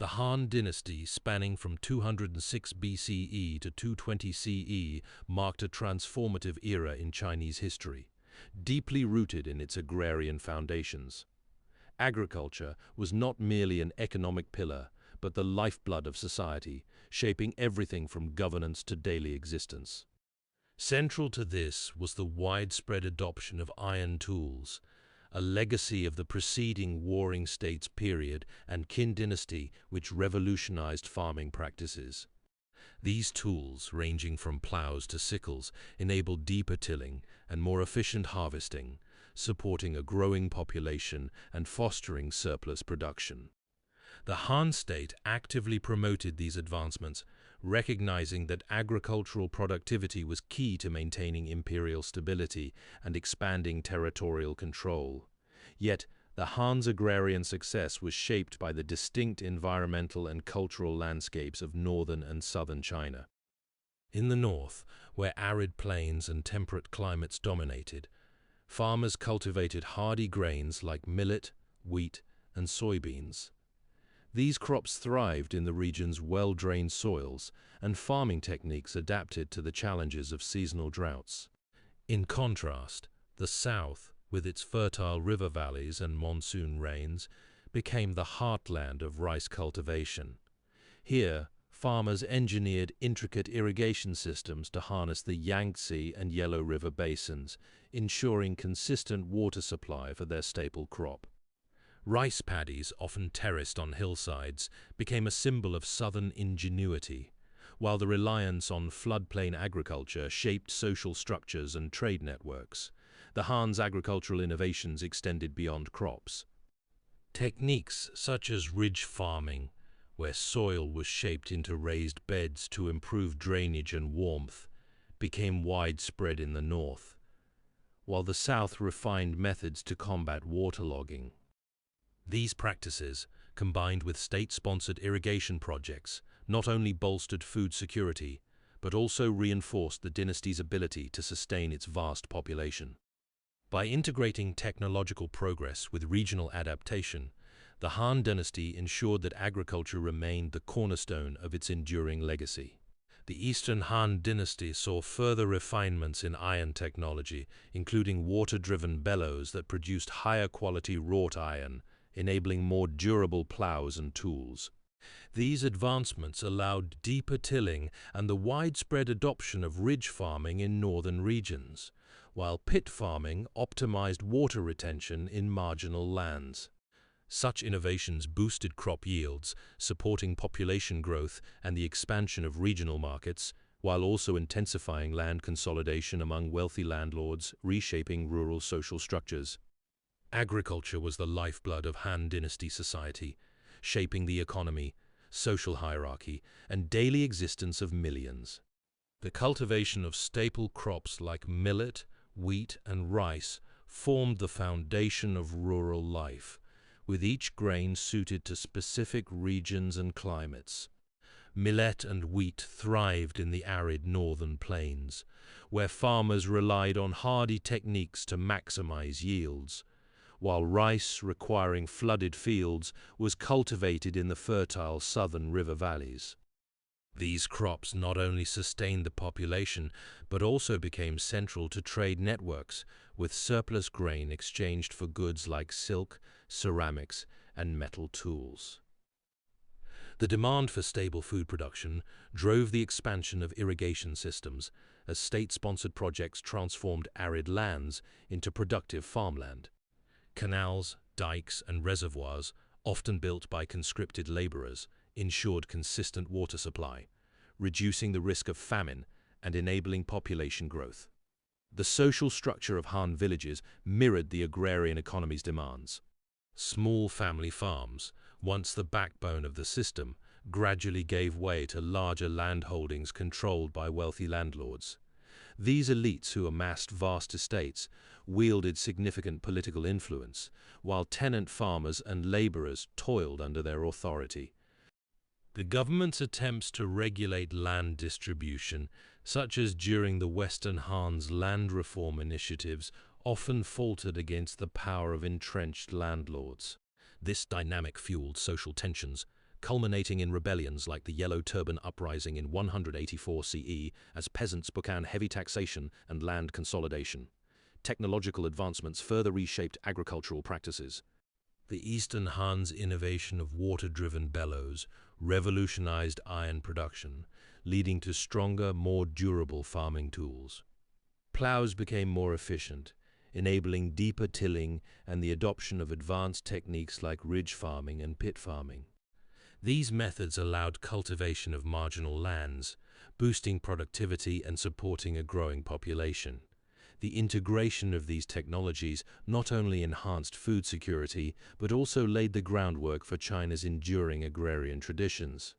The Han Dynasty, spanning from 206 BCE to 220 CE, marked a transformative era in Chinese history, deeply rooted in its agrarian foundations. Agriculture was not merely an economic pillar, but the lifeblood of society, shaping everything from governance to daily existence. Central to this was the widespread adoption of iron tools, a legacy of the preceding Warring States period and Qin dynasty which revolutionized farming practices. These tools, ranging from plows to sickles, enabled deeper tilling and more efficient harvesting, supporting a growing population and fostering surplus production. The Han state actively promoted these advancements, recognizing that agricultural productivity was key to maintaining imperial stability and expanding territorial control. Yet, the Han's agrarian success was shaped by the distinct environmental and cultural landscapes of northern and southern China. In the north, where arid plains and temperate climates dominated, farmers cultivated hardy grains like millet, wheat, and soybeans. These crops thrived in the region's well-drained soils, and farming techniques adapted to the challenges of seasonal droughts. In contrast, the south, with its fertile river valleys and monsoon rains, became the heartland of rice cultivation. Here, farmers engineered intricate irrigation systems to harness the Yangtze and Yellow River basins, ensuring consistent water supply for their staple crop. Rice paddies, often terraced on hillsides, became a symbol of southern ingenuity, while the reliance on floodplain agriculture shaped social structures and trade networks. The Han's agricultural innovations extended beyond crops. Techniques such as ridge farming, where soil was shaped into raised beds to improve drainage and warmth, became widespread in the north, while the south refined methods to combat waterlogging. These practices, combined with state-sponsored irrigation projects, not only bolstered food security, but also reinforced the dynasty's ability to sustain its vast population. By integrating technological progress with regional adaptation, the Han dynasty ensured that agriculture remained the cornerstone of its enduring legacy. The Eastern Han dynasty saw further refinements in iron technology, including water-driven bellows that produced higher-quality wrought iron, enabling more durable plows and tools. These advancements allowed deeper tilling and the widespread adoption of ridge farming in northern regions, while pit farming optimized water retention in marginal lands. Such innovations boosted crop yields, supporting population growth and the expansion of regional markets, while also intensifying land consolidation among wealthy landlords, reshaping rural social structures. Agriculture was the lifeblood of Han dynasty society, shaping the economy, social hierarchy, and daily existence of millions. The cultivation of staple crops like millet, wheat, and rice formed the foundation of rural life, with each grain suited to specific regions and climates. Millet and wheat thrived in the arid northern plains, where farmers relied on hardy techniques to maximize yields, while rice, requiring flooded fields, was cultivated in the fertile southern river valleys. These crops not only sustained the population, but also became central to trade networks, with surplus grain exchanged for goods like silk, ceramics, and metal tools. The demand for stable food production drove the expansion of irrigation systems, as state-sponsored projects transformed arid lands into productive farmland. Canals, dikes, and reservoirs, often built by conscripted laborers, ensured consistent water supply, reducing the risk of famine and enabling population growth. The social structure of Han villages mirrored the agrarian economy's demands. Small family farms, once the backbone of the system, gradually gave way to larger landholdings controlled by wealthy landlords. These elites, who amassed vast estates, wielded significant political influence, while tenant farmers and laborers toiled under their authority. The government's attempts to regulate land distribution, such as during the Western Han's land reform initiatives, often faltered against the power of entrenched landlords. This dynamic fueled social tensions, culminating in rebellions like the Yellow Turban Uprising in 184 CE as peasants began heavy taxation and land consolidation. Technological advancements further reshaped agricultural practices. The Eastern Han's innovation of water-driven bellows revolutionized iron production, leading to stronger, more durable farming tools. Plows became more efficient, enabling deeper tilling and the adoption of advanced techniques like ridge farming and pit farming. These methods allowed cultivation of marginal lands, boosting productivity and supporting a growing population. The integration of these technologies not only enhanced food security, but also laid the groundwork for China's enduring agrarian traditions.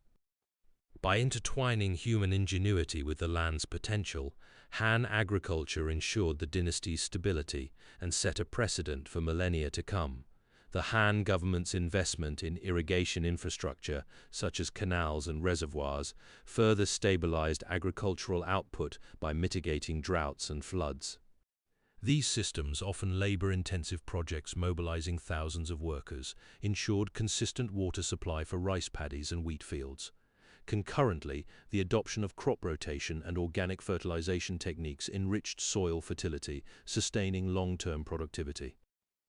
By intertwining human ingenuity with the land's potential, Han agriculture ensured the dynasty's stability and set a precedent for millennia to come. The Han government's investment in irrigation infrastructure, such as canals and reservoirs, further stabilized agricultural output by mitigating droughts and floods. These systems, often labor-intensive projects mobilizing thousands of workers, ensured consistent water supply for rice paddies and wheat fields. Concurrently, the adoption of crop rotation and organic fertilization techniques enriched soil fertility, sustaining long-term productivity.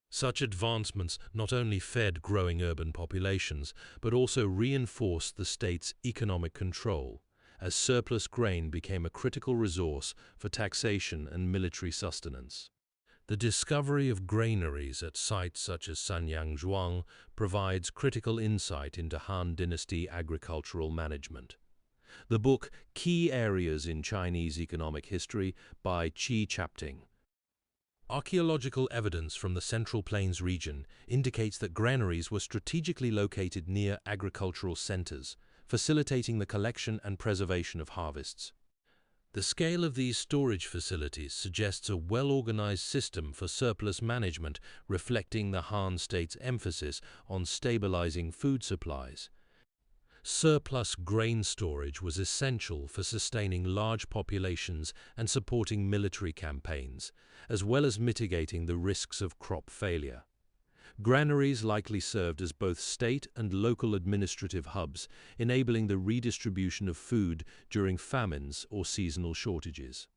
Such advancements not only fed growing urban populations, but also reinforced the state's economic control, as surplus grain became a critical resource for taxation and military sustenance. The discovery of granaries at sites such as Sanyangzhuang provides critical insight into Han Dynasty agricultural management. The book Key Areas in Chinese Economic History by Qi Chapting. Archaeological evidence from the Central Plains region indicates that granaries were strategically located near agricultural centers, facilitating the collection and preservation of harvests. The scale of these storage facilities suggests a well-organized system for surplus management, reflecting the Han state's emphasis on stabilizing food supplies. Surplus grain storage was essential for sustaining large populations and supporting military campaigns, as well as mitigating the risks of crop failure. Granaries likely served as both state and local administrative hubs, enabling the redistribution of food during famines or seasonal shortages.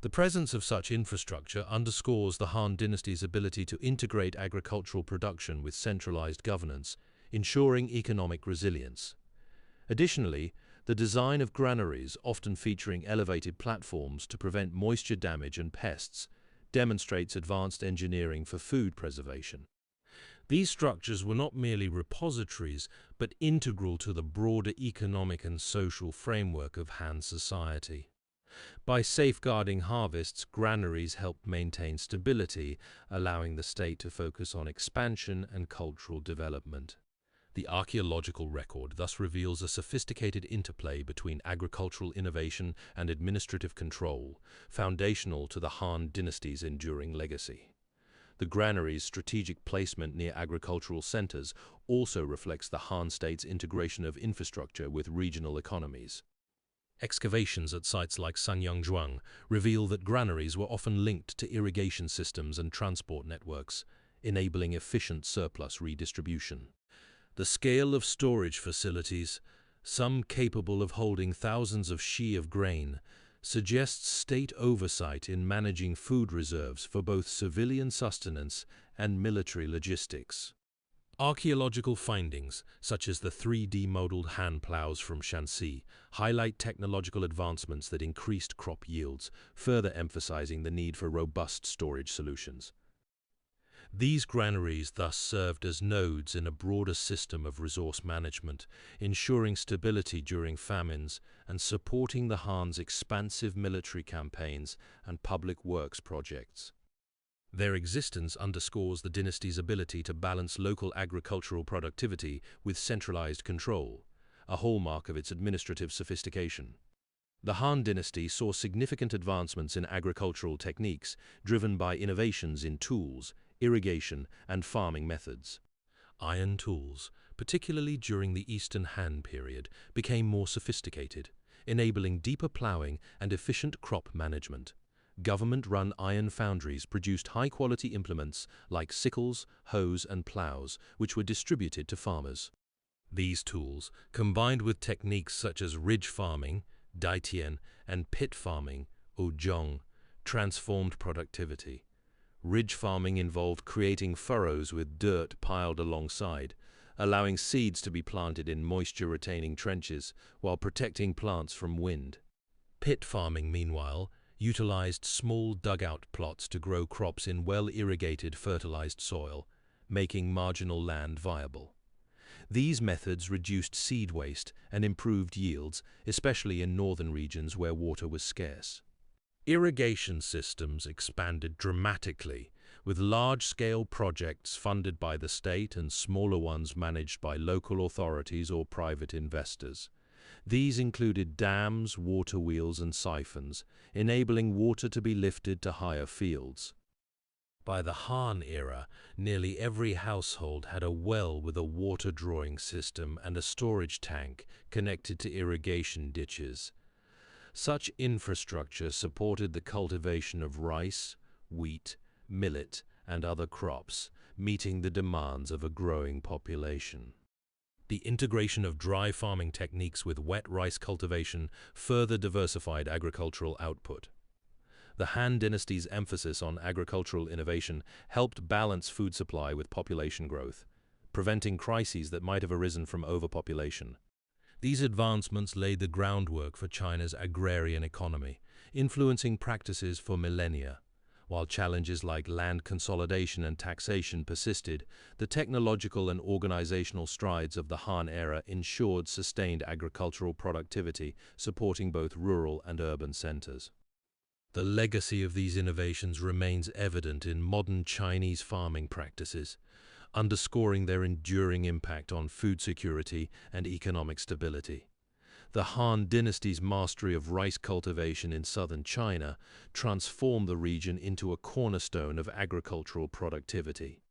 The presence of such infrastructure underscores the Han dynasty's ability to integrate agricultural production with centralized governance, ensuring economic resilience. Additionally, the design of granaries, often featuring elevated platforms to prevent moisture damage and pests, demonstrates advanced engineering for food preservation. These structures were not merely repositories, but integral to the broader economic and social framework of Han society. By safeguarding harvests, granaries helped maintain stability, allowing the state to focus on expansion and cultural development. The archaeological record thus reveals a sophisticated interplay between agricultural innovation and administrative control, foundational to the Han dynasty's enduring legacy. The granary's strategic placement near agricultural centers also reflects the Han state's integration of infrastructure with regional economies. Excavations at sites like Sanyangzhuang reveal that granaries were often linked to irrigation systems and transport networks, enabling efficient surplus redistribution. The scale of storage facilities, some capable of holding thousands of shi of grain, suggests state oversight in managing food reserves for both civilian sustenance and military logistics. Archaeological findings, such as the 3D modeled hand plows from Shanxi, highlight technological advancements that increased crop yields, further emphasizing the need for robust storage solutions. These granaries thus served as nodes in a broader system of resource management, ensuring stability during famines and supporting the Han's expansive military campaigns and public works projects. Their existence underscores the dynasty's ability to balance local agricultural productivity with centralized control, a hallmark of its administrative sophistication. The Han dynasty saw significant advancements in agricultural techniques, driven by innovations in tools, irrigation, and farming methods. Iron tools, particularly during the Eastern Han period, became more sophisticated, enabling deeper plowing and efficient crop management. Government-run iron foundries produced high-quality implements like sickles, hoes, and plows, which were distributed to farmers. These tools, combined with techniques such as ridge farming, Daitian, and pit farming, Zhong, transformed productivity. Ridge farming involved creating furrows with dirt piled alongside, allowing seeds to be planted in moisture-retaining trenches while protecting plants from wind. Pit farming, meanwhile, utilized small dugout plots to grow crops in well-irrigated, fertilized soil, making marginal land viable. These methods reduced seed waste and improved yields, especially in northern regions where water was scarce. Irrigation systems expanded dramatically, with large-scale projects funded by the state and smaller ones managed by local authorities or private investors. These included dams, water wheels, and siphons, enabling water to be lifted to higher fields. By the Han era, nearly every household had a well with a water-drawing system and a storage tank connected to irrigation ditches. Such infrastructure supported the cultivation of rice, wheat, millet, and other crops, meeting the demands of a growing population. The integration of dry farming techniques with wet rice cultivation further diversified agricultural output. The Han Dynasty's emphasis on agricultural innovation helped balance food supply with population growth, preventing crises that might have arisen from overpopulation. These advancements laid the groundwork for China's agrarian economy, influencing practices for millennia. While challenges like land consolidation and taxation persisted, the technological and organizational strides of the Han era ensured sustained agricultural productivity, supporting both rural and urban centers. The legacy of these innovations remains evident in modern Chinese farming practices, underscoring their enduring impact on food security and economic stability. The Han Dynasty's mastery of rice cultivation in southern China transformed the region into a cornerstone of agricultural productivity.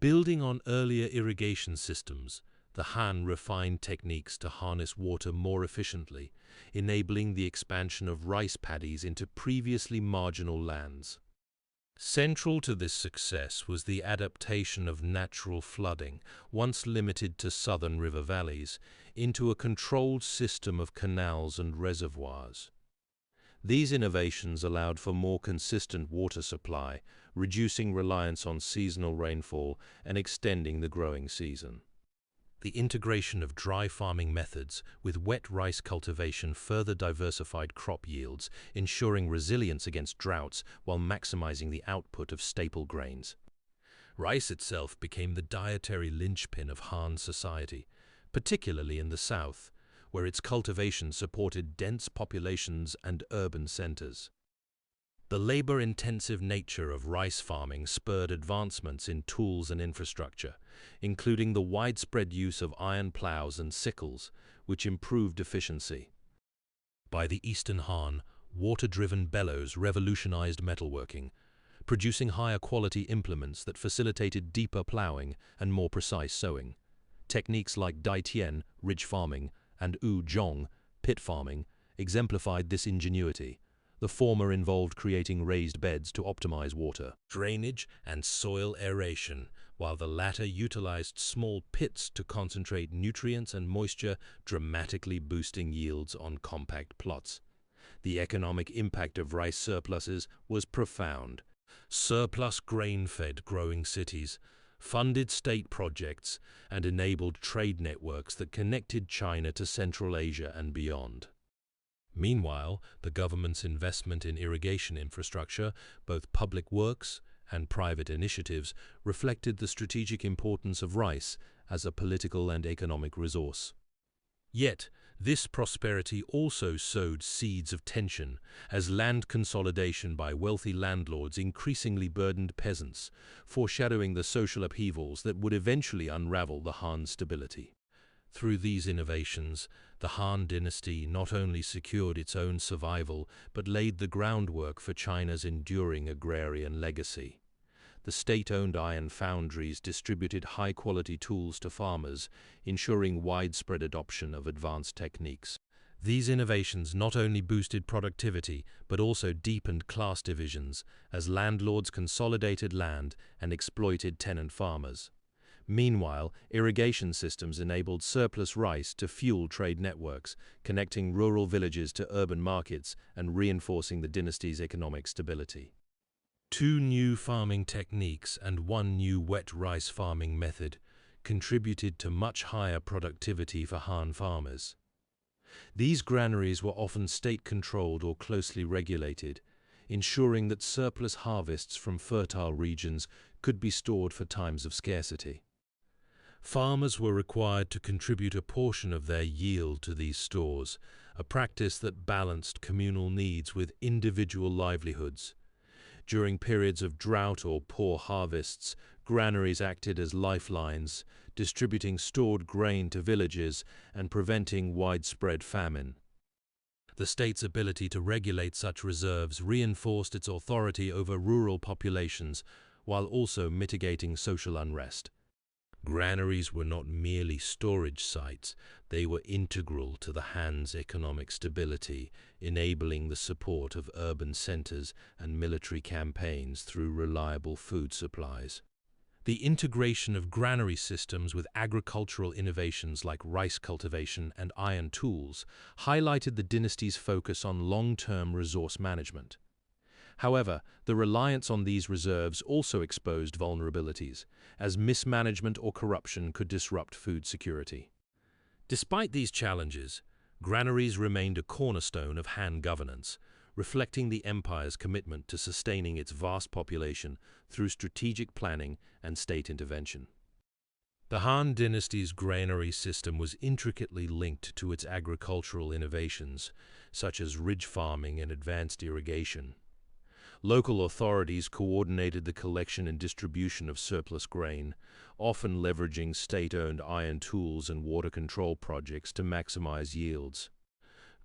Building on earlier irrigation systems, the Han refined techniques to harness water more efficiently, enabling the expansion of rice paddies into previously marginal lands. Central to this success was the adaptation of natural flooding, once limited to southern river valleys, into a controlled system of canals and reservoirs. These innovations allowed for more consistent water supply, reducing reliance on seasonal rainfall and extending the growing season. The integration of dry farming methods with wet rice cultivation further diversified crop yields, ensuring resilience against droughts while maximizing the output of staple grains. Rice itself became the dietary linchpin of Han society, particularly in the south, where its cultivation supported dense populations and urban centers. The labor-intensive nature of rice farming spurred advancements in tools and infrastructure, including the widespread use of iron plows and sickles, which improved efficiency. By the Eastern Han, water-driven bellows revolutionized metalworking, producing higher-quality implements that facilitated deeper plowing and more precise sowing. Techniques like Daitian, ridge farming, and Zhong, pit farming, exemplified this ingenuity. The former involved creating raised beds to optimize water drainage and soil aeration, while the latter utilized small pits to concentrate nutrients and moisture, dramatically boosting yields on compact plots. The economic impact of rice surpluses was profound. Surplus grain-fed growing cities, funded state projects, and enabled trade networks that connected China to Central Asia and beyond. Meanwhile, the government's investment in irrigation infrastructure, both public works and private initiatives, reflected the strategic importance of rice as a political and economic resource. Yet, this prosperity also sowed seeds of tension, as land consolidation by wealthy landlords increasingly burdened peasants, foreshadowing the social upheavals that would eventually unravel the Han's stability. Through these innovations, the Han Dynasty not only secured its own survival, but laid the groundwork for China's enduring agrarian legacy. The state-owned iron foundries distributed high-quality tools to farmers, ensuring widespread adoption of advanced techniques. These innovations not only boosted productivity, but also deepened class divisions, as landlords consolidated land and exploited tenant farmers. Meanwhile, irrigation systems enabled surplus rice to fuel trade networks, connecting rural villages to urban markets and reinforcing the dynasty's economic stability. Two new farming techniques and one new wet rice farming method contributed to much higher productivity for Han farmers. These granaries were often state-controlled or closely regulated, ensuring that surplus harvests from fertile regions could be stored for times of scarcity. Farmers were required to contribute a portion of their yield to these stores, a practice that balanced communal needs with individual livelihoods. During periods of drought or poor harvests, granaries acted as lifelines, distributing stored grain to villages and preventing widespread famine. The state's ability to regulate such reserves reinforced its authority over rural populations while also mitigating social unrest. Granaries were not merely storage sites, they were integral to the Han's economic stability, enabling the support of urban centers and military campaigns through reliable food supplies. The integration of granary systems with agricultural innovations like rice cultivation and iron tools highlighted the dynasty's focus on long-term resource management. However, the reliance on these reserves also exposed vulnerabilities, as mismanagement or corruption could disrupt food security. Despite these challenges, granaries remained a cornerstone of Han governance, reflecting the empire's commitment to sustaining its vast population through strategic planning and state intervention. The Han dynasty's granary system was intricately linked to its agricultural innovations, such as ridge farming and advanced irrigation. Local authorities coordinated the collection and distribution of surplus grain, often leveraging state-owned iron tools and water control projects to maximize yields.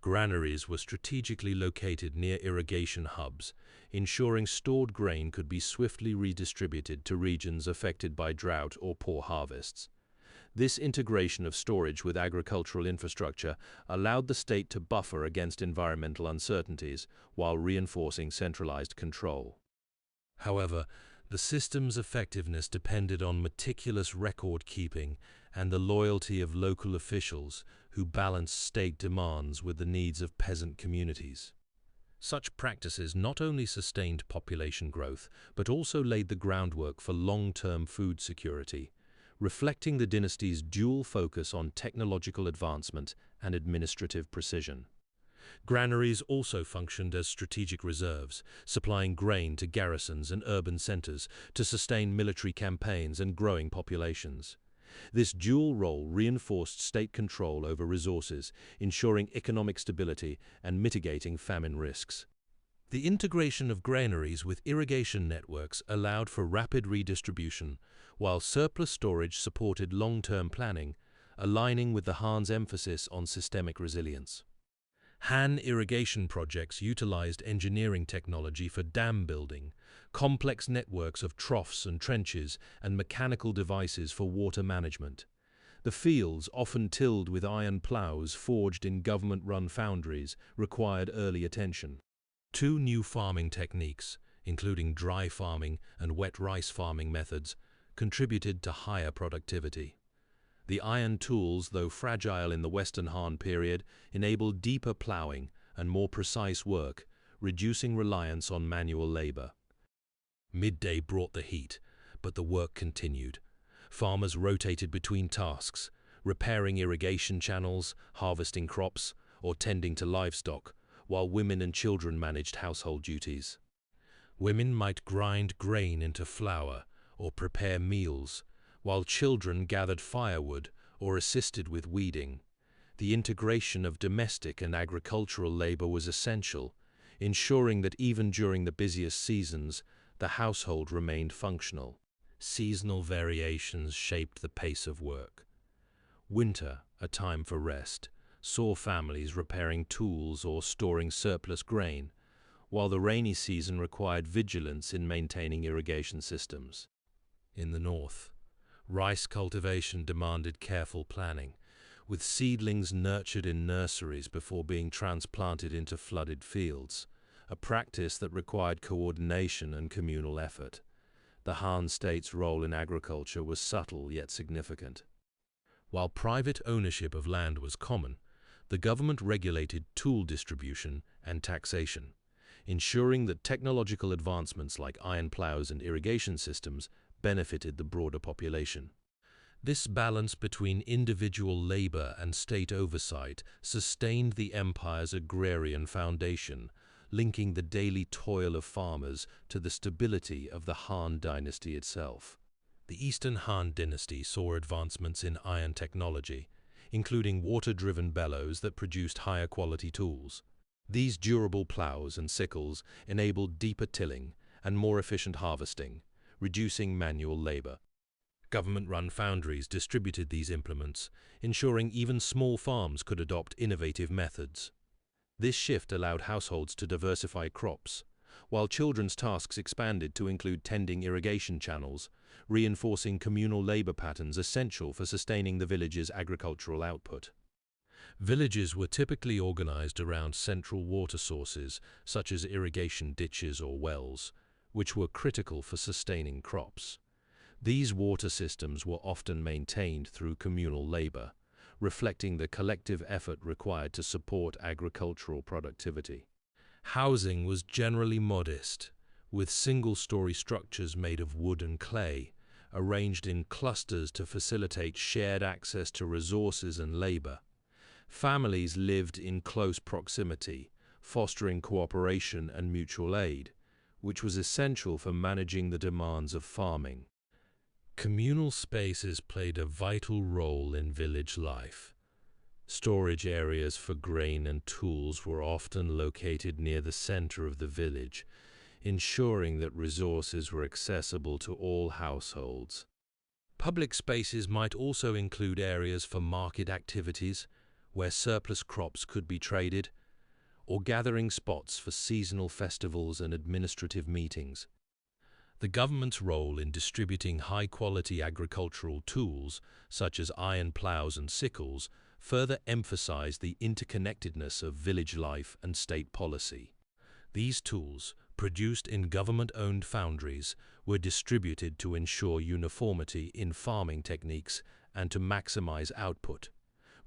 Granaries were strategically located near irrigation hubs, ensuring stored grain could be swiftly redistributed to regions affected by drought or poor harvests. This integration of storage with agricultural infrastructure allowed the state to buffer against environmental uncertainties while reinforcing centralized control. However, the system's effectiveness depended on meticulous record-keeping and the loyalty of local officials who balanced state demands with the needs of peasant communities. Such practices not only sustained population growth, but also laid the groundwork for long-term food security, reflecting the dynasty's dual focus on technological advancement and administrative precision. Granaries also functioned as strategic reserves, supplying grain to garrisons and urban centers to sustain military campaigns and growing populations. This dual role reinforced state control over resources, ensuring economic stability and mitigating famine risks. The integration of granaries with irrigation networks allowed for rapid redistribution, while surplus storage supported long-term planning, aligning with the Han's emphasis on systemic resilience. Han irrigation projects utilized engineering technology for dam building, complex networks of troughs and trenches, and mechanical devices for water management. The fields, often tilled with iron plows forged in government-run foundries, required early attention. Two new farming techniques, including dry farming and wet rice farming methods, contributed to higher productivity. The iron tools, though fragile in the Western Han period, enabled deeper plowing and more precise work, reducing reliance on manual labor. Midday brought the heat, but the work continued. Farmers rotated between tasks, repairing irrigation channels, harvesting crops, or tending to livestock, while women and children managed household duties. Women might grind grain into flour or prepare meals, while children gathered firewood or assisted with weeding. The integration of domestic and agricultural labor was essential, ensuring that even during the busiest seasons, the household remained functional. Seasonal variations shaped the pace of work. Winter, a time for rest, saw families repairing tools or storing surplus grain, while the rainy season required vigilance in maintaining irrigation systems. In the north, rice cultivation demanded careful planning, with seedlings nurtured in nurseries before being transplanted into flooded fields, a practice that required coordination and communal effort. The Han state's role in agriculture was subtle yet significant. While private ownership of land was common, the government regulated tool distribution and taxation, ensuring that technological advancements like iron plows and irrigation systems benefited the broader population. This balance between individual labor and state oversight sustained the empire's agrarian foundation, linking the daily toil of farmers to the stability of the Han dynasty itself. The Eastern Han dynasty saw advancements in iron technology, including water-driven bellows that produced higher quality tools. These durable plows and sickles enabled deeper tilling and more efficient harvesting, reducing manual labor. Government-run foundries distributed these implements, ensuring even small farms could adopt innovative methods. This shift allowed households to diversify crops, while children's tasks expanded to include tending irrigation channels, reinforcing communal labor patterns essential for sustaining the village's agricultural output. Villages were typically organized around central water sources, such as irrigation ditches or wells, which were critical for sustaining crops. These water systems were often maintained through communal labor, reflecting the collective effort required to support agricultural productivity. Housing was generally modest, with single-story structures made of wood and clay, arranged in clusters to facilitate shared access to resources and labor. Families lived in close proximity, fostering cooperation and mutual aid, which was essential for managing the demands of farming. Communal spaces played a vital role in village life. Storage areas for grain and tools were often located near the center of the village, ensuring that resources were accessible to all households. Public spaces might also include areas for market activities, where surplus crops could be traded, or gathering spots for seasonal festivals and administrative meetings. The government's role in distributing high-quality agricultural tools, such as iron plows and sickles, further emphasized the interconnectedness of village life and state policy. These tools, produced in government-owned foundries, were distributed to ensure uniformity in farming techniques and to maximize output,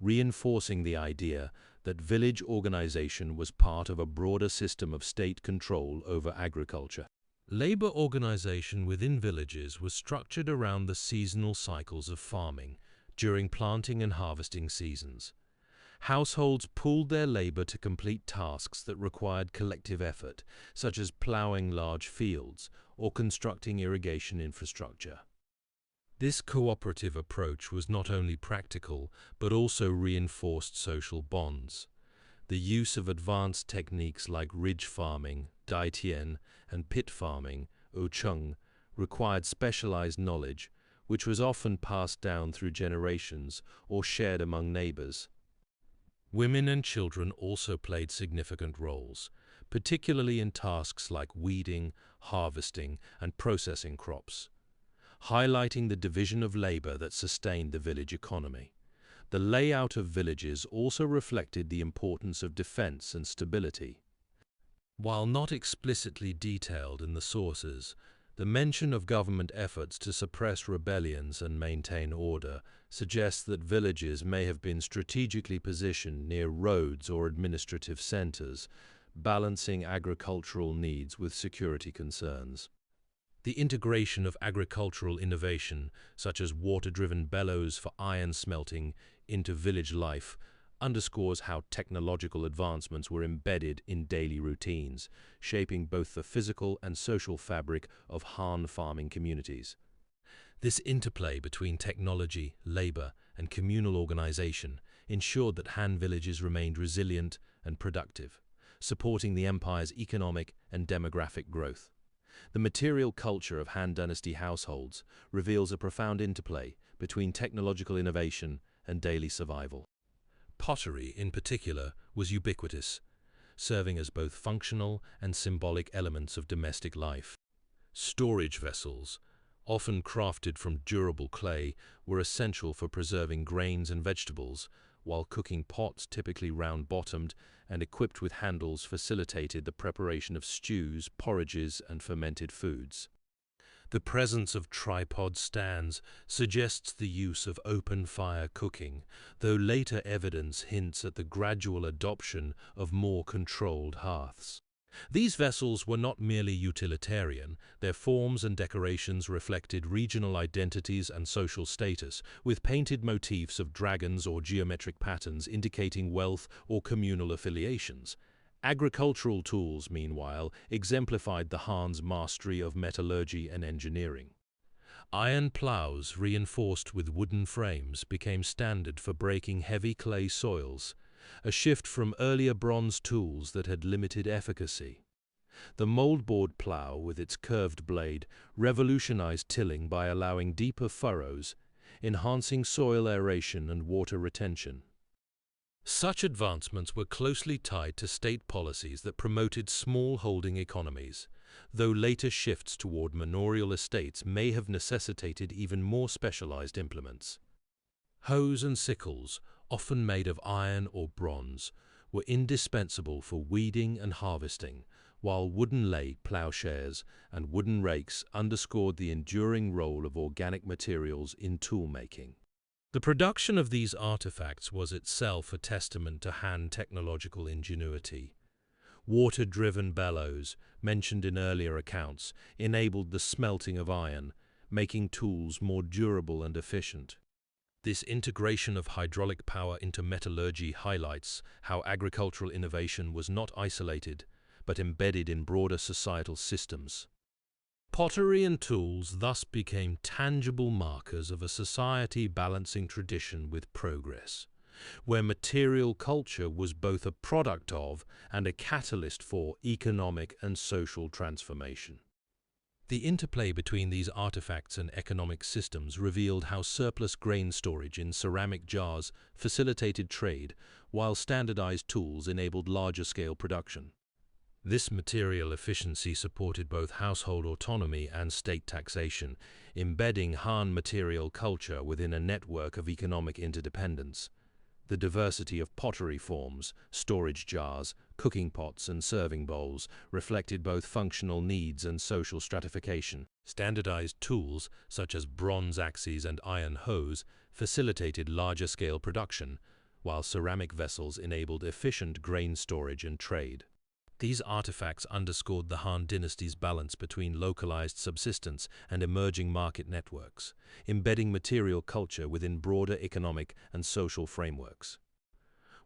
reinforcing the idea that village organization was part of a broader system of state control over agriculture. Labor organization within villages was structured around the seasonal cycles of farming during planting and harvesting seasons. Households pooled their labor to complete tasks that required collective effort, such as plowing large fields or constructing irrigation infrastructure. This cooperative approach was not only practical, but also reinforced social bonds. The use of advanced techniques like ridge farming, daitian, and pit farming, ocheng, required specialized knowledge, which was often passed down through generations or shared among neighbors. Women and children also played significant roles, particularly in tasks like weeding, harvesting, and processing crops, highlighting the division of labor that sustained the village economy. The layout of villages also reflected the importance of defense and stability. While not explicitly detailed in the sources, the mention of government efforts to suppress rebellions and maintain order suggests that villages may have been strategically positioned near roads or administrative centers, balancing agricultural needs with security concerns. The integration of agricultural innovation, such as water-driven bellows for iron smelting, into village life underscores how technological advancements were embedded in daily routines, shaping both the physical and social fabric of Han farming communities. This interplay between technology, labor, and communal organization ensured that Han villages remained resilient and productive, supporting the empire's economic and demographic growth. The material culture of Han Dynasty households reveals a profound interplay between technological innovation and daily survival. Pottery, in particular, was ubiquitous, serving as both functional and symbolic elements of domestic life. Storage vessels, often crafted from durable clay, were essential for preserving grains and vegetables, while cooking pots, typically round-bottomed and equipped with handles, facilitated the preparation of stews, porridges, and fermented foods. The presence of tripod stands suggests the use of open-fire cooking, though later evidence hints at the gradual adoption of more controlled hearths. These vessels were not merely utilitarian, their forms and decorations reflected regional identities and social status, with painted motifs of dragons or geometric patterns indicating wealth or communal affiliations. Agricultural tools, meanwhile, exemplified the Han's mastery of metallurgy and engineering. Iron plows, reinforced with wooden frames, became standard for breaking heavy clay soils, a shift from earlier bronze tools that had limited efficacy. The moldboard plow, with its curved blade, revolutionized tilling by allowing deeper furrows, enhancing soil aeration and water retention. Such advancements were closely tied to state policies that promoted small-holding economies, though later shifts toward manorial estates may have necessitated even more specialized implements. Hoes and sickles, often made of iron or bronze, were indispensable for weeding and harvesting, while wooden lay plowshares and wooden rakes underscored the enduring role of organic materials in tool-making. The production of these artifacts was itself a testament to Han technological ingenuity. Water-driven bellows, mentioned in earlier accounts, enabled the smelting of iron, making tools more durable and efficient. This integration of hydraulic power into metallurgy highlights how agricultural innovation was not isolated, but embedded in broader societal systems. Pottery and tools thus became tangible markers of a society balancing tradition with progress, where material culture was both a product of and a catalyst for economic and social transformation. The interplay between these artifacts and economic systems revealed how surplus grain storage in ceramic jars facilitated trade, while standardized tools enabled larger-scale production. This material efficiency supported both household autonomy and state taxation, embedding Han material culture within a network of economic interdependence. The diversity of pottery forms, storage jars, cooking pots, and serving bowls reflected both functional needs and social stratification. Standardized tools, such as bronze axes and iron hoes, facilitated larger-scale production, while ceramic vessels enabled efficient grain storage and trade. These artifacts underscored the Han dynasty's balance between localized subsistence and emerging market networks, embedding material culture within broader economic and social frameworks.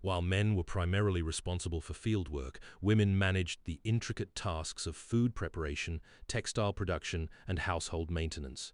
While men were primarily responsible for fieldwork, women managed the intricate tasks of food preparation, textile production, and household maintenance.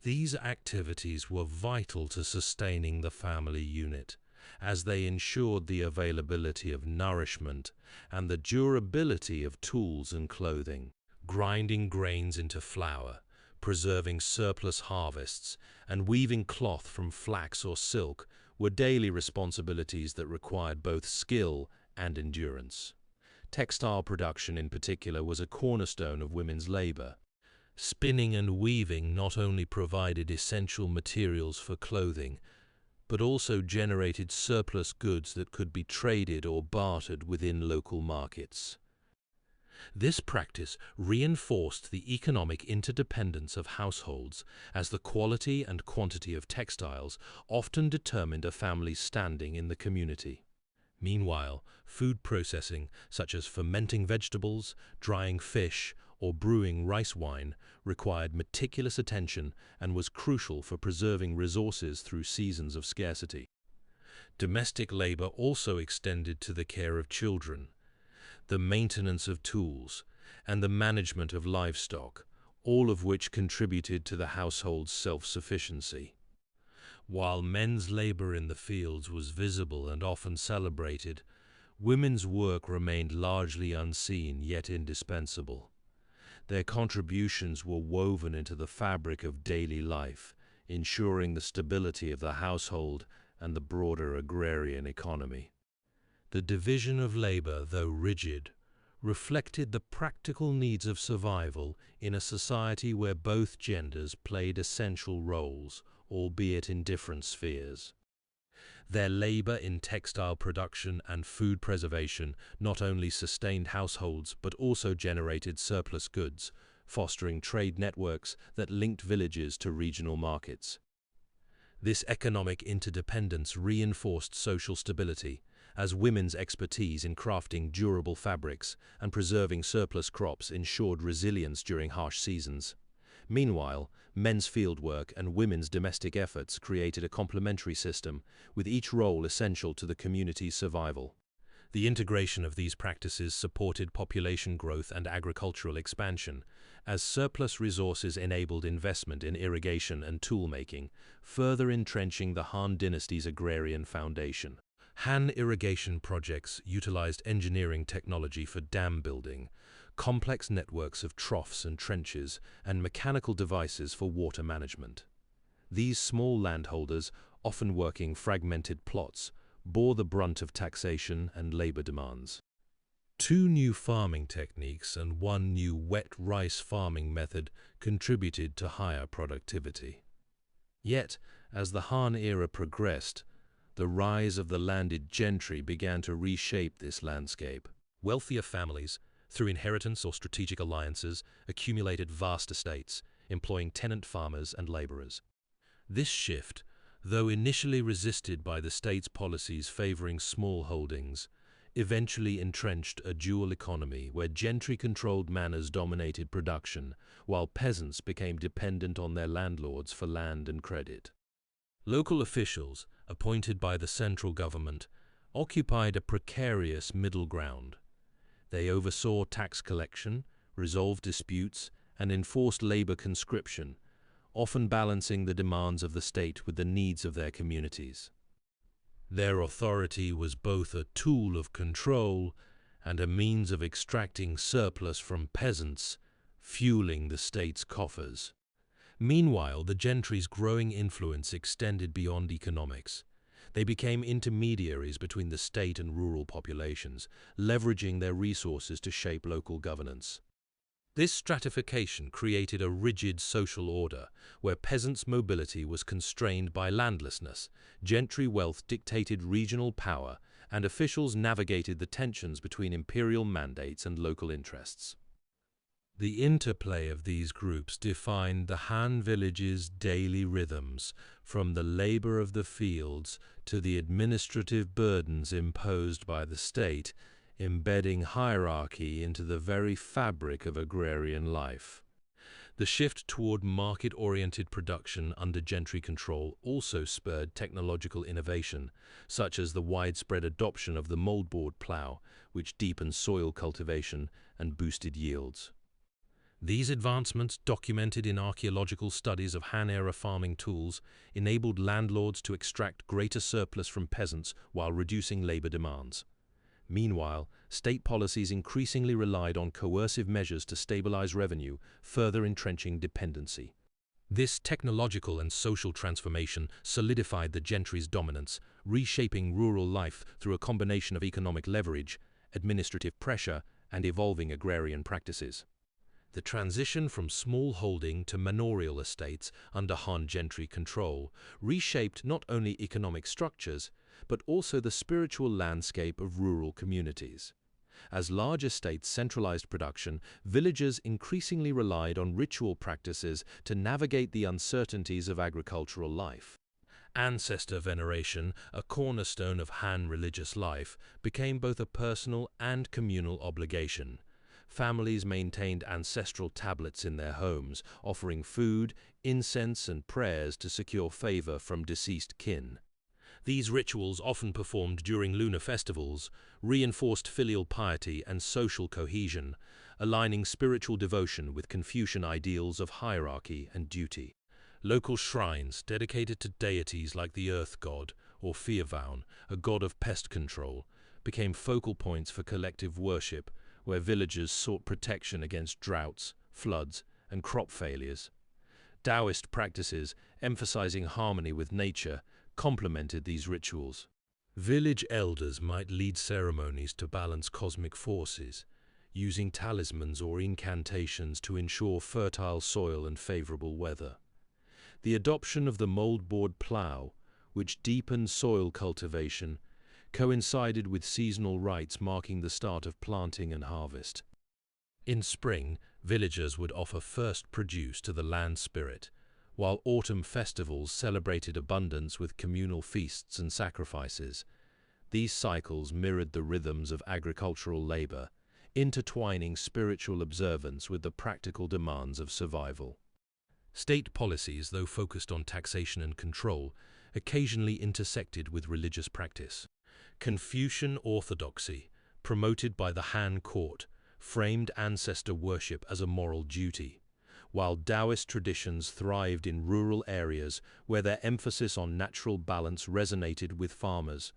These activities were vital to sustaining the family unit, as they ensured the availability of nourishment and the durability of tools and clothing. Grinding grains into flour, preserving surplus harvests, and weaving cloth from flax or silk were daily responsibilities that required both skill and endurance. Textile production in particular was a cornerstone of women's labor. Spinning and weaving not only provided essential materials for clothing, but also generated surplus goods that could be traded or bartered within local markets. This practice reinforced the economic interdependence of households, as the quality and quantity of textiles often determined a family's standing in the community. Meanwhile, food processing, such as fermenting vegetables, drying fish, or brewing rice wine, required meticulous attention and was crucial for preserving resources through seasons of scarcity. Domestic labor also extended to the care of children, the maintenance of tools, and the management of livestock, all of which contributed to the household's self-sufficiency. While men's labor in the fields was visible and often celebrated, women's work remained largely unseen yet indispensable. Their contributions were woven into the fabric of daily life, ensuring the stability of the household and the broader agrarian economy. The division of labor, though rigid, reflected the practical needs of survival in a society where both genders played essential roles, albeit in different spheres. Their labor in textile production and food preservation not only sustained households but also generated surplus goods, fostering trade networks that linked villages to regional markets. This economic interdependence reinforced social stability, as women's expertise in crafting durable fabrics and preserving surplus crops ensured resilience during harsh seasons. Meanwhile, men's fieldwork and women's domestic efforts created a complementary system, with each role essential to the community's survival. The integration of these practices supported population growth and agricultural expansion, as surplus resources enabled investment in irrigation and tool-making, further entrenching the Han Dynasty's agrarian foundation. Han irrigation projects utilized engineering technology for dam building, complex networks of troughs and trenches, and mechanical devices for water management. These small landholders, often working fragmented plots, bore the brunt of taxation and labor demands. 2 new farming techniques and 1 new wet rice farming method contributed to higher productivity. Yet, as the Han era progressed, the rise of the landed gentry began to reshape this landscape. Wealthier families, through inheritance or strategic alliances, accumulated vast estates, employing tenant farmers and laborers. This shift, though initially resisted by the state's policies favoring small holdings, eventually entrenched a dual economy where gentry-controlled manors dominated production, while peasants became dependent on their landlords for land and credit. Local officials, appointed by the central government, occupied a precarious middle ground. They oversaw tax collection, resolved disputes, and enforced labor conscription, often balancing the demands of the state with the needs of their communities. Their authority was both a tool of control and a means of extracting surplus from peasants, fueling the state's coffers. Meanwhile, the gentry's growing influence extended beyond economics. They became intermediaries between the state and rural populations, leveraging their resources to shape local governance. This stratification created a rigid social order, where peasants' mobility was constrained by landlessness, gentry wealth dictated regional power, and officials navigated the tensions between imperial mandates and local interests. The interplay of these groups defined the Han village's daily rhythms, from the labor of the fields to the administrative burdens imposed by the state, embedding hierarchy into the very fabric of agrarian life. The shift toward market-oriented production under gentry control also spurred technological innovation, such as the widespread adoption of the moldboard plow, which deepened soil cultivation and boosted yields. These advancements, documented in archaeological studies of Han-era farming tools, enabled landlords to extract greater surplus from peasants while reducing labor demands. Meanwhile, state policies increasingly relied on coercive measures to stabilize revenue, further entrenching dependency. This technological and social transformation solidified the gentry's dominance, reshaping rural life through a combination of economic leverage, administrative pressure, and evolving agrarian practices. The transition from small holding to manorial estates under Han gentry control reshaped not only economic structures, but also the spiritual landscape of rural communities. As large estates centralized production, villagers increasingly relied on ritual practices to navigate the uncertainties of agricultural life. Ancestor veneration, a cornerstone of Han religious life, became both a personal and communal obligation. Families maintained ancestral tablets in their homes, offering food, incense, and prayers to secure favor from deceased kin. These rituals, often performed during lunar festivals, reinforced filial piety and social cohesion, aligning spiritual devotion with Confucian ideals of hierarchy and duty. Local shrines dedicated to deities like the Earth God or Firvaun, a god of pest control, became focal points for collective worship, where villagers sought protection against droughts, floods, and crop failures. Taoist practices, emphasizing harmony with nature, complemented these rituals. Village elders might lead ceremonies to balance cosmic forces, using talismans or incantations to ensure fertile soil and favorable weather. The adoption of the moldboard plow, which deepened soil cultivation, coincided with seasonal rites marking the start of planting and harvest. In spring, Villagers would offer first produce to the land spirit, while autumn festivals celebrated abundance with communal feasts and sacrifices. These cycles mirrored the rhythms of agricultural labor, intertwining spiritual observance with the practical demands of survival. State policies, though focused on taxation and control, occasionally intersected with religious practice. Confucian orthodoxy, promoted by the Han court, framed ancestor worship as a moral duty, while Taoist traditions thrived in rural areas where their emphasis on natural balance resonated with farmers.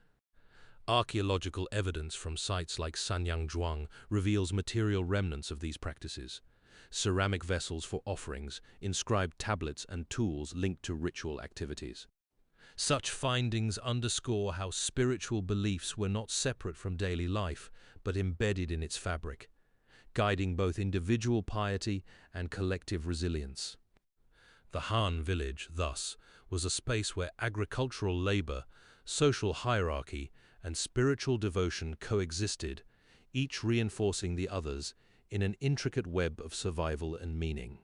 Archaeological evidence from sites like Sanyangzhuang reveals material remnants of these practices. Ceramic vessels for offerings, inscribed tablets and tools linked to ritual activities. Such findings underscore how spiritual beliefs were not separate from daily life, but embedded in its fabric, guiding both individual piety and collective resilience. The Han village, thus, was a space where agricultural labor, social hierarchy, and spiritual devotion coexisted, each reinforcing the others in an intricate web of survival and meaning.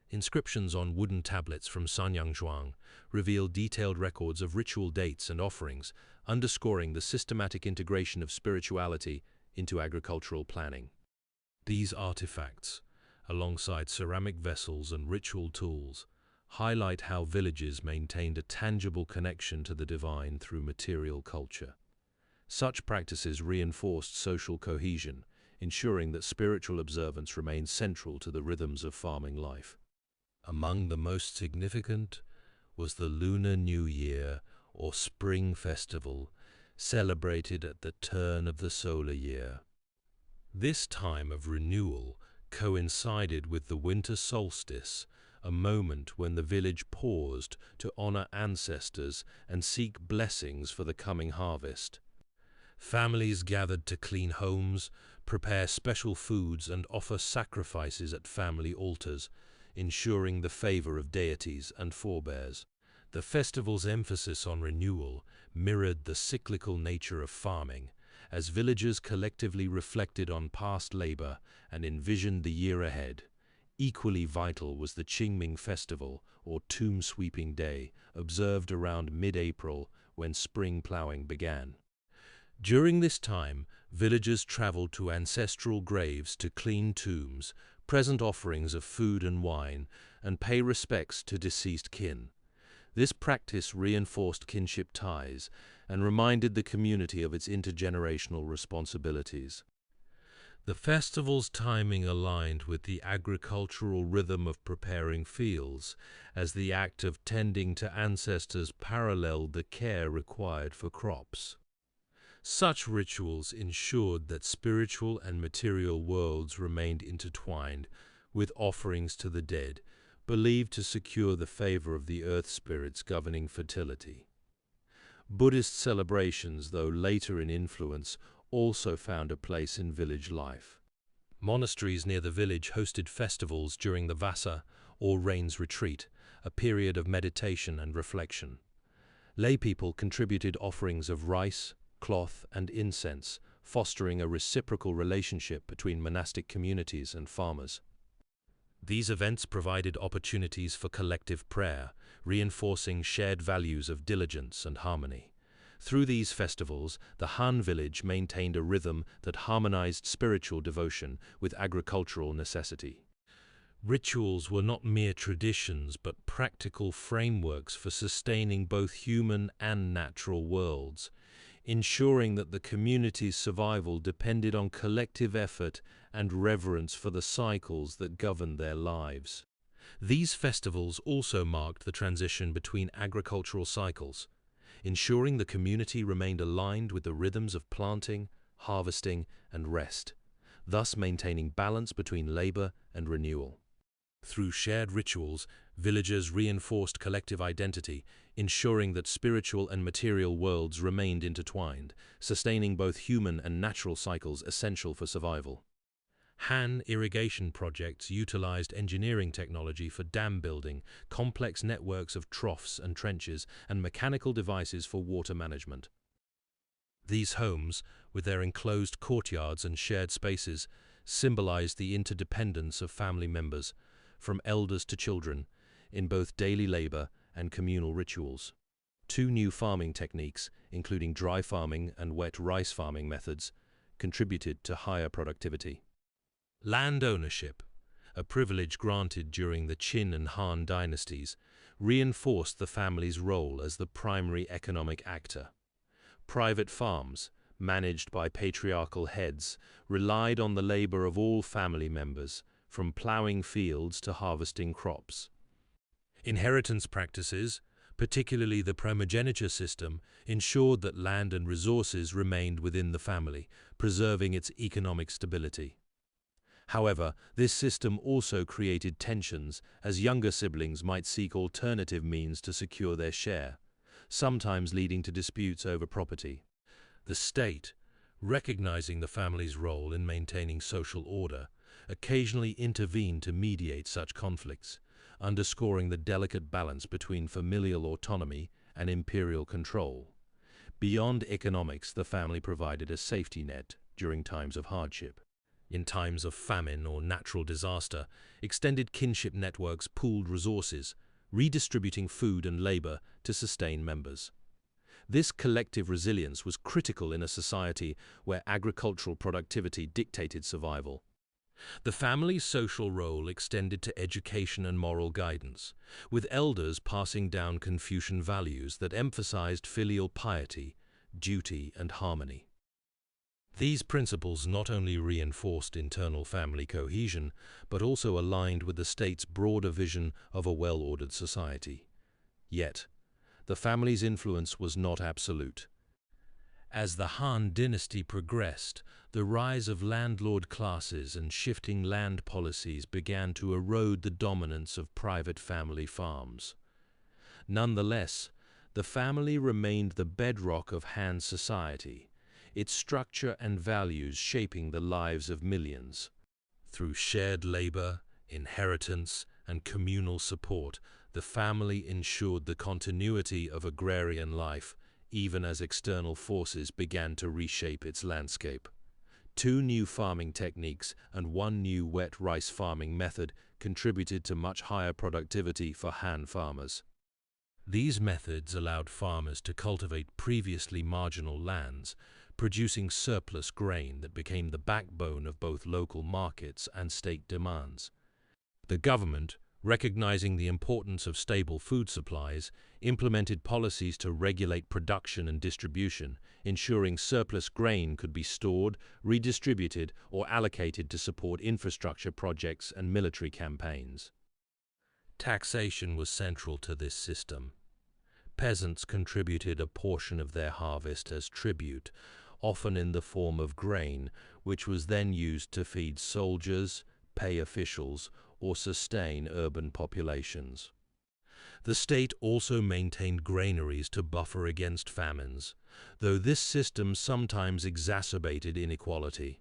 Inscriptions on wooden tablets from Sanyangzhuang reveal detailed records of ritual dates and offerings, underscoring the systematic integration of spirituality into agricultural planning. These artifacts, alongside ceramic vessels and ritual tools, highlight how villages maintained a tangible connection to the divine through material culture. Such practices reinforced social cohesion, ensuring that spiritual observance remained central to the rhythms of farming life. Among the most significant was the Lunar New Year, or Spring Festival, celebrated at the turn of the solar year. This time of renewal coincided with the winter solstice, a moment when the village paused to honor ancestors and seek blessings for the coming harvest. Families gathered to clean homes, prepare special foods, and offer sacrifices at family altars, ensuring the favor of deities and forebears. The festival's emphasis on renewal mirrored the cyclical nature of farming, as villagers collectively reflected on past labor and envisioned the year ahead. Equally vital was the Qingming Festival, or Tomb Sweeping Day, observed around mid-April when spring plowing began. During this time, villagers traveled to ancestral graves to clean tombs, present offerings of food and wine, and pay respects to deceased kin. This practice reinforced kinship ties and reminded the community of its intergenerational responsibilities. The festival's timing aligned with the agricultural rhythm of preparing fields, as the act of tending to ancestors paralleled the care required for crops. Such rituals ensured that spiritual and material worlds remained intertwined, with offerings to the dead, believed to secure the favor of the earth spirits governing fertility. Buddhist celebrations, though later in influence, also found a place in village life. Monasteries near the village hosted festivals during the Vasa, or rains retreat, a period of meditation and reflection. Laypeople contributed offerings of rice, cloth, and incense, fostering a reciprocal relationship between monastic communities and farmers. These events provided opportunities for collective prayer, reinforcing shared values of diligence and harmony. Through these festivals, the Han village maintained a rhythm that harmonized spiritual devotion with agricultural necessity. Rituals were not mere traditions, but practical frameworks for sustaining both human and natural worlds, ensuring that the community's survival depended on collective effort and reverence for the cycles that governed their lives. These festivals also marked the transition between agricultural cycles, ensuring the community remained aligned with the rhythms of planting, harvesting, and rest, thus maintaining balance between labor and renewal. Through shared rituals, villagers reinforced collective identity, ensuring that spiritual and material worlds remained intertwined, sustaining both human and natural cycles essential for survival. Han irrigation projects utilized engineering technology for dam building, complex networks of troughs and trenches, and mechanical devices for water management. These homes, with their enclosed courtyards and shared spaces, symbolized the interdependence of family members, from elders to children, in both daily labor and communal rituals. Two new farming techniques, including dry farming and wet rice farming methods, contributed to higher productivity. Land ownership, a privilege granted during the Qin and Han dynasties, reinforced the family's role as the primary economic actor. Private farms, managed by patriarchal heads, relied on the labor of all family members, from plowing fields to harvesting crops. Inheritance practices, particularly the primogeniture system, ensured that land and resources remained within the family, preserving its economic stability. However, this system also created tensions, as younger siblings might seek alternative means to secure their share, sometimes leading to disputes over property. The state, recognizing the family's role in maintaining social order, occasionally intervened to mediate such conflicts, underscoring the delicate balance between familial autonomy and imperial control. Beyond economics, the family provided a safety net during times of hardship. In times of famine or natural disaster, extended kinship networks pooled resources, redistributing food and labor to sustain members. This collective resilience was critical in a society where agricultural productivity dictated survival. The family's social role extended to education and moral guidance, with elders passing down Confucian values that emphasized filial piety, duty, and harmony. These principles not only reinforced internal family cohesion, but also aligned with the state's broader vision of a well-ordered society. Yet, the family's influence was not absolute. As the Han Dynasty progressed, the rise of landlord classes and shifting land policies began to erode the dominance of private family farms. Nonetheless, the family remained the bedrock of Han society, its structure and values shaping the lives of millions. Through shared labor, inheritance, and communal support, the family ensured the continuity of agrarian life, even as external forces began to reshape its landscape. Two new farming techniques and one new wet rice farming method contributed to much higher productivity for Han farmers. These methods allowed farmers to cultivate previously marginal lands, producing surplus grain that became the backbone of both local markets and state demands. The government, recognizing the importance of stable food supplies, implemented policies to regulate production and distribution, ensuring surplus grain could be stored, redistributed, or allocated to support infrastructure projects and military campaigns. Taxation was central to this system. Peasants contributed a portion of their harvest as tribute, often in the form of grain, which was then used to feed soldiers, pay officials, or sustain urban populations. The state also maintained granaries to buffer against famines, though this system sometimes exacerbated inequality.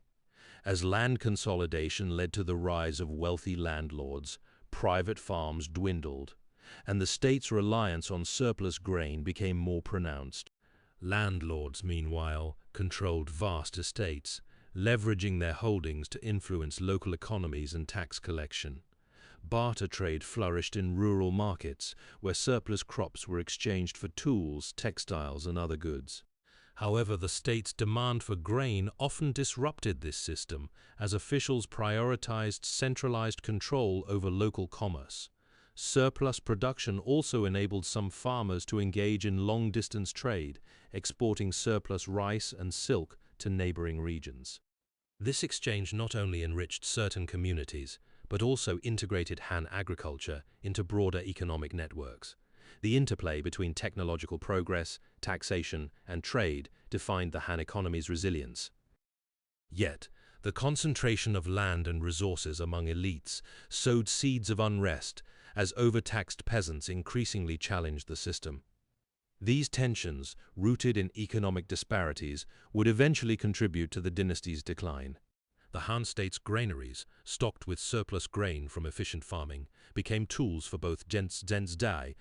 As land consolidation led to the rise of wealthy landlords, private farms dwindled, and the state's reliance on surplus grain became more pronounced. Landlords, meanwhile, controlled vast estates, leveraging their holdings to influence local economies and tax collection. Barter trade flourished in rural markets, where surplus crops were exchanged for tools, textiles, and other goods. However, the state's demand for grain often disrupted this system, as officials prioritized centralized control over local commerce. Surplus production also enabled some farmers to engage in long-distance trade, exporting surplus rice and silk to neighboring regions. This exchange not only enriched certain communities, but also integrated Han agriculture into broader economic networks. The interplay between technological progress, taxation, and trade defined the Han economy's resilience. Yet, the concentration of land and resources among elites sowed seeds of unrest, as overtaxed peasants increasingly challenged the system. These tensions, rooted in economic disparities, would eventually contribute to the dynasty's decline. The Han state's granaries, stocked with surplus grain from efficient farming, became tools for both Zhensdai,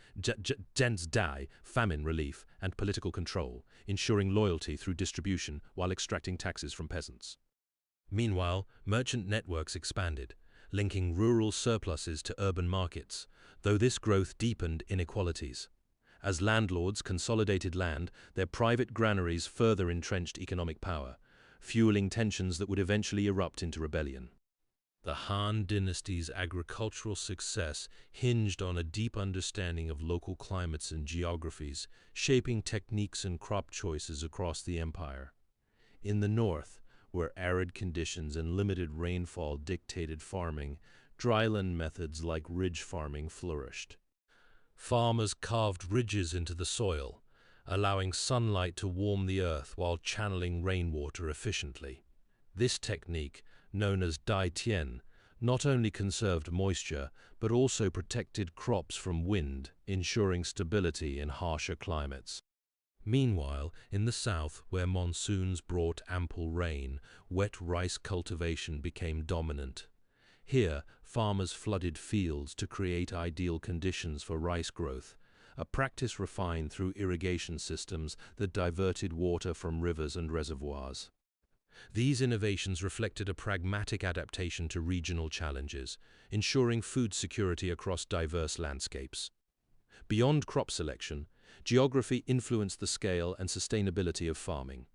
famine relief, and political control, ensuring loyalty through distribution while extracting taxes from peasants. Meanwhile, merchant networks expanded, linking rural surpluses to urban markets, though this growth deepened inequalities. As landlords consolidated land, their private granaries further entrenched economic power, fueling tensions that would eventually erupt into rebellion. The Han Dynasty's agricultural success hinged on a deep understanding of local climates and geographies, shaping techniques and crop choices across the empire. In the north, where arid conditions and limited rainfall dictated farming, dryland methods like ridge farming flourished. Farmers carved ridges into the soil, allowing sunlight to warm the earth while channeling rainwater efficiently. This technique, known as Dai Tian, not only conserved moisture but also protected crops from wind, ensuring stability in harsher climates. Meanwhile, in the south, where monsoons brought ample rain, wet rice cultivation became dominant. Here, farmers flooded fields to create ideal conditions for rice growth, a practice refined through irrigation systems that diverted water from rivers and reservoirs. These innovations reflected a pragmatic adaptation to regional challenges, ensuring food security across diverse landscapes. Beyond crop selection, geography influenced the scale and sustainability of farming.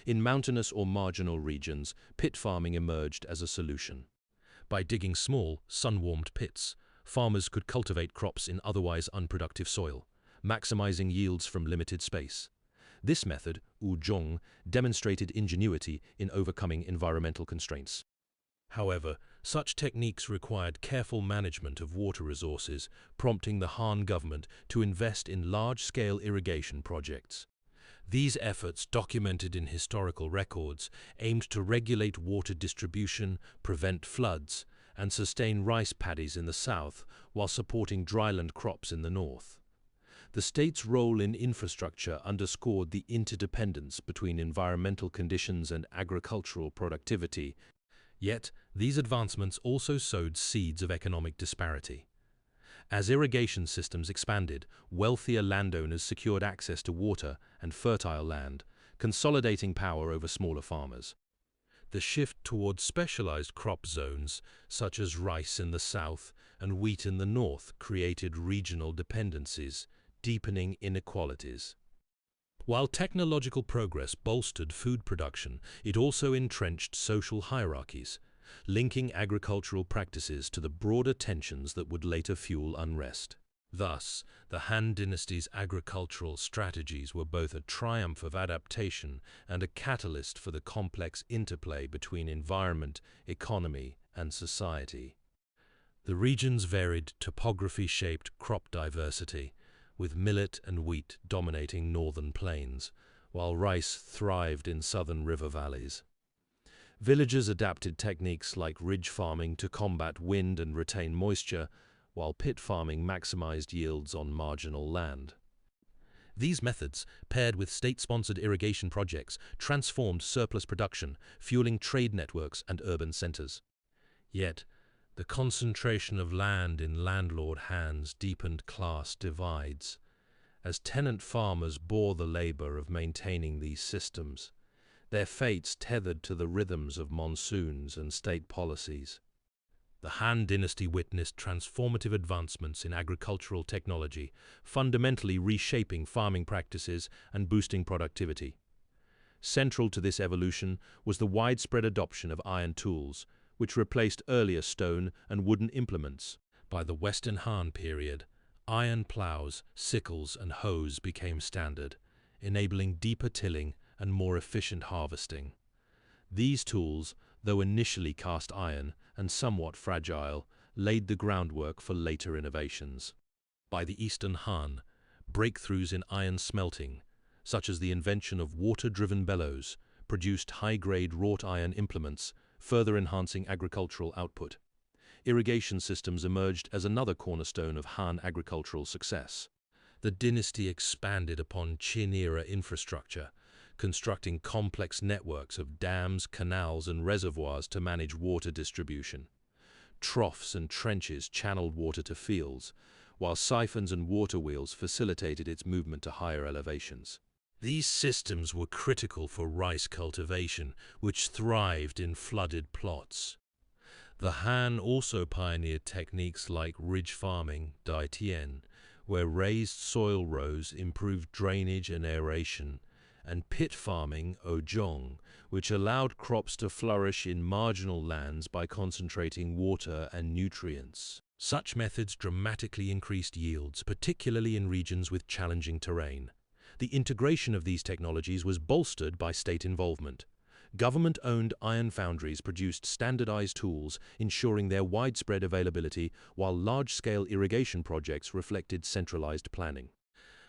In mountainous or marginal regions, pit farming emerged as a solution. By digging small, sun-warmed pits, farmers could cultivate crops in otherwise unproductive soil, maximizing yields from limited space. This method, Wuzhong, demonstrated ingenuity in overcoming environmental constraints. However, such techniques required careful management of water resources, prompting the Han government to invest in large-scale irrigation projects. These efforts, documented in historical records, aimed to regulate water distribution, prevent floods, and sustain rice paddies in the south while supporting dryland crops in the north. The state's role in infrastructure underscored the interdependence between environmental conditions and agricultural productivity. Yet, these advancements also sowed seeds of economic disparity. As irrigation systems expanded, wealthier landowners secured access to water and fertile land, consolidating power over smaller farmers. The shift towards specialized crop zones, such as rice in the south and wheat in the north, created regional dependencies, deepening inequalities. While technological progress bolstered food production, it also entrenched social hierarchies, linking agricultural practices to the broader tensions that would later fuel unrest. Thus, the Han Dynasty's agricultural strategies were both a triumph of adaptation and a catalyst for the complex interplay between environment, economy, and society. The region's varied topography shaped crop diversity, with millet and wheat dominating northern plains, while rice thrived in southern river valleys. Villagers adapted techniques like ridge farming to combat wind and retain moisture, while pit farming maximized yields on marginal land. These methods, paired with state-sponsored irrigation projects, transformed surplus production, fueling trade networks and urban centers. Yet, the concentration of land in landlord hands deepened class divides, as tenant farmers bore the labor of maintaining these systems, their fates tethered to the rhythms of monsoons and state policies. The Han Dynasty witnessed transformative advancements in agricultural technology, fundamentally reshaping farming practices and boosting productivity. Central to this evolution was the widespread adoption of iron tools, which replaced earlier stone and wooden implements. By the Western Han period, iron plows, sickles, and hoes became standard, enabling deeper tilling and more efficient harvesting. These tools, though initially cast iron and somewhat fragile, laid the groundwork for later innovations. By the Eastern Han, breakthroughs in iron smelting, such as the invention of water-driven bellows, produced high-grade wrought iron implements, further enhancing agricultural output. Irrigation systems emerged as another cornerstone of Han agricultural success. The dynasty expanded upon Qin-era infrastructure, constructing complex networks of dams, canals, and reservoirs to manage water distribution. Troughs and trenches channeled water to fields, while siphons and water wheels facilitated its movement to higher elevations. These systems were critical for rice cultivation, which thrived in flooded plots. The Han also pioneered techniques like ridge farming, Dai Tian, where raised soil rows improved drainage and aeration, and pit farming, Ozhong, which allowed crops to flourish in marginal lands by concentrating water and nutrients. Such methods dramatically increased yields, particularly in regions with challenging terrain. The integration of these technologies was bolstered by state involvement. Government-owned iron foundries produced standardized tools, ensuring their widespread availability, while large-scale irrigation projects reflected centralized planning.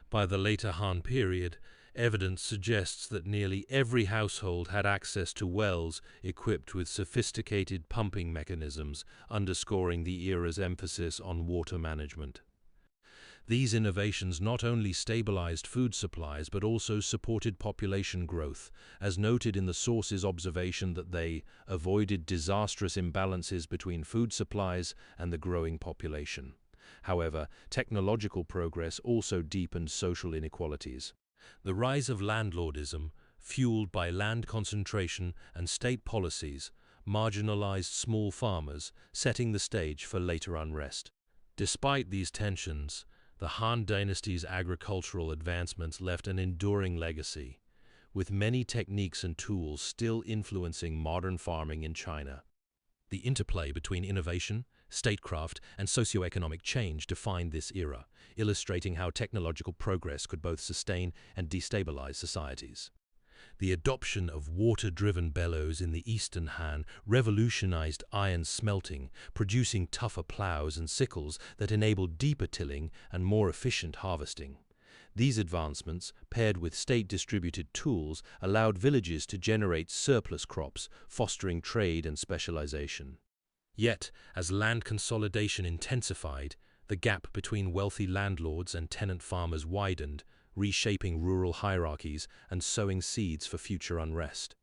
By the later Han period, evidence suggests that nearly every household had access to wells equipped with sophisticated pumping mechanisms, underscoring the era's emphasis on water management. These innovations not only stabilized food supplies but also supported population growth, as noted in the source's observation that they avoided disastrous imbalances between food supplies and the growing population. However, technological progress also deepened social inequalities. The rise of landlordism, fueled by land concentration and state policies, marginalized small farmers, setting the stage for later unrest. Despite these tensions, the Han Dynasty's agricultural advancements left an enduring legacy, with many techniques and tools still influencing modern farming in China. The interplay between innovation, statecraft, and socioeconomic change defined this era, illustrating how technological progress could both sustain and destabilize societies. The adoption of water-driven bellows in the Eastern Han revolutionized iron smelting, producing tougher plows and sickles that enabled deeper tilling and more efficient harvesting. These advancements, paired with state-distributed tools, allowed villages to generate surplus crops, fostering trade and specialization. Yet, as land consolidation intensified, the gap between wealthy landlords and tenant farmers widened, reshaping rural hierarchies and sowing seeds for future unrest.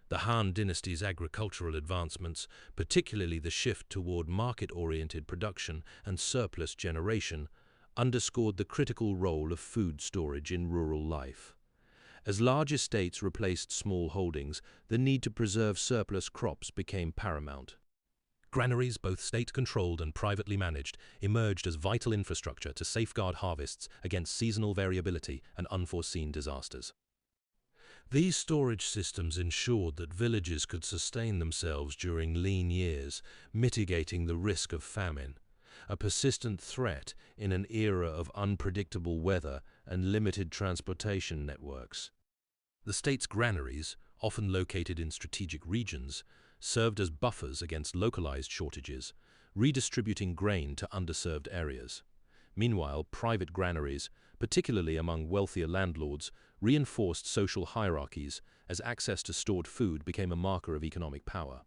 The Han Dynasty's agricultural advancements, particularly the shift toward market-oriented production and surplus generation, underscored the critical role of food storage in rural life. As large estates replaced small holdings, the need to preserve surplus crops became paramount. Granaries, both state-controlled and privately managed, emerged as vital infrastructure to safeguard harvests against seasonal variability and unforeseen disasters. These storage systems ensured that villages could sustain themselves during lean years, mitigating the risk of famine, a persistent threat in an era of unpredictable weather and limited transportation networks. The state's granaries, often located in strategic regions, served as buffers against localized shortages, redistributing grain to underserved areas. Meanwhile, private granaries, particularly among wealthier landlords, reinforced social hierarchies as access to stored food became a marker of economic power.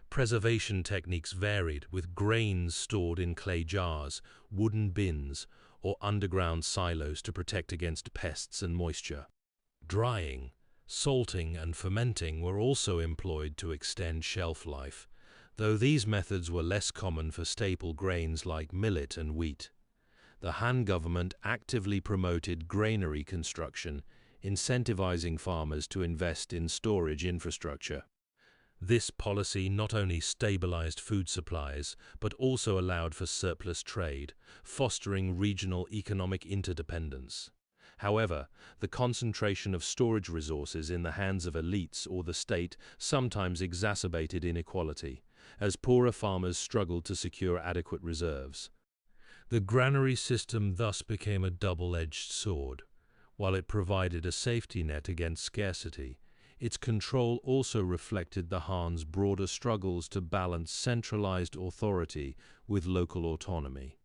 Preservation techniques varied, with grains stored in clay jars, wooden bins, or underground silos to protect against pests and moisture. Drying, salting, and fermenting were also employed to extend shelf life, though these methods were less common for staple grains like millet and wheat. The Han government actively promoted granary construction, incentivizing farmers to invest in storage infrastructure. This policy not only stabilized food supplies, but also allowed for surplus trade, fostering regional economic interdependence. However, the concentration of storage resources in the hands of elites or the state sometimes exacerbated inequality, as poorer farmers struggled to secure adequate reserves. The granary system thus became a double-edged sword. While it provided a safety net against scarcity, its control also reflected the Han's broader struggles to balance centralized authority with local autonomy.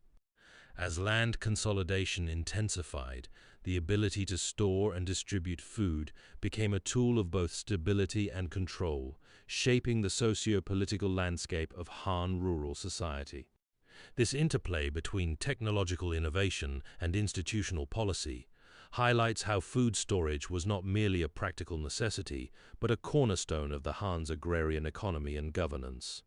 As land consolidation intensified, the ability to store and distribute food became a tool of both stability and control, shaping the socio-political landscape of Han rural society. This interplay between technological innovation and institutional policy highlights how food storage was not merely a practical necessity, but a cornerstone of the Han's agrarian economy and governance.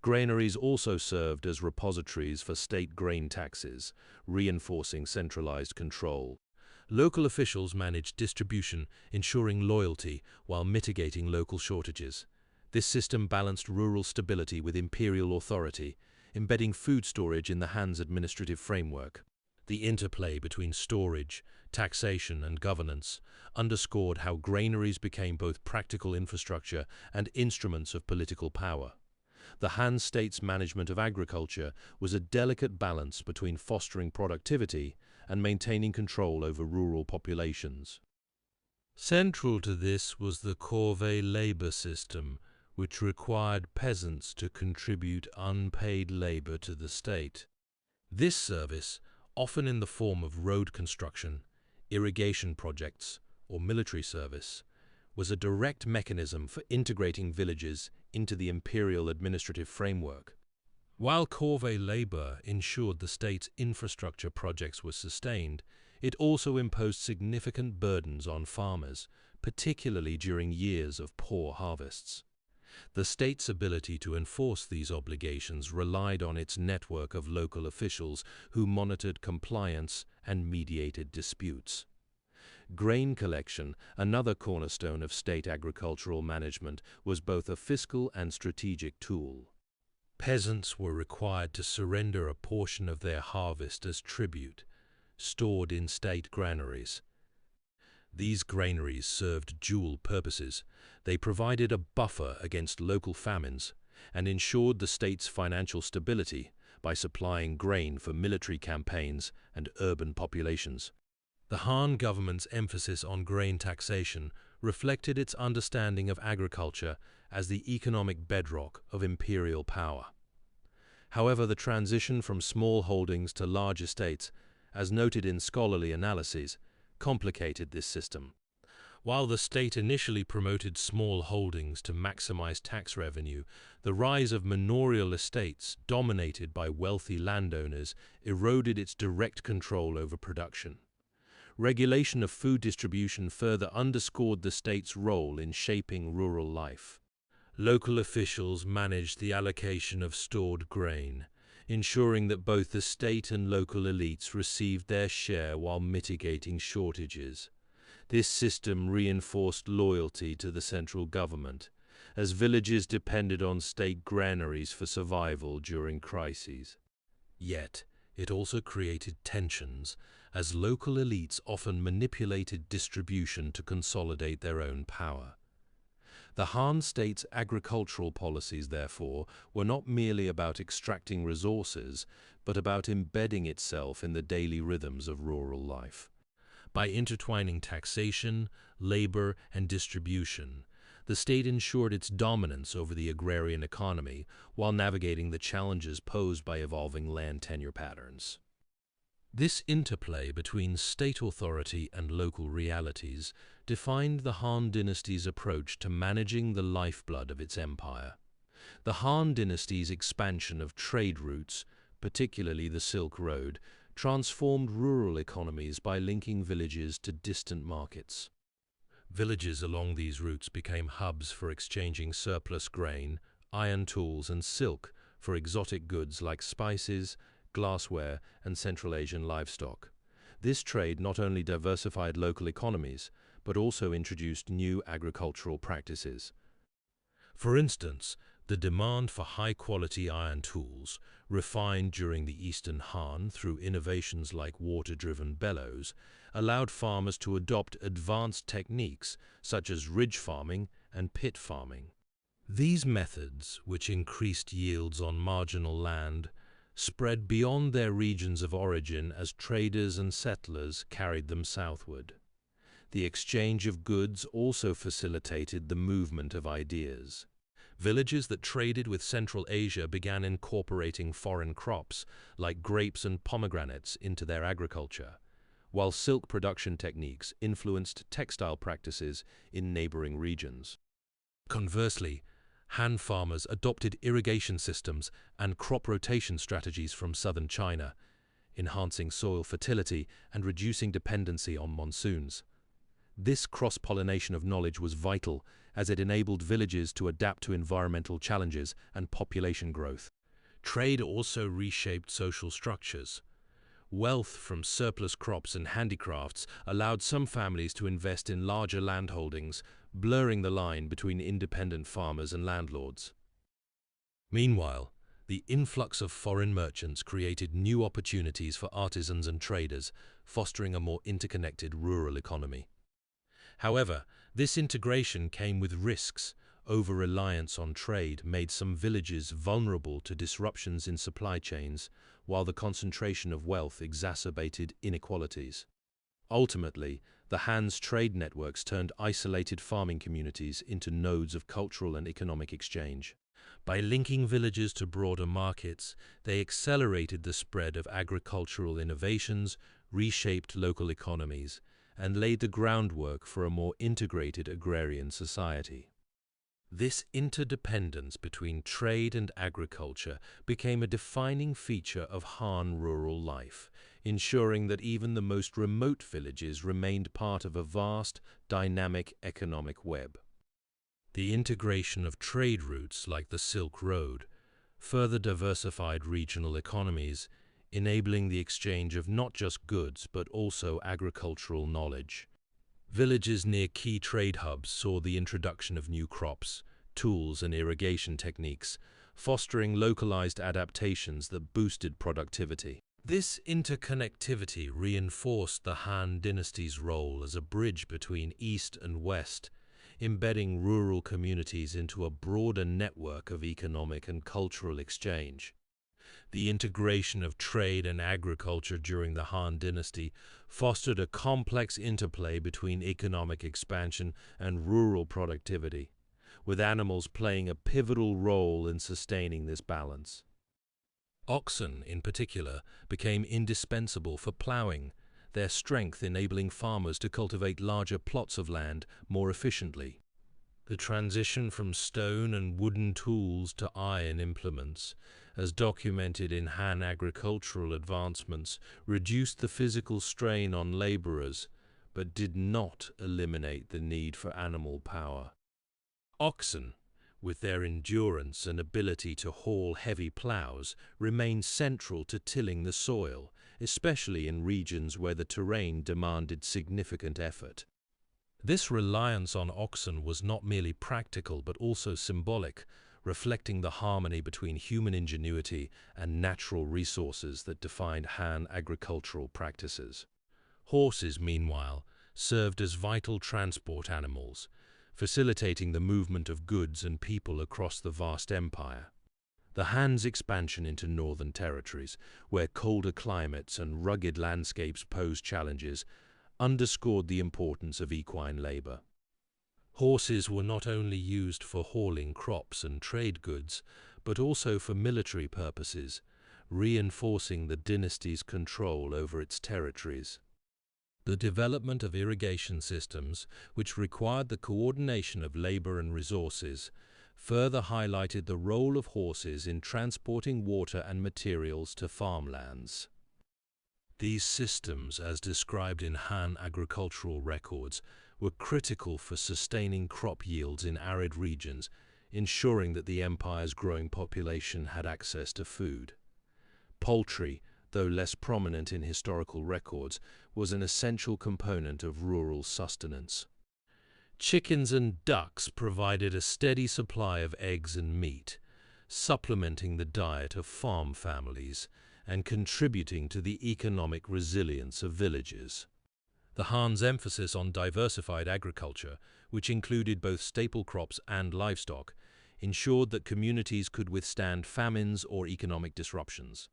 Granaries also served as repositories for state grain taxes, reinforcing centralized control. Local officials managed distribution, ensuring loyalty while mitigating local shortages. This system balanced rural stability with imperial authority, embedding food storage in the Han's administrative framework. The interplay between storage, taxation, and governance underscored how granaries became both practical infrastructure and instruments of political power. The Han state's management of agriculture was a delicate balance between fostering productivity and maintaining control over rural populations. Central to this was the corvée labor system, which required peasants to contribute unpaid labor to the state. This service, often in the form of road construction, irrigation projects, or military service, was a direct mechanism for integrating villages into the imperial administrative framework. While corvée labor ensured the state's infrastructure projects were sustained, it also imposed significant burdens on farmers, particularly during years of poor harvests. The state's ability to enforce these obligations relied on its network of local officials who monitored compliance and mediated disputes. Grain collection, another cornerstone of state agricultural management, was both a fiscal and strategic tool. Peasants were required to surrender a portion of their harvest as tribute, stored in state granaries. These granaries served dual purposes. They provided a buffer against local famines and ensured the state's financial stability by supplying grain for military campaigns and urban populations. The Han government's emphasis on grain taxation reflected its understanding of agriculture as the economic bedrock of imperial power. However, the transition from small holdings to large estates, as noted in scholarly analyses, complicated this system. While the state initially promoted small holdings to maximize tax revenue, the rise of manorial estates, dominated by wealthy landowners, eroded its direct control over production. Regulation of food distribution further underscored the state's role in shaping rural life. Local officials managed the allocation of stored grain, ensuring that both the state and local elites received their share while mitigating shortages. This system reinforced loyalty to the central government, as villages depended on state granaries for survival during crises. Yet, it also created tensions, as local elites often manipulated distribution to consolidate their own power. The Han state's agricultural policies, therefore, were not merely about extracting resources, but about embedding itself in the daily rhythms of rural life. By intertwining taxation, labor, and distribution, the state ensured its dominance over the agrarian economy while navigating the challenges posed by evolving land tenure patterns. This interplay between state authority and local realities defined the Han dynasty's approach to managing the lifeblood of its empire. The Han dynasty's expansion of trade routes, particularly the Silk Road, transformed rural economies by linking villages to distant markets. Villages along these routes became hubs for exchanging surplus grain, iron tools, and silk for exotic goods like spices, glassware, and Central Asian livestock. This trade not only diversified local economies, but also introduced new agricultural practices. For instance, the demand for high-quality iron tools, refined during the Eastern Han through innovations like water-driven bellows, allowed farmers to adopt advanced techniques such as ridge farming and pit farming. These methods, which increased yields on marginal land, spread beyond their regions of origin as traders and settlers carried them southward. The exchange of goods also facilitated the movement of ideas. Villages that traded with Central Asia began incorporating foreign crops, like grapes and pomegranates, into their agriculture, while silk production techniques influenced textile practices in neighboring regions. Conversely, Han farmers adopted irrigation systems and crop rotation strategies from southern China, enhancing soil fertility and reducing dependency on monsoons. This cross-pollination of knowledge was vital, as it enabled villages to adapt to environmental challenges and population growth. Trade also reshaped social structures. Wealth from surplus crops and handicrafts allowed some families to invest in larger landholdings, blurring the line between independent farmers and landlords. Meanwhile, the influx of foreign merchants created new opportunities for artisans and traders, fostering a more interconnected rural economy. However, this integration came with risks. Over-reliance on trade made some villages vulnerable to disruptions in supply chains, while the concentration of wealth exacerbated inequalities. Ultimately, the Han's trade networks turned isolated farming communities into nodes of cultural and economic exchange. By linking villages to broader markets, they accelerated the spread of agricultural innovations, reshaped local economies, and laid the groundwork for a more integrated agrarian society. This interdependence between trade and agriculture became a defining feature of Han rural life, ensuring that even the most remote villages remained part of a vast, dynamic economic web. The integration of trade routes like the Silk Road further diversified regional economies, enabling the exchange of not just goods but also agricultural knowledge. Villages near key trade hubs saw the introduction of new crops, tools, and irrigation techniques, fostering localized adaptations that boosted productivity. This interconnectivity reinforced the Han dynasty's role as a bridge between East and West, embedding rural communities into a broader network of economic and cultural exchange. The integration of trade and agriculture during the Han dynasty fostered a complex interplay between economic expansion and rural productivity, with animals playing a pivotal role in sustaining this balance. Oxen, in particular, became indispensable for plowing, their strength enabling farmers to cultivate larger plots of land more efficiently. The transition from stone and wooden tools to iron implements, as documented in Han agricultural advancements, reduced the physical strain on laborers, but did not eliminate the need for animal power. Oxen, with their endurance and ability to haul heavy plows, remained central to tilling the soil, especially in regions where the terrain demanded significant effort. This reliance on oxen was not merely practical but also symbolic, reflecting the harmony between human ingenuity and natural resources that defined Han agricultural practices. Horses, meanwhile, served as vital transport animals, facilitating the movement of goods and people across the vast empire. The Han's expansion into northern territories, where colder climates and rugged landscapes posed challenges, underscored the importance of equine labor. Horses were not only used for hauling crops and trade goods, but also for military purposes, reinforcing the dynasty's control over its territories. The development of irrigation systems, which required the coordination of labor and resources, further highlighted the role of horses in transporting water and materials to farmlands. These systems, as described in Han agricultural records, were critical for sustaining crop yields in arid regions, ensuring that the empire's growing population had access to food. Poultry, though less prominent in historical records, was an essential component of rural sustenance. Chickens and ducks provided a steady supply of eggs and meat, supplementing the diet of farm families and contributing to the economic resilience of villages. The Han's emphasis on diversified agriculture, which included both staple crops and livestock, ensured that communities could withstand famines or economic disruptions.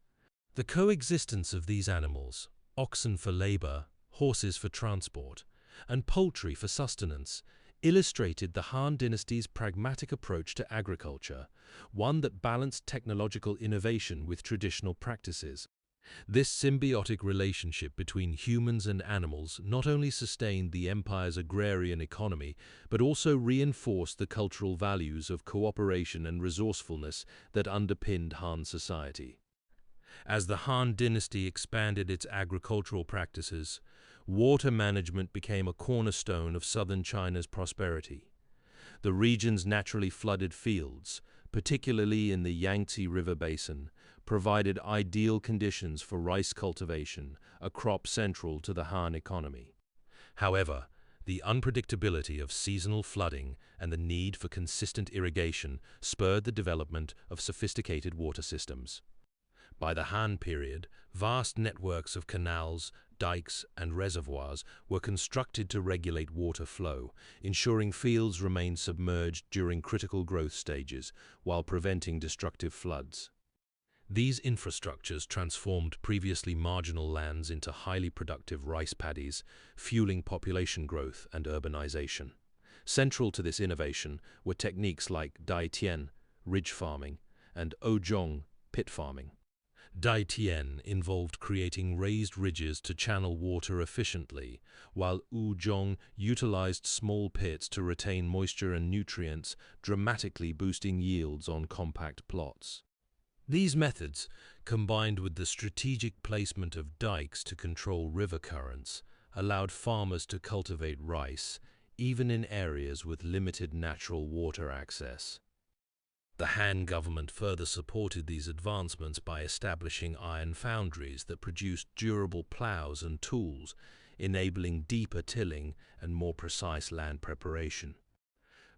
The coexistence of these animals, oxen for labor, horses for transport, and poultry for sustenance, illustrated the Han dynasty's pragmatic approach to agriculture, one that balanced technological innovation with traditional practices. This symbiotic relationship between humans and animals not only sustained the empire's agrarian economy, but also reinforced the cultural values of cooperation and resourcefulness that underpinned Han society. As the Han dynasty expanded its agricultural practices, water management became a cornerstone of southern China's prosperity. The region's naturally flooded fields, particularly in the Yangtze River Basin, provided ideal conditions for rice cultivation, a crop central to the Han economy. However, the unpredictability of seasonal flooding and the need for consistent irrigation spurred the development of sophisticated water systems. By the Han period, vast networks of canals, dikes, and reservoirs were constructed to regulate water flow, ensuring fields remained submerged during critical growth stages while preventing destructive floods. These infrastructures transformed previously marginal lands into highly productive rice paddies, fueling population growth and urbanization. Central to this innovation were techniques like Dai Tian, ridge farming, and Ozhong, pit farming. Dai Tian involved creating raised ridges to channel water efficiently, while Ozhong utilized small pits to retain moisture and nutrients, dramatically boosting yields on compact plots. These methods, combined with the strategic placement of dikes to control river currents, allowed farmers to cultivate rice, even in areas with limited natural water access. The Han government further supported these advancements by establishing iron foundries that produced durable plows and tools, enabling deeper tilling and more precise land preparation.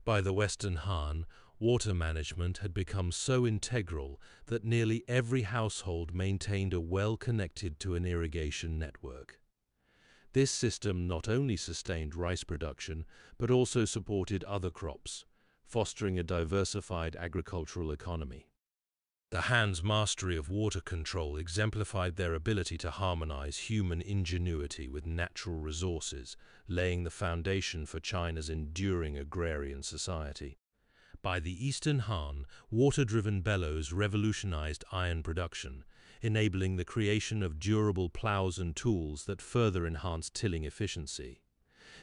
By the Western Han, water management had become so integral that nearly every household maintained a well connected to an irrigation network. This system not only sustained rice production, but also supported other crops, fostering a diversified agricultural economy. The Han's mastery of water control exemplified their ability to harmonize human ingenuity with natural resources, laying the foundation for China's enduring agrarian society. By the Eastern Han, water-driven bellows revolutionized iron production, enabling the creation of durable plows and tools that further enhanced tilling efficiency.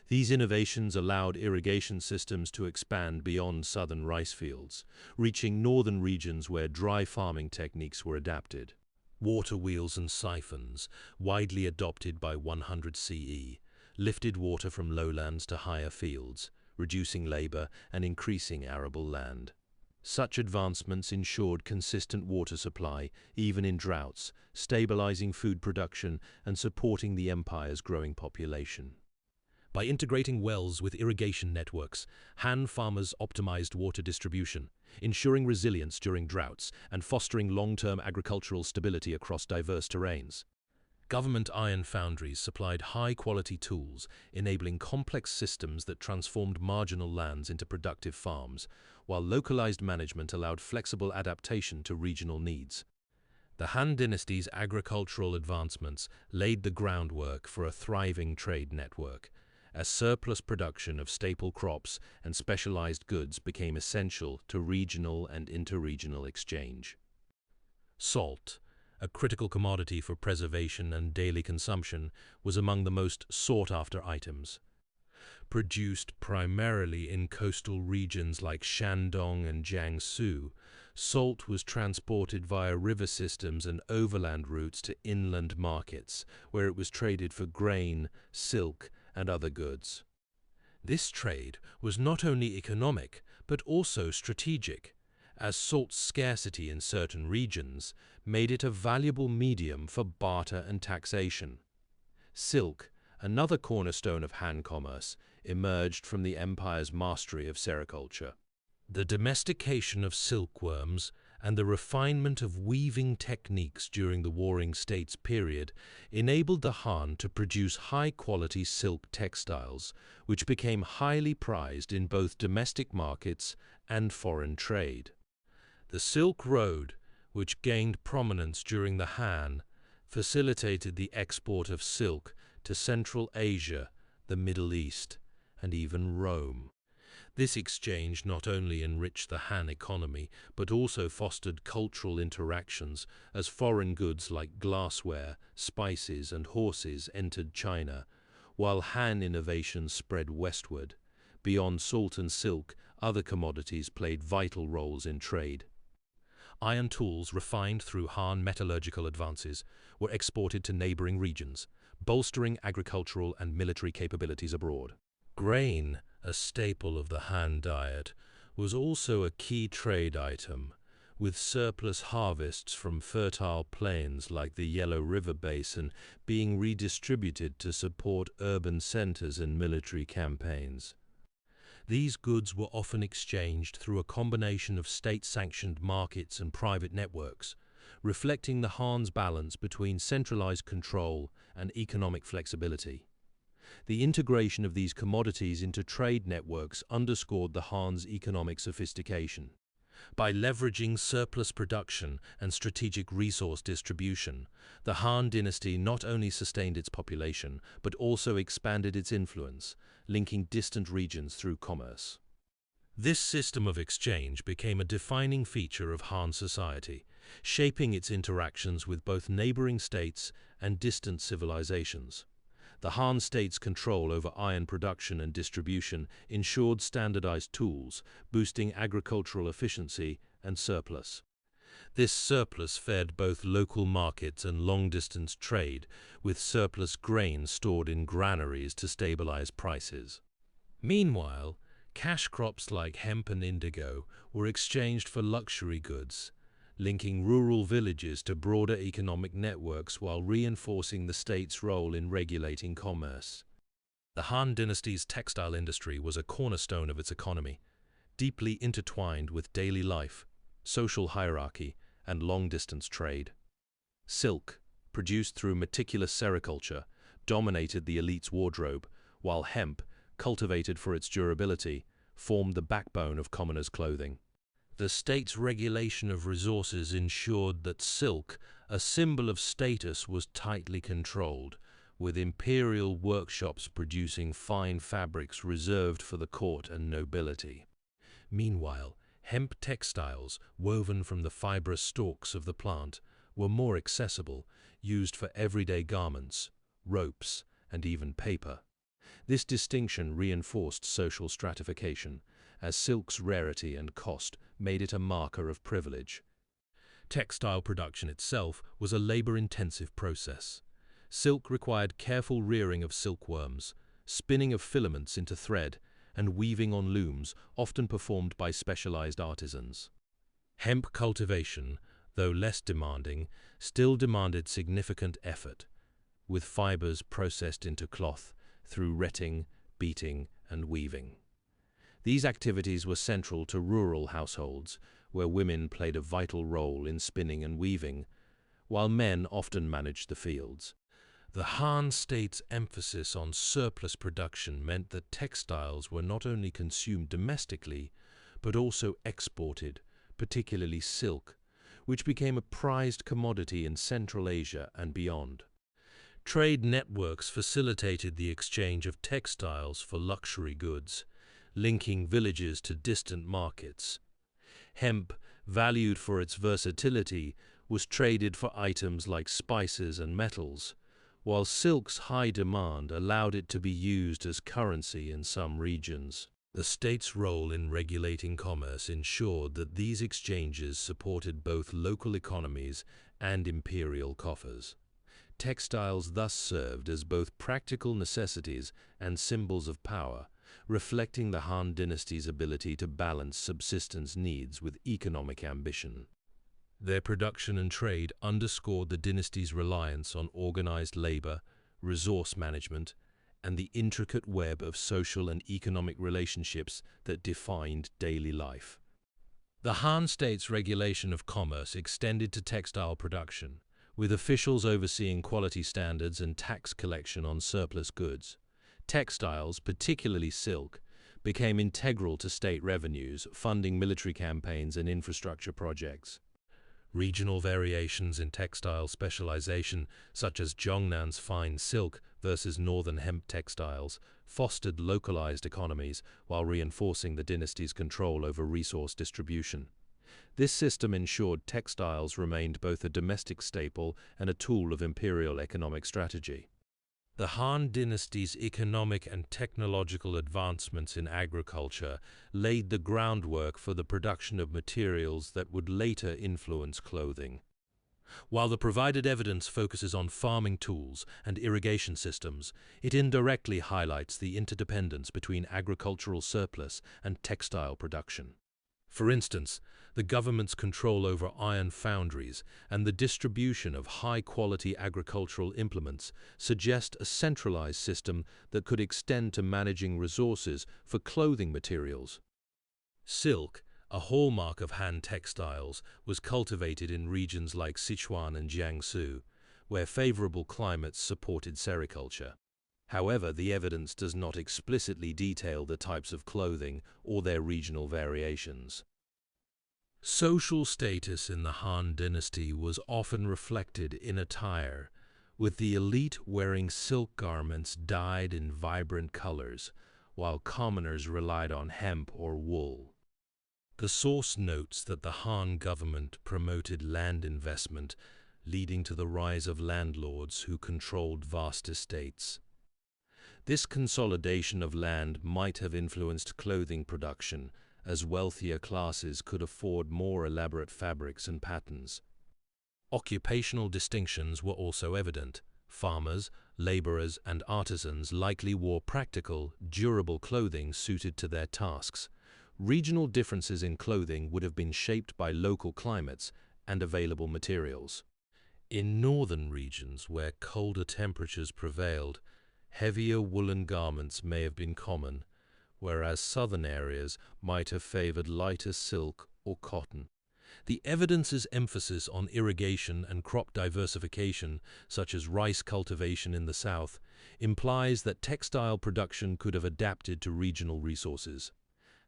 These innovations allowed irrigation systems to expand beyond southern rice fields, reaching northern regions where dry farming techniques were adapted. Water wheels and siphons, widely adopted by 100 CE, lifted water from lowlands to higher fields, reducing labor and increasing arable land. Such advancements ensured consistent water supply, even in droughts, stabilizing food production and supporting the empire's growing population. By integrating wells with irrigation networks, Han farmers optimized water distribution, ensuring resilience during droughts and fostering long-term agricultural stability across diverse terrains. Government iron foundries supplied high-quality tools, enabling complex systems that transformed marginal lands into productive farms, while localized management allowed flexible adaptation to regional needs. The Han dynasty's agricultural advancements laid the groundwork for a thriving trade network, as surplus production of staple crops and specialized goods became essential to regional and interregional exchange. Salt, a critical commodity for preservation and daily consumption, was among the most sought-after items. Produced primarily in coastal regions like Shandong and Jiangsu, salt was transported via river systems and overland routes to inland markets, where it was traded for grain, silk, and other goods. This trade was not only economic, but also strategic, as salt's scarcity in certain regions made it a valuable medium for barter and taxation. Silk, another cornerstone of Han commerce, emerged from the empire's mastery of sericulture. The domestication of silkworms and the refinement of weaving techniques during the Warring States period enabled the Han to produce high-quality silk textiles, which became highly prized in both domestic markets and foreign trade. The Silk Road, which gained prominence during the Han, facilitated the export of silk to Central Asia, the Middle East, and even Rome. This exchange not only enriched the Han economy, but also fostered cultural interactions as foreign goods like glassware, spices, and horses entered China, while Han innovations spread westward. Beyond salt and silk, other commodities played vital roles in trade. Iron tools refined through Han metallurgical advances were exported to neighboring regions, bolstering agricultural and military capabilities abroad. Grain, a staple of the Han diet, was also a key trade item, with surplus harvests from fertile plains like the Yellow River Basin being redistributed to support urban centers and military campaigns. These goods were often exchanged through a combination of state-sanctioned markets and private networks, reflecting the Han's balance between centralized control and economic flexibility. The integration of these commodities into trade networks underscored the Han's economic sophistication. By leveraging surplus production and strategic resource distribution, the Han dynasty not only sustained its population, but also expanded its influence, linking distant regions through commerce. This system of exchange became a defining feature of Han society, shaping its interactions with both neighboring states and distant civilizations. The Han state's control over iron production and distribution ensured standardized tools, boosting agricultural efficiency and surplus. This surplus fed both local markets and long-distance trade, with surplus grain stored in granaries to stabilize prices. Meanwhile, cash crops like hemp and indigo were exchanged for luxury goods, linking rural villages to broader economic networks while reinforcing the state's role in regulating commerce. The Han dynasty's textile industry was a cornerstone of its economy, deeply intertwined with daily life, social hierarchy, and long-distance trade. Silk, produced through meticulous sericulture, dominated the elite's wardrobe, while hemp, cultivated for its durability, formed the backbone of commoners' clothing. The state's regulation of resources ensured that silk, a symbol of status, was tightly controlled, with imperial workshops producing fine fabrics reserved for the court and nobility. Meanwhile, hemp textiles, woven from the fibrous stalks of the plant, were more accessible, used for everyday garments, ropes, and even paper. This distinction reinforced social stratification, as silk's rarity and cost made it a marker of privilege. Textile production itself was a labor-intensive process. Silk required careful rearing of silkworms, spinning of filaments into thread, and weaving on looms, often performed by specialized artisans. Hemp cultivation, though less demanding, still demanded significant effort, with fibers processed into cloth through retting, beating, and weaving. These activities were central to rural households, where women played a vital role in spinning and weaving, while men often managed the fields. The Han state's emphasis on surplus production meant that textiles were not only consumed domestically, but also exported, particularly silk, which became a prized commodity in Central Asia and beyond. Trade networks facilitated the exchange of textiles for luxury goods, linking villages to distant markets. Hemp, valued for its versatility, was traded for items like spices and metals, while silk's high demand allowed it to be used as currency in some regions. The state's role in regulating commerce ensured that these exchanges supported both local economies and imperial coffers. Textiles thus served as both practical necessities and symbols of power, reflecting the Han dynasty's ability to balance subsistence needs with economic ambition. Their production and trade underscored the dynasty's reliance on organized labor, resource management, and the intricate web of social and economic relationships that defined daily life. The Han state's regulation of commerce extended to textile production, with officials overseeing quality standards and tax collection on surplus goods. Textiles, particularly silk, became integral to state revenues, funding military campaigns and infrastructure projects. Regional variations in textile specialization, such as Zhongnan's fine silk versus northern hemp textiles, fostered localized economies while reinforcing the dynasty's control over resource distribution. This system ensured textiles remained both a domestic staple and a tool of imperial economic strategy. The Han dynasty's economic and technological advancements in agriculture laid the groundwork for the production of materials that would later influence clothing. While the provided evidence focuses on farming tools and irrigation systems, it indirectly highlights the interdependence between agricultural surplus and textile production. For instance, the government's control over iron foundries and the distribution of high-quality agricultural implements suggest a centralized system that could extend to managing resources for clothing materials. Silk, a hallmark of Han textiles, was cultivated in regions like Sichuan and Jiangsu, where favorable climates supported sericulture. However, the evidence does not explicitly detail the types of clothing or their regional variations. Social status in the Han Dynasty was often reflected in attire, with the elite wearing silk garments dyed in vibrant colors, while commoners relied on hemp or wool. The source notes that the Han government promoted land investment, leading to the rise of landlords who controlled vast estates. This consolidation of land might have influenced clothing production, as wealthier classes could afford more elaborate fabrics and patterns. Occupational distinctions were also evident. Farmers, laborers, and artisans likely wore practical, durable clothing suited to their tasks. Regional differences in clothing would have been shaped by local climates and available materials. In northern regions where colder temperatures prevailed, heavier woolen garments may have been common, whereas southern areas might have favored lighter silk or cotton. The evidence's emphasis on irrigation and crop diversification, such as rice cultivation in the south, implies that textile production could have adapted to regional resources.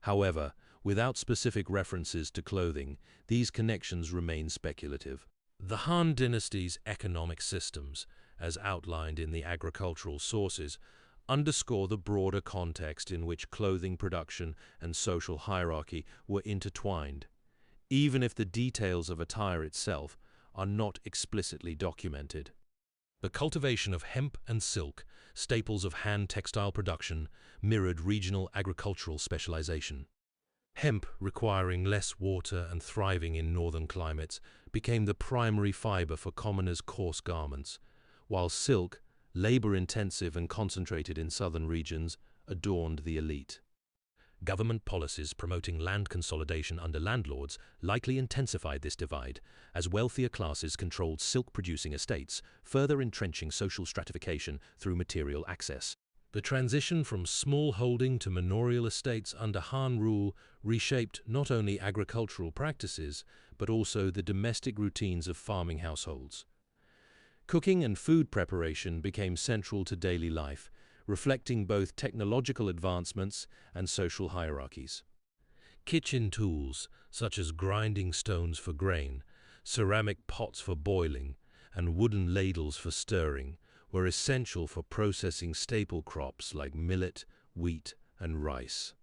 However, without specific references to clothing, these connections remain speculative. The Han Dynasty's economic systems, as outlined in the agricultural sources, underscore the broader context in which clothing production and social hierarchy were intertwined, even if the details of attire itself are not explicitly documented. The cultivation of hemp and silk, staples of Han textile production, mirrored regional agricultural specialization. Hemp, requiring less water and thriving in northern climates, became the primary fiber for commoners' coarse garments, while silk, labor-intensive and concentrated in southern regions, adorned the elite. Government policies promoting land consolidation under landlords likely intensified this divide, as wealthier classes controlled silk-producing estates, further entrenching social stratification through material access. The transition from small holding to manorial estates under Han rule reshaped not only agricultural practices, but also the domestic routines of farming households. Cooking and food preparation became central to daily life, reflecting both technological advancements and social hierarchies. Kitchen tools, such as grinding stones for grain, ceramic pots for boiling, and wooden ladles for stirring, were essential for processing staple crops like millet, wheat, and rice.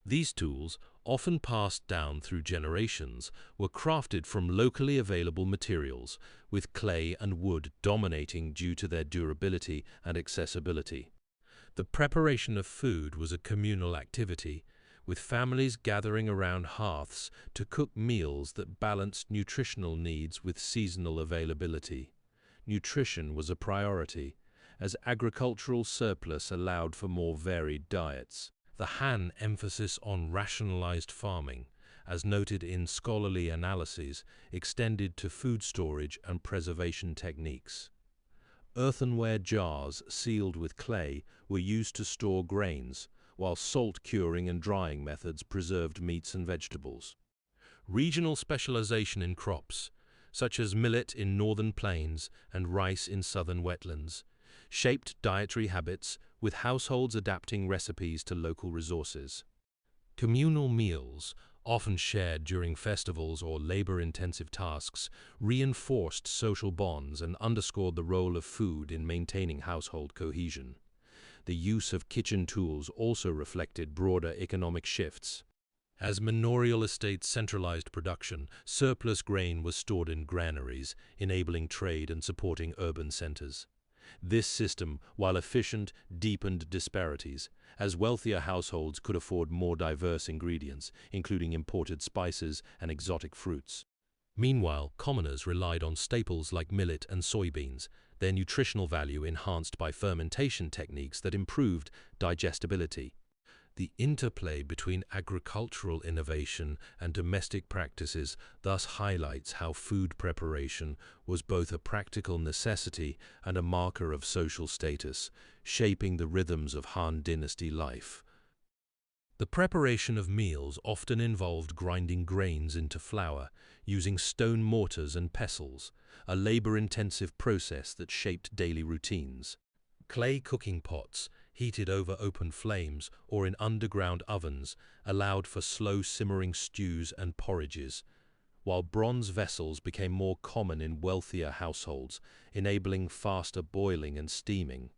These tools, often passed down through generations, were crafted from locally available materials, with clay and wood dominating due to their durability and accessibility. The preparation of food was a communal activity, with families gathering around hearths to cook meals that balanced nutritional needs with seasonal availability. Nutrition was a priority, as agricultural surplus allowed for more varied diets. The Han emphasis on rationalized farming, as noted in scholarly analyses, extended to food storage and preservation techniques. Earthenware jars sealed with clay were used to store grains, while salt curing and drying methods preserved meats and vegetables. Regional specialization in crops, such as millet in northern plains and rice in southern wetlands, shaped dietary habits, with households adapting recipes to local resources. Communal meals, often shared during festivals or labor-intensive tasks, reinforced social bonds and underscored the role of food in maintaining household cohesion. The use of kitchen tools also reflected broader economic shifts. As manorial estates centralized production, surplus grain was stored in granaries, enabling trade and supporting urban centers. This system, while efficient, deepened disparities, as wealthier households could afford more diverse ingredients, including imported spices and exotic fruits. Meanwhile, commoners relied on staples like millet and soybeans, their nutritional value enhanced by fermentation techniques that improved digestibility. The interplay between agricultural innovation and domestic practices thus highlights how food preparation was both a practical necessity and a marker of social status, shaping the rhythms of Han Dynasty life. The preparation of meals often involved grinding grains into flour, using stone mortars and pestles, a labor-intensive process that shaped daily routines. Clay cooking pots, heated over open flames or in underground ovens, allowed for slow simmering stews and porridges, while bronze vessels became more common in wealthier households, enabling faster boiling and steaming.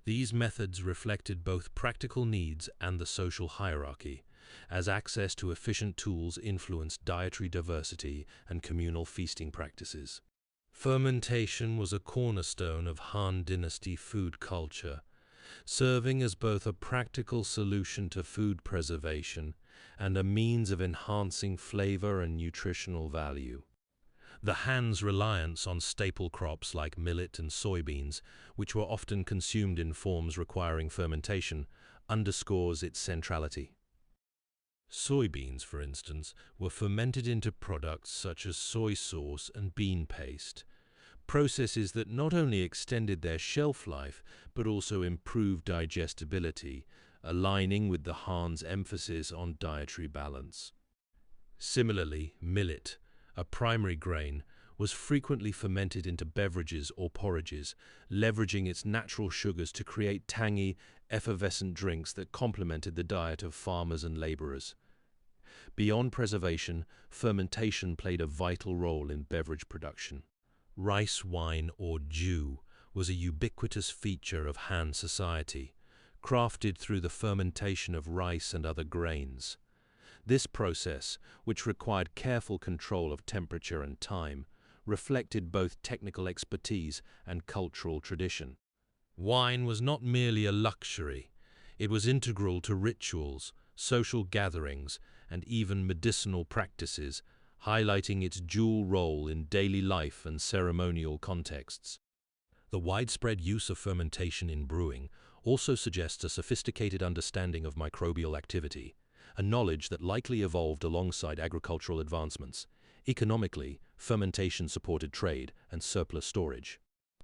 These methods reflected both practical needs and the social hierarchy, as access to efficient tools influenced dietary diversity and communal feasting practices. Fermentation was a cornerstone of Han Dynasty food culture, serving as both a practical solution to food preservation and a means of enhancing flavor and nutritional value. The Han's reliance on staple crops like millet and soybeans, which were often consumed in forms requiring fermentation, underscores its centrality. Soybeans, for instance, were fermented into products such as soy sauce and bean paste, processes that not only extended their shelf life but also improved digestibility, aligning with the Han's emphasis on dietary balance. Similarly, millet, a primary grain, was frequently fermented into beverages or porridges, leveraging its natural sugars to create tangy, effervescent drinks that complemented the diet of farmers and laborers. Beyond preservation, fermentation played a vital role in beverage production. Rice wine, or ju, was a ubiquitous feature of Han society, crafted through the fermentation of rice and other grains. This process, which required careful control of temperature and time, reflected both technical expertise and cultural tradition. Wine was not merely a luxury, it was integral to rituals, social gatherings, and even medicinal practices, highlighting its dual role in daily life and ceremonial contexts. The widespread use of fermentation in brewing also suggests a sophisticated understanding of microbial activity, a knowledge that likely evolved alongside agricultural advancements. Economically, fermentation supported trade and surplus storage.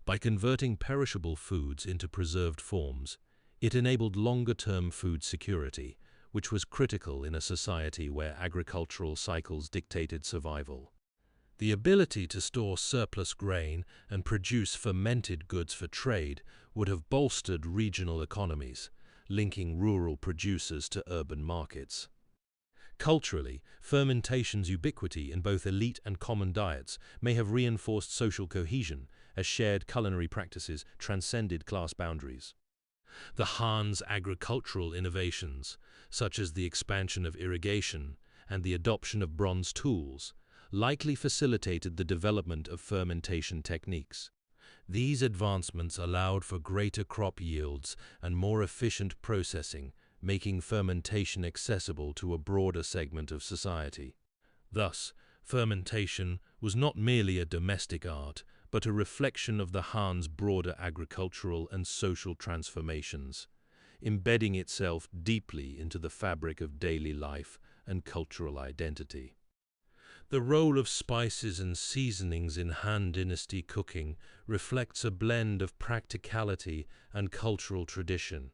By converting perishable foods into preserved forms, it enabled longer-term food security, which was critical in a society where agricultural cycles dictated survival. The ability to store surplus grain and produce fermented goods for trade would have bolstered regional economies, linking rural producers to urban markets. Culturally, fermentation's ubiquity in both elite and common diets may have reinforced social cohesion as shared culinary practices transcended class boundaries. The Han's agricultural innovations, such as the expansion of irrigation and the adoption of bronze tools, likely facilitated the development of fermentation techniques. These advancements allowed for greater crop yields and more efficient processing, making fermentation accessible to a broader segment of society. Thus, fermentation was not merely a domestic art, but a reflection of the Han's broader agricultural and social transformations, embedding itself deeply into the fabric of daily life and cultural identity. The role of spices and seasonings in Han Dynasty cooking reflects a blend of practicality and cultural tradition.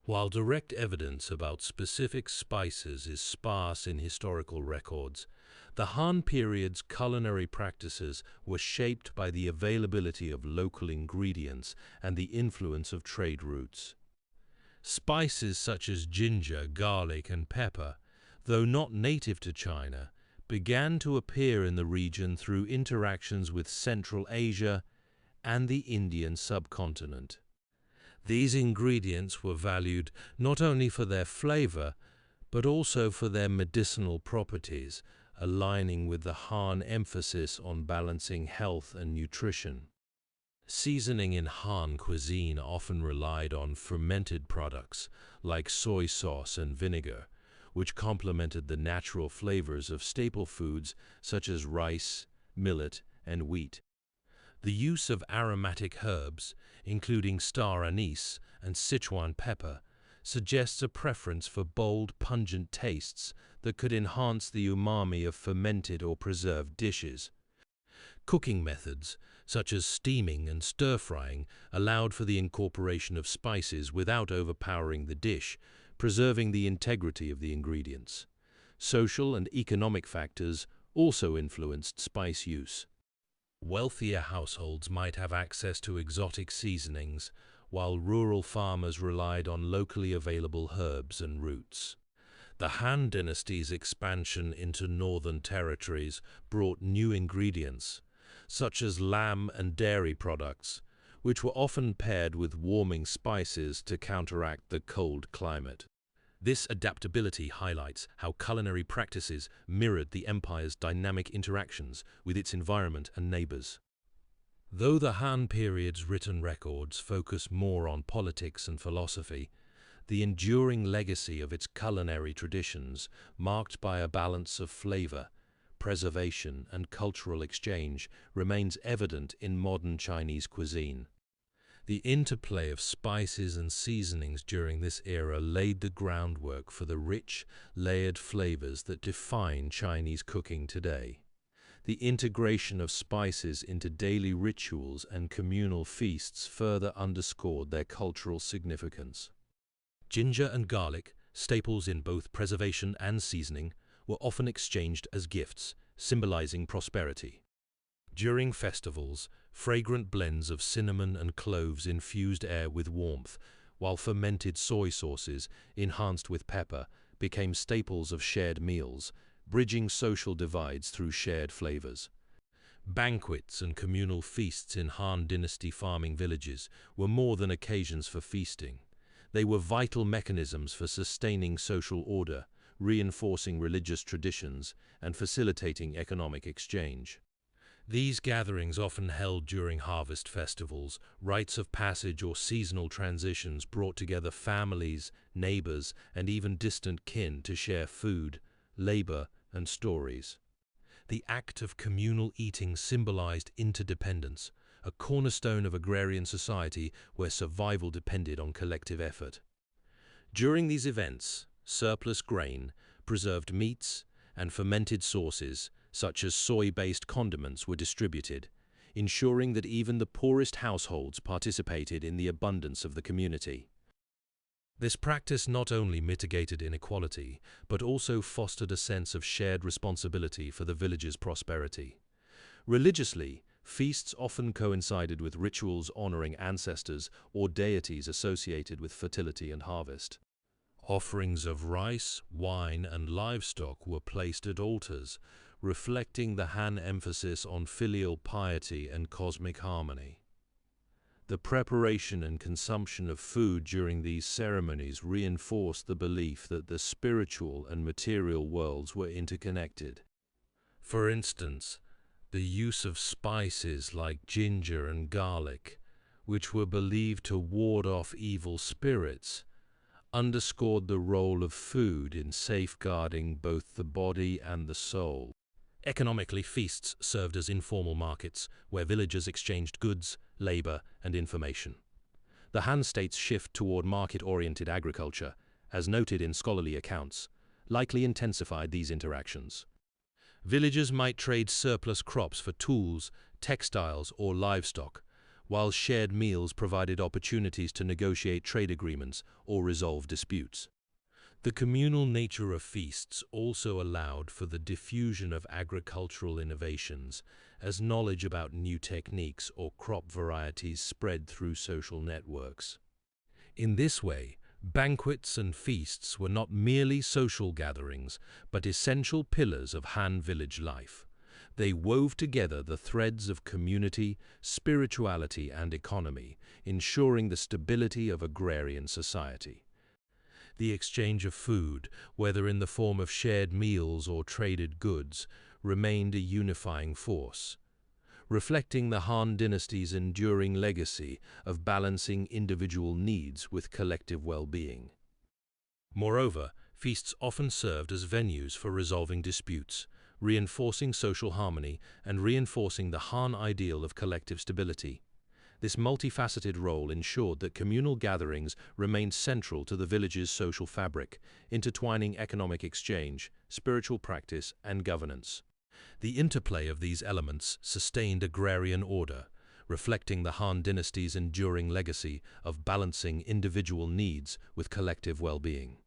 While direct evidence about specific spices is sparse in historical records, the Han period's culinary practices were shaped by the availability of local ingredients and the influence of trade routes. Spices such as ginger, garlic, and pepper, though not native to China, began to appear in the region through interactions with Central Asia and the Indian subcontinent. These ingredients were valued not only for their flavor, but also for their medicinal properties, aligning with the Han emphasis on balancing health and nutrition. Seasoning in Han cuisine often relied on fermented products like soy sauce and vinegar, which complemented the natural flavors of staple foods such as rice, millet, and wheat. The use of aromatic herbs, including star anise and Sichuan pepper, suggests a preference for bold, pungent tastes that could enhance the umami of fermented or preserved dishes. Cooking methods, such as steaming and stir-frying, allowed for the incorporation of spices without overpowering the dish, preserving the integrity of the ingredients. Social and economic factors also influenced spice use. Wealthier households might have access to exotic seasonings, while rural farmers relied on locally available herbs and roots. The Han Dynasty's expansion into northern territories brought new ingredients, such as lamb and dairy products, which were often paired with warming spices to counteract the cold climate. This adaptability highlights how culinary practices mirrored the empire's dynamic interactions with its environment and neighbors. Though the Han period's written records focus more on politics and philosophy, the enduring legacy of its culinary traditions, marked by a balance of flavor, preservation, and cultural exchange, remains evident in modern Chinese cuisine. The interplay of spices and seasonings during this era laid the groundwork for the rich, layered flavors that define Chinese cooking today. The integration of spices into daily rituals and communal feasts further underscored their cultural significance. Ginger and garlic, staples in both preservation and seasoning, were often exchanged as gifts, symbolizing prosperity. During festivals, fragrant blends of cinnamon and cloves infused air with warmth, while fermented soy sauces, enhanced with pepper, became staples of shared meals, bridging social divides through shared flavors. Banquets and communal feasts in Han Dynasty farming villages were more than occasions for feasting. They were vital mechanisms for sustaining social order, reinforcing religious traditions, and facilitating economic exchange. These gatherings, often held during harvest festivals, rites of passage, or seasonal transitions, brought together families, neighbors, and even distant kin to share food, labor, and stories. The act of communal eating symbolized interdependence, a cornerstone of agrarian society where survival depended on collective effort. During these events, surplus grain, preserved meats, and fermented sauces, such as soy-based condiments, were distributed, ensuring that even the poorest households participated in the abundance of the community. This practice not only mitigated inequality, but also fostered a sense of shared responsibility for the village's prosperity. Religiously, feasts often coincided with rituals honoring ancestors or deities associated with fertility and harvest. Offerings of rice, wine, and livestock were placed at altars, reflecting the Han emphasis on filial piety and cosmic harmony. The preparation and consumption of food during these ceremonies reinforced the belief that the spiritual and material worlds were interconnected. For instance, the use of spices like ginger and garlic, which were believed to ward off evil spirits, underscored the role of food in safeguarding both the body and the soul. Economically, feasts served as informal markets where villagers exchanged goods, labor, and information. The Han state's shift toward market-oriented agriculture, as noted in scholarly accounts, likely intensified these interactions. Villagers might trade surplus crops for tools, textiles, or livestock, while shared meals provided opportunities to negotiate trade agreements or resolve disputes. The communal nature of feasts also allowed for the diffusion of agricultural innovations, as knowledge about new techniques or crop varieties spread through social networks. In this way, banquets and feasts were not merely social gatherings, but essential pillars of Han village life. They wove together the threads of community, spirituality, and economy, ensuring the stability of agrarian society. The exchange of food, whether in the form of shared meals or traded goods, remained a unifying force, reflecting the Han Dynasty's enduring legacy of balancing individual needs with collective well-being. Moreover, feasts often served as venues for resolving disputes, reinforcing social harmony and reinforcing the Han ideal of collective stability. This multifaceted role ensured that communal gatherings remained central to the village's social fabric, intertwining economic exchange, spiritual practice, and governance. The interplay of these elements sustained agrarian order, reflecting the Han dynasty's enduring legacy of balancing individual needs with collective well-being.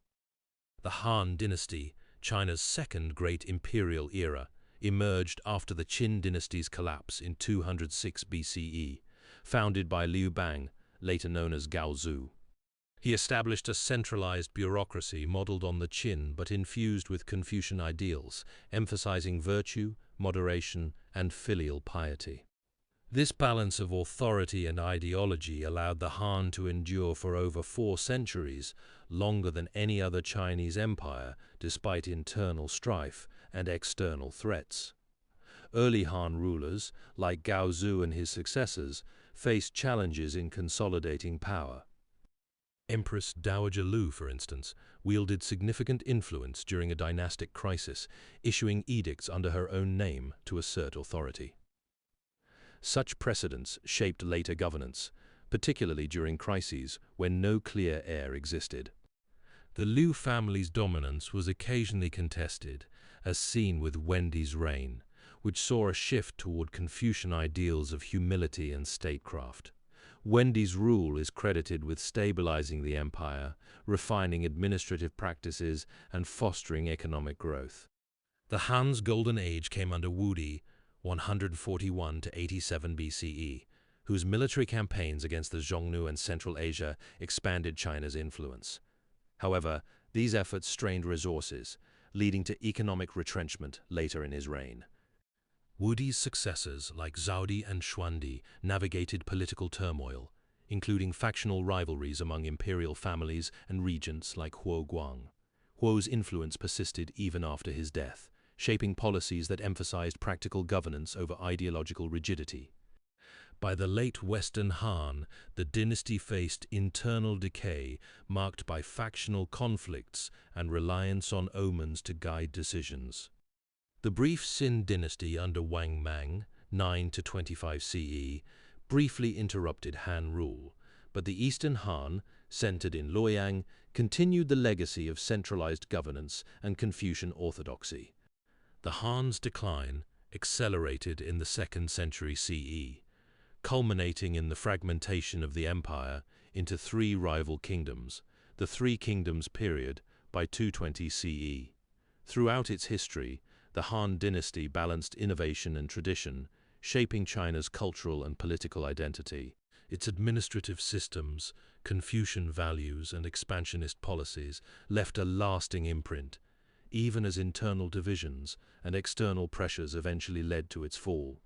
The Han dynasty, China's second great imperial era, emerged after the Qin dynasty's collapse in 206 BCE, founded by Liu Bang, later known as Gaozu. He established a centralized bureaucracy modeled on the Qin but infused with Confucian ideals, emphasizing virtue, moderation, and filial piety. This balance of authority and ideology allowed the Han to endure for over 4 centuries, longer than any other Chinese empire, despite internal strife and external threats. Early Han rulers, like Gaozu and his successors, faced challenges in consolidating power. Empress Dowager Lu, for instance, wielded significant influence during a dynastic crisis, issuing edicts under her own name to assert authority. Such precedents shaped later governance, particularly during crises when no clear heir existed. The Liu family's dominance was occasionally contested, as seen with Wendy's reign, which saw a shift toward Confucian ideals of humility and statecraft. Wendy's rule is credited with stabilizing the empire, refining administrative practices, and fostering economic growth. The Han's golden age came under Wudi, 141 to 87 BCE, whose military campaigns against the Xiongnu and Central Asia expanded China's influence. However, these efforts strained resources, leading to economic retrenchment later in his reign. Wudi's successors, like Zhaodi and Xuandi, navigated political turmoil, including factional rivalries among imperial families and regents like Huo Guang. Huo's influence persisted even after his death, shaping policies that emphasized practical governance over ideological rigidity. By the late Western Han, the dynasty faced internal decay marked by factional conflicts and reliance on omens to guide decisions. The brief Xin dynasty under Wang Mang, 9 to 25 CE, briefly interrupted Han rule, but the Eastern Han, centered in Luoyang, continued the legacy of centralized governance and Confucian orthodoxy. The Han's decline accelerated in the 2nd century CE, culminating in the fragmentation of the empire into 3 rival kingdoms, the Three Kingdoms period, by 220 CE. Throughout its history, the Han dynasty balanced innovation and tradition, shaping China's cultural and political identity. Its administrative systems, Confucian values, and expansionist policies left a lasting imprint, even as internal divisions and external pressures eventually led to its fall.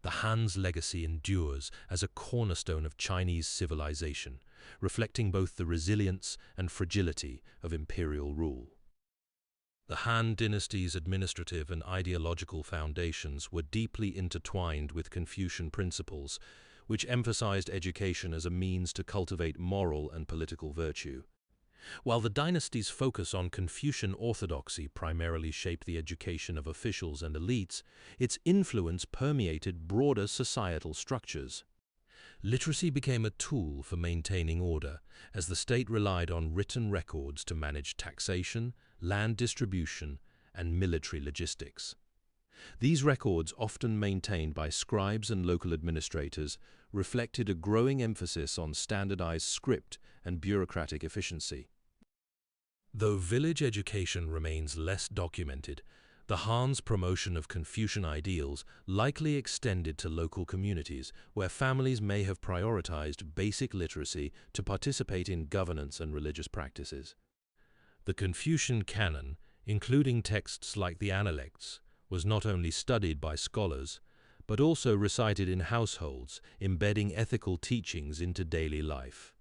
The Han's legacy endures as a cornerstone of Chinese civilization, reflecting both the resilience and fragility of imperial rule. The Han dynasty's administrative and ideological foundations were deeply intertwined with Confucian principles, which emphasized education as a means to cultivate moral and political virtue. While the dynasty's focus on Confucian orthodoxy primarily shaped the education of officials and elites, its influence permeated broader societal structures. Literacy became a tool for maintaining order, as the state relied on written records to manage taxation, land distribution, and military logistics. These records, often maintained by scribes and local administrators, reflected a growing emphasis on standardized script and bureaucratic efficiency. Though village education remains less documented, the Han's promotion of Confucian ideals likely extended to local communities where families may have prioritized basic literacy to participate in governance and religious practices. The Confucian canon, including texts like the Analects, was not only studied by scholars, but also recited in households, embedding ethical teachings into daily life.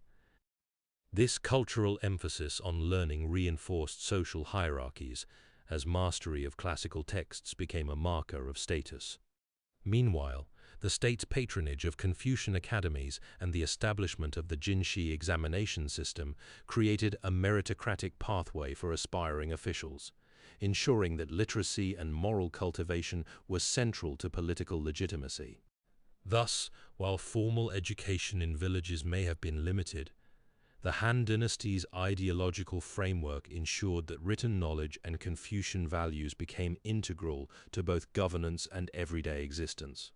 This cultural emphasis on learning reinforced social hierarchies, as mastery of classical texts became a marker of status. Meanwhile, the state's patronage of Confucian academies and the establishment of the Jinshi examination system created a meritocratic pathway for aspiring officials, ensuring that literacy and moral cultivation were central to political legitimacy. Thus, while formal education in villages may have been limited, the Han Dynasty's ideological framework ensured that written knowledge and Confucian values became integral to both governance and everyday existence.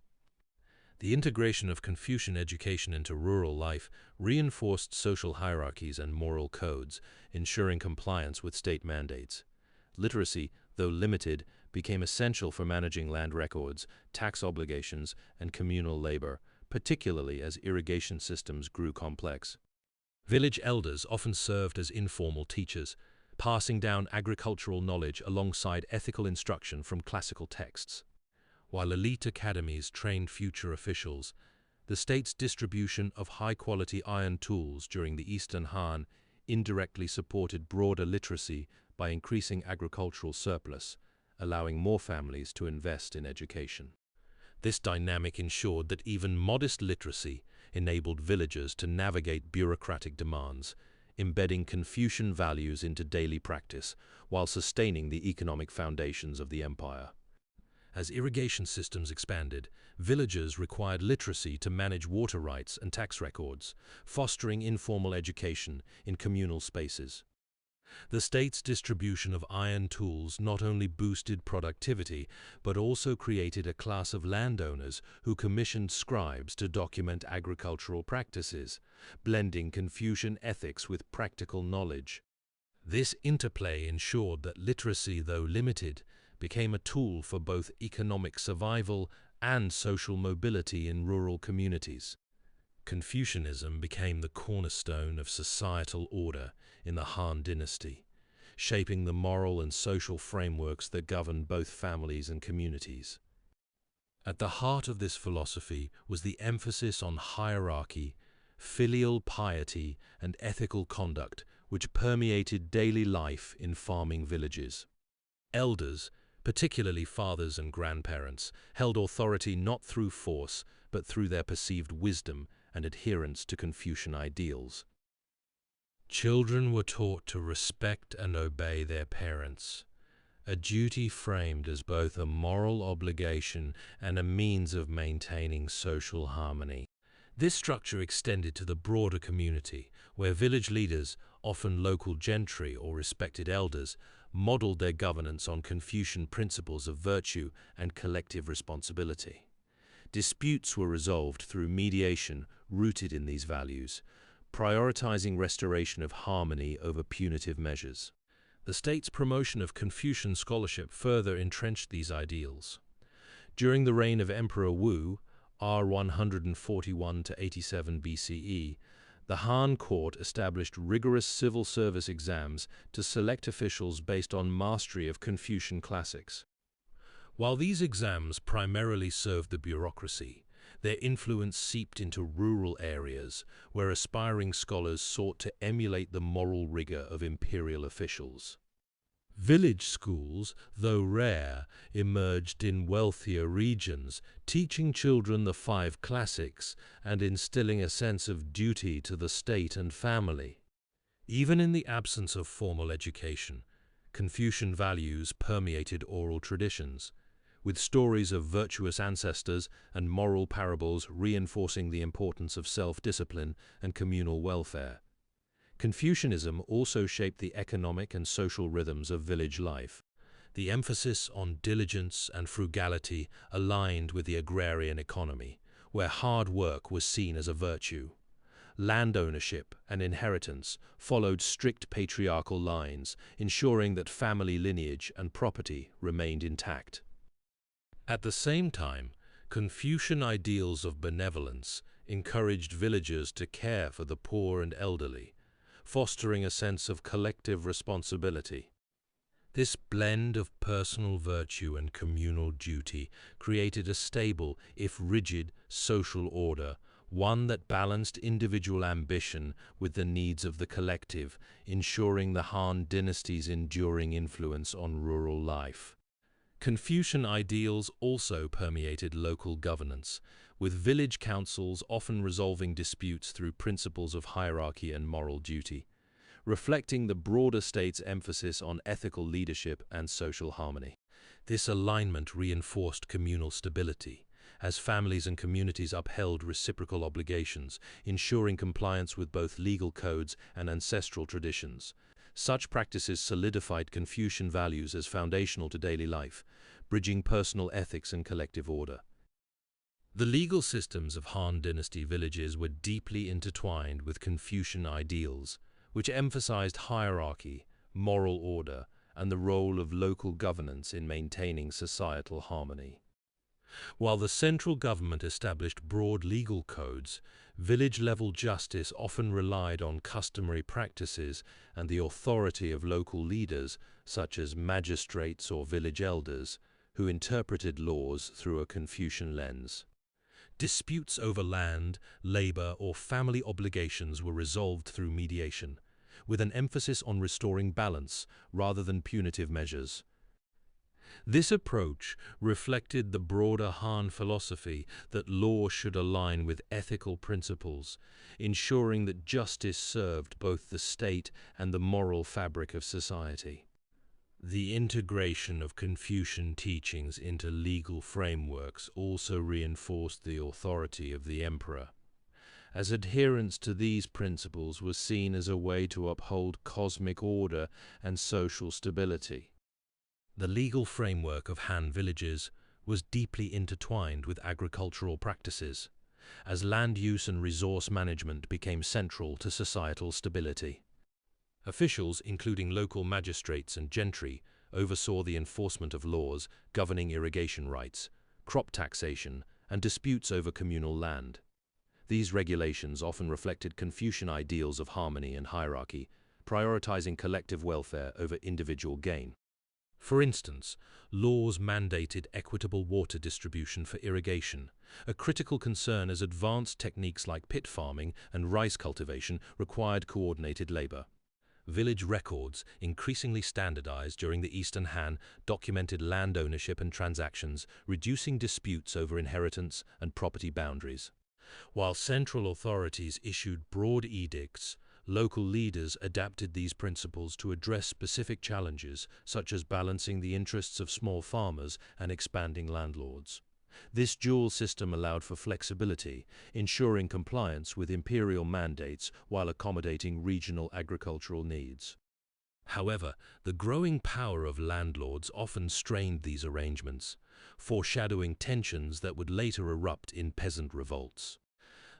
The integration of Confucian education into rural life reinforced social hierarchies and moral codes, ensuring compliance with state mandates. Literacy, though limited, became essential for managing land records, tax obligations, and communal labor, particularly as irrigation systems grew complex. Village elders often served as informal teachers, passing down agricultural knowledge alongside ethical instruction from classical texts. While elite academies trained future officials, the state's distribution of high-quality iron tools during the Eastern Han indirectly supported broader literacy by increasing agricultural surplus, allowing more families to invest in education. This dynamic ensured that even modest literacy enabled villagers to navigate bureaucratic demands, embedding Confucian values into daily practice while sustaining the economic foundations of the empire. As irrigation systems expanded, villagers required literacy to manage water rights and tax records, fostering informal education in communal spaces. The state's distribution of iron tools not only boosted productivity, but also created a class of landowners who commissioned scribes to document agricultural practices, blending Confucian ethics with practical knowledge. This interplay ensured that literacy, though limited, became a tool for both economic survival and social mobility in rural communities. Confucianism became the cornerstone of societal order in the Han Dynasty, shaping the moral and social frameworks that governed both families and communities. At the heart of this philosophy was the emphasis on hierarchy, filial piety, and ethical conduct, which permeated daily life in farming villages. Elders, particularly fathers and grandparents, held authority not through force, but through their perceived wisdom and adherence to Confucian ideals. Children were taught to respect and obey their parents, a duty framed as both a moral obligation and a means of maintaining social harmony. This structure extended to the broader community, where village leaders, often local gentry or respected elders, modeled their governance on Confucian principles of virtue and collective responsibility. Disputes were resolved through mediation rooted in these values, prioritizing restoration of harmony over punitive measures. The state's promotion of Confucian scholarship further entrenched these ideals. During the reign of Emperor Wu, r. 141 to 87 BCE, the Han court established rigorous civil service exams to select officials based on mastery of Confucian classics. While these exams primarily served the bureaucracy, their influence seeped into rural areas where aspiring scholars sought to emulate the moral rigor of imperial officials. Village schools, though rare, emerged in wealthier regions, teaching children the 5 classics and instilling a sense of duty to the state and family. Even in the absence of formal education, Confucian values permeated oral traditions, with stories of virtuous ancestors and moral parables reinforcing the importance of self-discipline and communal welfare. Confucianism also shaped the economic and social rhythms of village life. The emphasis on diligence and frugality aligned with the agrarian economy, where hard work was seen as a virtue. Land ownership and inheritance followed strict patriarchal lines, ensuring that family lineage and property remained intact. At the same time, Confucian ideals of benevolence encouraged villagers to care for the poor and elderly, fostering a sense of collective responsibility. This blend of personal virtue and communal duty created a stable, if rigid, social order, one that balanced individual ambition with the needs of the collective, ensuring the Han Dynasty's enduring influence on rural life. Confucian ideals also permeated local governance, with village councils often resolving disputes through principles of hierarchy and moral duty, reflecting the broader state's emphasis on ethical leadership and social harmony. This alignment reinforced communal stability, as families and communities upheld reciprocal obligations, ensuring compliance with both legal codes and ancestral traditions. Such practices solidified Confucian values as foundational to daily life, bridging personal ethics and collective order. The legal systems of Han Dynasty villages were deeply intertwined with Confucian ideals, which emphasized hierarchy, moral order, and the role of local governance in maintaining societal harmony. While the central government established broad legal codes, village-level justice often relied on customary practices and the authority of local leaders, such as magistrates or village elders, who interpreted laws through a Confucian lens. Disputes over land, labor, or family obligations were resolved through mediation, with an emphasis on restoring balance rather than punitive measures. This approach reflected the broader Han philosophy that law should align with ethical principles, ensuring that justice served both the state and the moral fabric of society. The integration of Confucian teachings into legal frameworks also reinforced the authority of the emperor, as adherence to these principles was seen as a way to uphold cosmic order and social stability. The legal framework of Han villages was deeply intertwined with agricultural practices, as land use and resource management became central to societal stability. Officials, including local magistrates and gentry, oversaw the enforcement of laws governing irrigation rights, crop taxation, and disputes over communal land. These regulations often reflected Confucian ideals of harmony and hierarchy, prioritizing collective welfare over individual gain. For instance, laws mandated equitable water distribution for irrigation, a critical concern as advanced techniques like pit farming and rice cultivation required coordinated labor. Village records, increasingly standardized during the Eastern Han, documented land ownership and transactions, reducing disputes over inheritance and property boundaries. While central authorities issued broad edicts, local leaders adapted these principles to address specific challenges, such as balancing the interests of small farmers and expanding landlords. This dual system allowed for flexibility, ensuring compliance with imperial mandates while accommodating regional agricultural needs. However, the growing power of landlords often strained these arrangements, foreshadowing tensions that would later erupt in peasant revolts.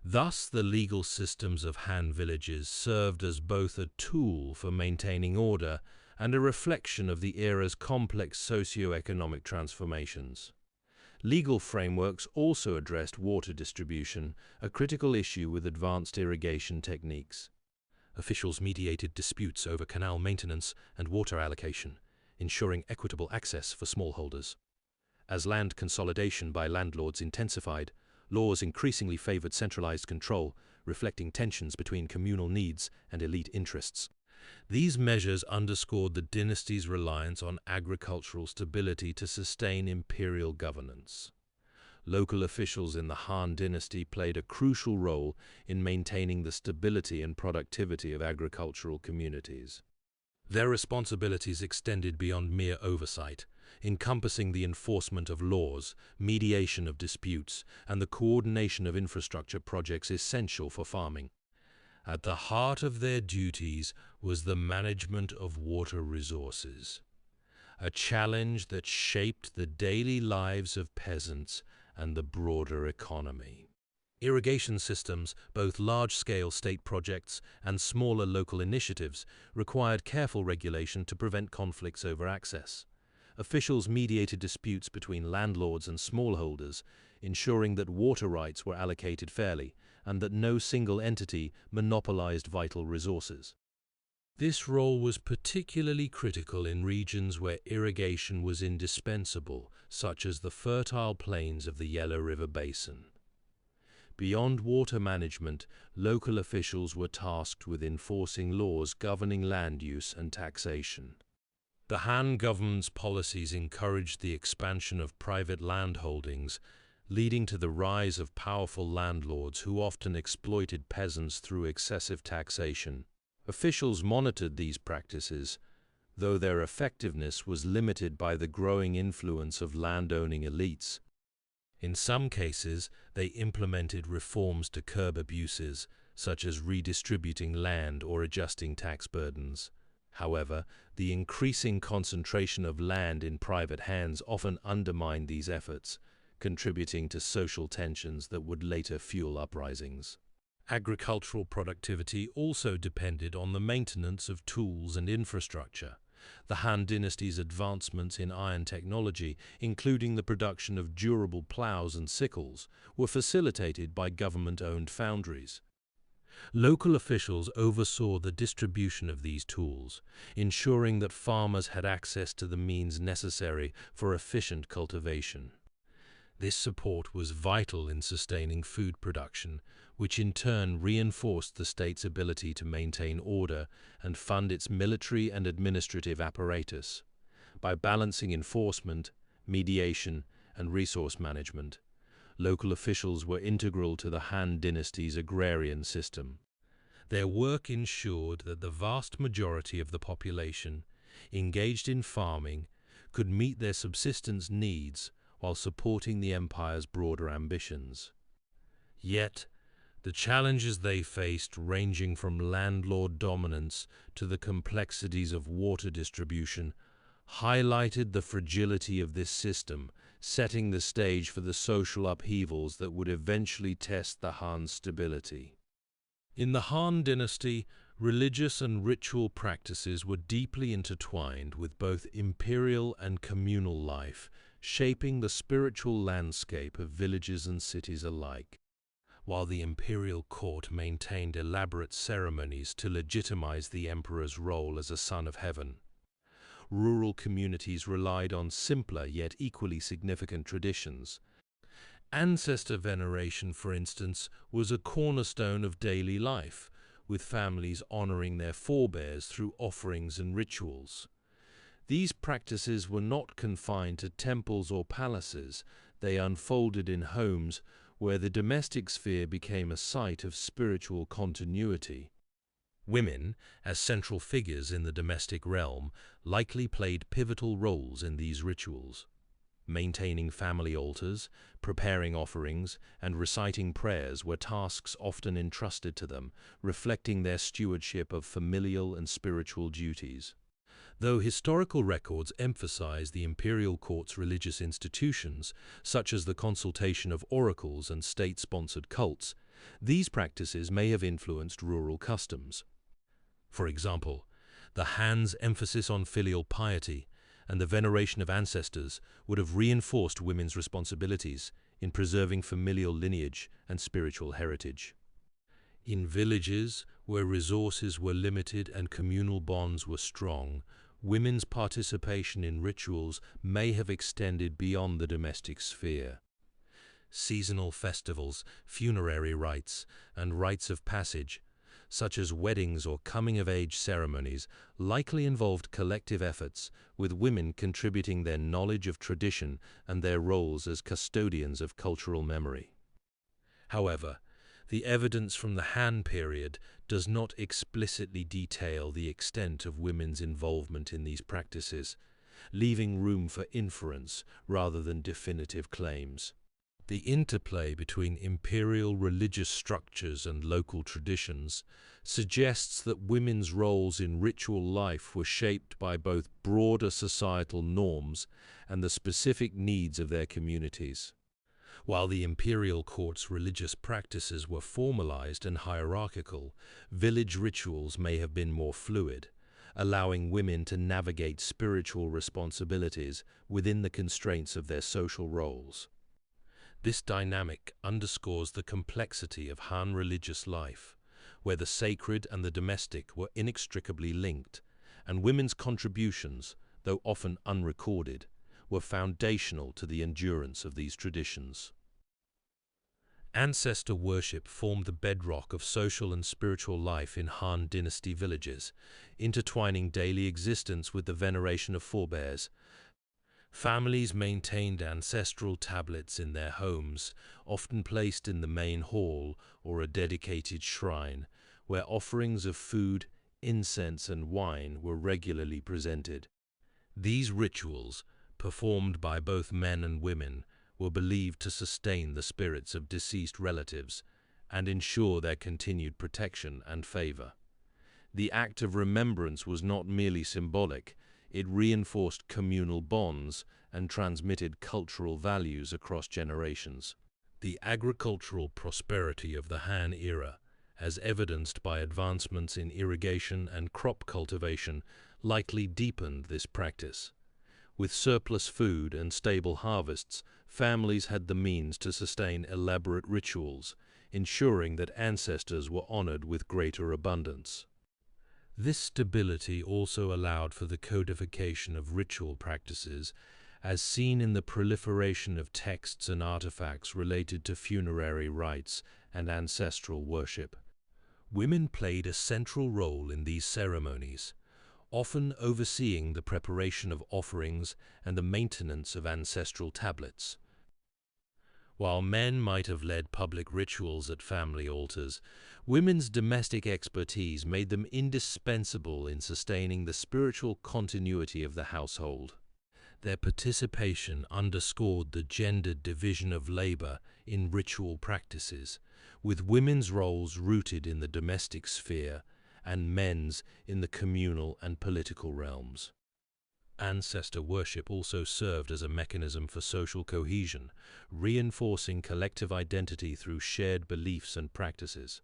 Thus, the legal systems of Han villages served as both a tool for maintaining order and a reflection of the era's complex socio-economic transformations. Legal frameworks also addressed water distribution, a critical issue with advanced irrigation techniques. Officials mediated disputes over canal maintenance and water allocation, ensuring equitable access for smallholders. As land consolidation by landlords intensified, laws increasingly favored centralized control, reflecting tensions between communal needs and elite interests. These measures underscored the dynasty's reliance on agricultural stability to sustain imperial governance. Local officials in the Han dynasty played a crucial role in maintaining the stability and productivity of agricultural communities. Their responsibilities extended beyond mere oversight, encompassing the enforcement of laws, mediation of disputes, and the coordination of infrastructure projects essential for farming. At the heart of their duties was the management of water resources, a challenge that shaped the daily lives of peasants and the broader economy. Irrigation systems, both large-scale state projects and smaller local initiatives, required careful regulation to prevent conflicts over access. Officials mediated disputes between landlords and smallholders, ensuring that water rights were allocated fairly and that no single entity monopolized vital resources. This role was particularly critical in regions where irrigation was indispensable, such as the fertile plains of the Yellow River Basin. Beyond water management, local officials were tasked with enforcing laws governing land use and taxation. The Han government's policies encouraged the expansion of private land holdings, leading to the rise of powerful landlords who often exploited peasants through excessive taxation. Officials monitored these practices, though their effectiveness was limited by the growing influence of landowning elites. In some cases, they implemented reforms to curb abuses, such as redistributing land or adjusting tax burdens. However, the increasing concentration of land in private hands often undermined these efforts, contributing to social tensions that would later fuel uprisings. Agricultural productivity also depended on the maintenance of tools and infrastructure. The Han Dynasty's advancements in iron technology, including the production of durable plows and sickles, were facilitated by government-owned foundries. Local officials oversaw the distribution of these tools, ensuring that farmers had access to the means necessary for efficient cultivation. This support was vital in sustaining food production, which in turn reinforced the state's ability to maintain order and fund its military and administrative apparatus. By balancing enforcement, mediation, and resource management, local officials were integral to the Han Dynasty's agrarian system. Their work ensured that the vast majority of the population engaged in farming could meet their subsistence needs while supporting the empire's broader ambitions. Yet, the challenges they faced, ranging from landlord dominance to the complexities of water distribution, highlighted the fragility of this system, setting the stage for the social upheavals that would eventually test the Han's stability. In the Han Dynasty, religious and ritual practices were deeply intertwined with both imperial and communal life, shaping the spiritual landscape of villages and cities alike. While the imperial court maintained elaborate ceremonies to legitimize the emperor's role as a son of heaven, rural communities relied on simpler yet equally significant traditions. Ancestor veneration, for instance, was a cornerstone of daily life, with families honoring their forebears through offerings and rituals. These practices were not confined to temples or palaces. They unfolded in homes where the domestic sphere became a site of spiritual continuity. Women, as central figures in the domestic realm, likely played pivotal roles in these rituals. Maintaining family altars, preparing offerings, and reciting prayers were tasks often entrusted to them, reflecting their stewardship of familial and spiritual duties. Though historical records emphasize the imperial court's religious institutions, such as the consultation of oracles and state-sponsored cults, these practices may have influenced rural customs. For example, the Han's emphasis on filial piety and the veneration of ancestors would have reinforced women's responsibilities in preserving familial lineage and spiritual heritage. In villages where resources were limited and communal bonds were strong, women's participation in rituals may have extended beyond the domestic sphere. Seasonal festivals, funerary rites, and rites of passage, such as weddings or coming-of-age ceremonies, likely involved collective efforts, with women contributing their knowledge of tradition and their roles as custodians of cultural memory. However, the evidence from the Han period does not explicitly detail the extent of women's involvement in these practices, leaving room for inference rather than definitive claims. The interplay between imperial religious structures and local traditions suggests that women's roles in ritual life were shaped by both broader societal norms and the specific needs of their communities. While the imperial court's religious practices were formalized and hierarchical, village rituals may have been more fluid, allowing women to navigate spiritual responsibilities within the constraints of their social roles. This dynamic underscores the complexity of Han religious life, where the sacred and the domestic were inextricably linked, and women's contributions, though often unrecorded, were foundational to the endurance of these traditions. Ancestor worship formed the bedrock of social and spiritual life in Han Dynasty villages, intertwining daily existence with the veneration of forebears. Families maintained ancestral tablets in their homes, often placed in the main hall or a dedicated shrine, where offerings of food, incense, and wine were regularly presented. These rituals, performed by both men and women, were believed to sustain the spirits of deceased relatives and ensure their continued protection and favor. The act of remembrance was not merely symbolic, it reinforced communal bonds and transmitted cultural values across generations. The agricultural prosperity of the Han era, as evidenced by advancements in irrigation and crop cultivation, likely deepened this practice. With surplus food and stable harvests, families had the means to sustain elaborate rituals, ensuring that ancestors were honored with greater abundance. This stability also allowed for the codification of ritual practices, as seen in the proliferation of texts and artifacts related to funerary rites and ancestral worship. Women played a central role in these ceremonies, often overseeing the preparation of offerings and the maintenance of ancestral tablets. While men might have led public rituals at family altars, women's domestic expertise made them indispensable in sustaining the spiritual continuity of the household. Their participation underscored the gendered division of labor in ritual practices, with women's roles rooted in the domestic sphere and men's in the communal and political realms. Ancestor worship also served as a mechanism for social cohesion, reinforcing collective identity through shared beliefs and practices.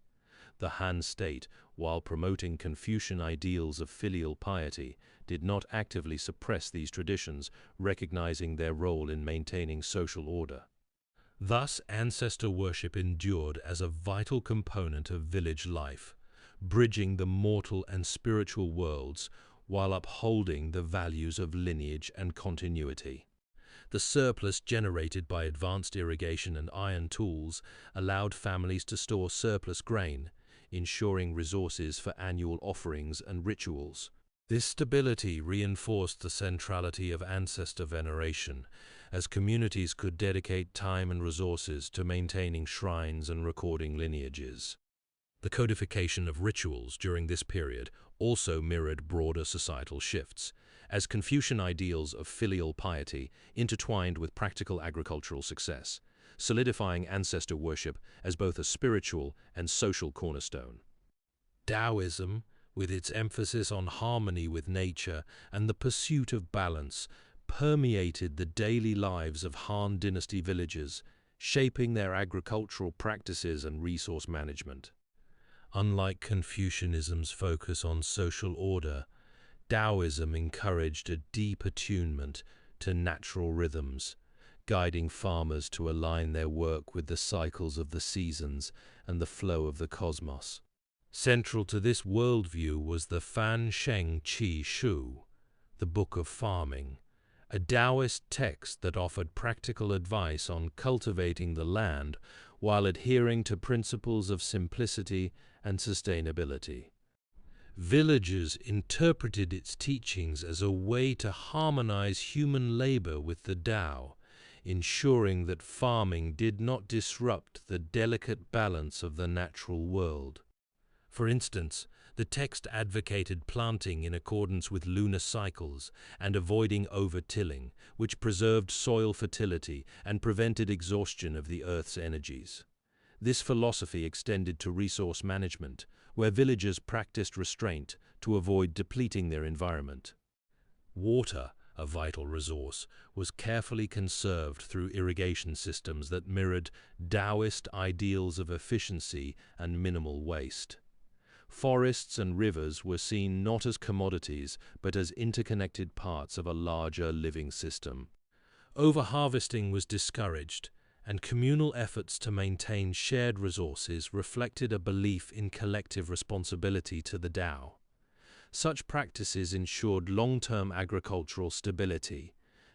The Han state, while promoting Confucian ideals of filial piety, did not actively suppress these traditions, recognizing their role in maintaining social order. Thus, ancestor worship endured as a vital component of village life, bridging the mortal and spiritual worlds while upholding the values of lineage and continuity. The surplus generated by advanced irrigation and iron tools allowed families to store surplus grain, ensuring resources for annual offerings and rituals. This stability reinforced the centrality of ancestor veneration, as communities could dedicate time and resources to maintaining shrines and recording lineages. The codification of rituals during this period also mirrored broader societal shifts, as Confucian ideals of filial piety intertwined with practical agricultural success, solidifying ancestor worship as both a spiritual and social cornerstone. Taoism, with its emphasis on harmony with nature and the pursuit of balance, permeated the daily lives of Han Dynasty villagers, shaping their agricultural practices and resource management. Unlike Confucianism's focus on social order, Taoism encouraged a deep attunement to natural rhythms, guiding farmers to align their work with the cycles of the seasons and the flow of the cosmos. Central to this worldview was the Fan Sheng Qi Shu, the Book of Farming, a Taoist text that offered practical advice on cultivating the land while adhering to principles of simplicity and sustainability. Villagers interpreted its teachings as a way to harmonize human labor with the Tao, ensuring that farming did not disrupt the delicate balance of the natural world. For instance, the text advocated planting in accordance with lunar cycles and avoiding over-tilling, which preserved soil fertility and prevented exhaustion of the Earth's energies. This philosophy extended to resource management, where villagers practiced restraint to avoid depleting their environment. Water, a vital resource, was carefully conserved through irrigation systems that mirrored Taoist ideals of efficiency and minimal waste. Forests and rivers were seen not as commodities, but as interconnected parts of a larger living system. Overharvesting was discouraged, and communal efforts to maintain shared resources reflected a belief in collective responsibility to the Tao. Such practices ensured long-term agricultural stability,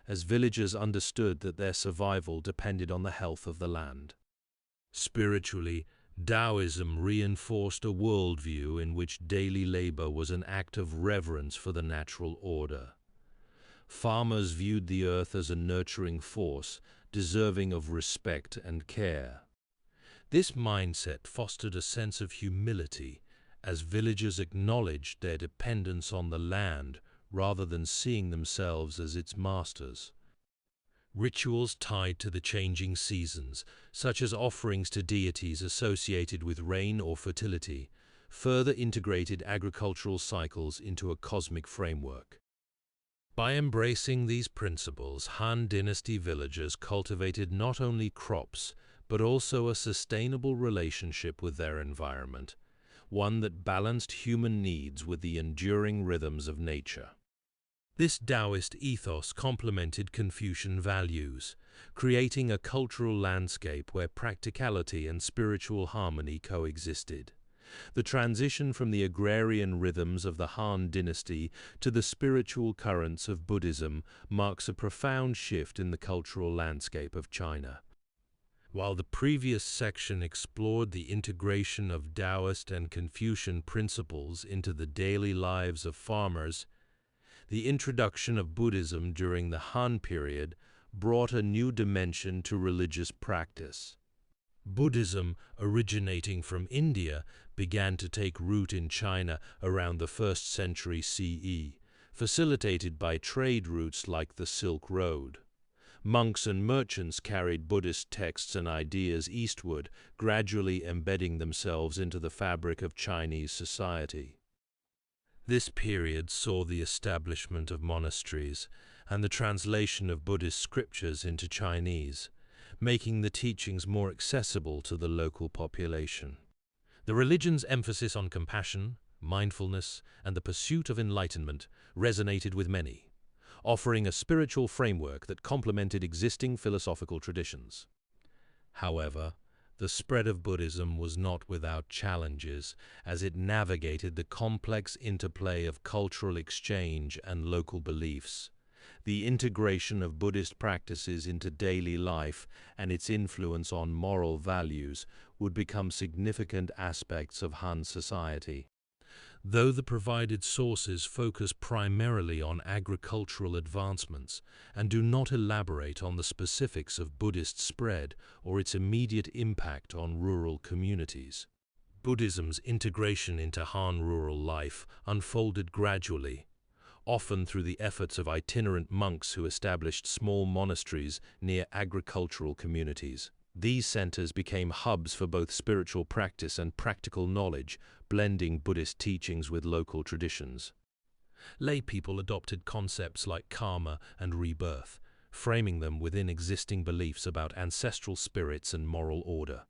as villagers understood that their survival depended on the health of the land. Spiritually, Taoism reinforced a worldview in which daily labor was an act of reverence for the natural order. Farmers viewed the earth as a nurturing force, deserving of respect and care. This mindset fostered a sense of humility, as villagers acknowledged their dependence on the land rather than seeing themselves as its masters. Rituals tied to the changing seasons, such as offerings to deities associated with rain or fertility, further integrated agricultural cycles into a cosmic framework. By embracing these principles, Han Dynasty villagers cultivated not only crops, but also a sustainable relationship with their environment, one that balanced human needs with the enduring rhythms of nature. This Taoist ethos complemented Confucian values, creating a cultural landscape where practicality and spiritual harmony coexisted. The transition from the agrarian rhythms of the Han Dynasty to the spiritual currents of Buddhism marks a profound shift in the cultural landscape of China. While the previous section explored the integration of Taoist and Confucian principles into the daily lives of farmers, the introduction of Buddhism during the Han period brought a new dimension to religious practice. Buddhism, originating from India, began to take root in China around the 1st century CE, facilitated by trade routes like the Silk Road. Monks and merchants carried Buddhist texts and ideas eastward, gradually embedding themselves into the fabric of Chinese society. This period saw the establishment of monasteries and the translation of Buddhist scriptures into Chinese, making the teachings more accessible to the local population. The religion's emphasis on compassion, mindfulness, and the pursuit of enlightenment resonated with many, offering a spiritual framework that complemented existing philosophical traditions. However, the spread of Buddhism was not without challenges, as it navigated the complex interplay of cultural exchange and local beliefs. The integration of Buddhist practices into daily life and its influence on moral values would become significant aspects of Han society. Though the provided sources focus primarily on agricultural advancements and do not elaborate on the specifics of Buddhist spread or its immediate impact on rural communities, Buddhism's integration into Han rural life unfolded gradually, often through the efforts of itinerant monks who established small monasteries near agricultural communities. These centers became hubs for both spiritual practice and practical knowledge, blending Buddhist teachings with local traditions. Lay people adopted concepts like karma and rebirth, framing them within existing beliefs about ancestral spirits and moral order.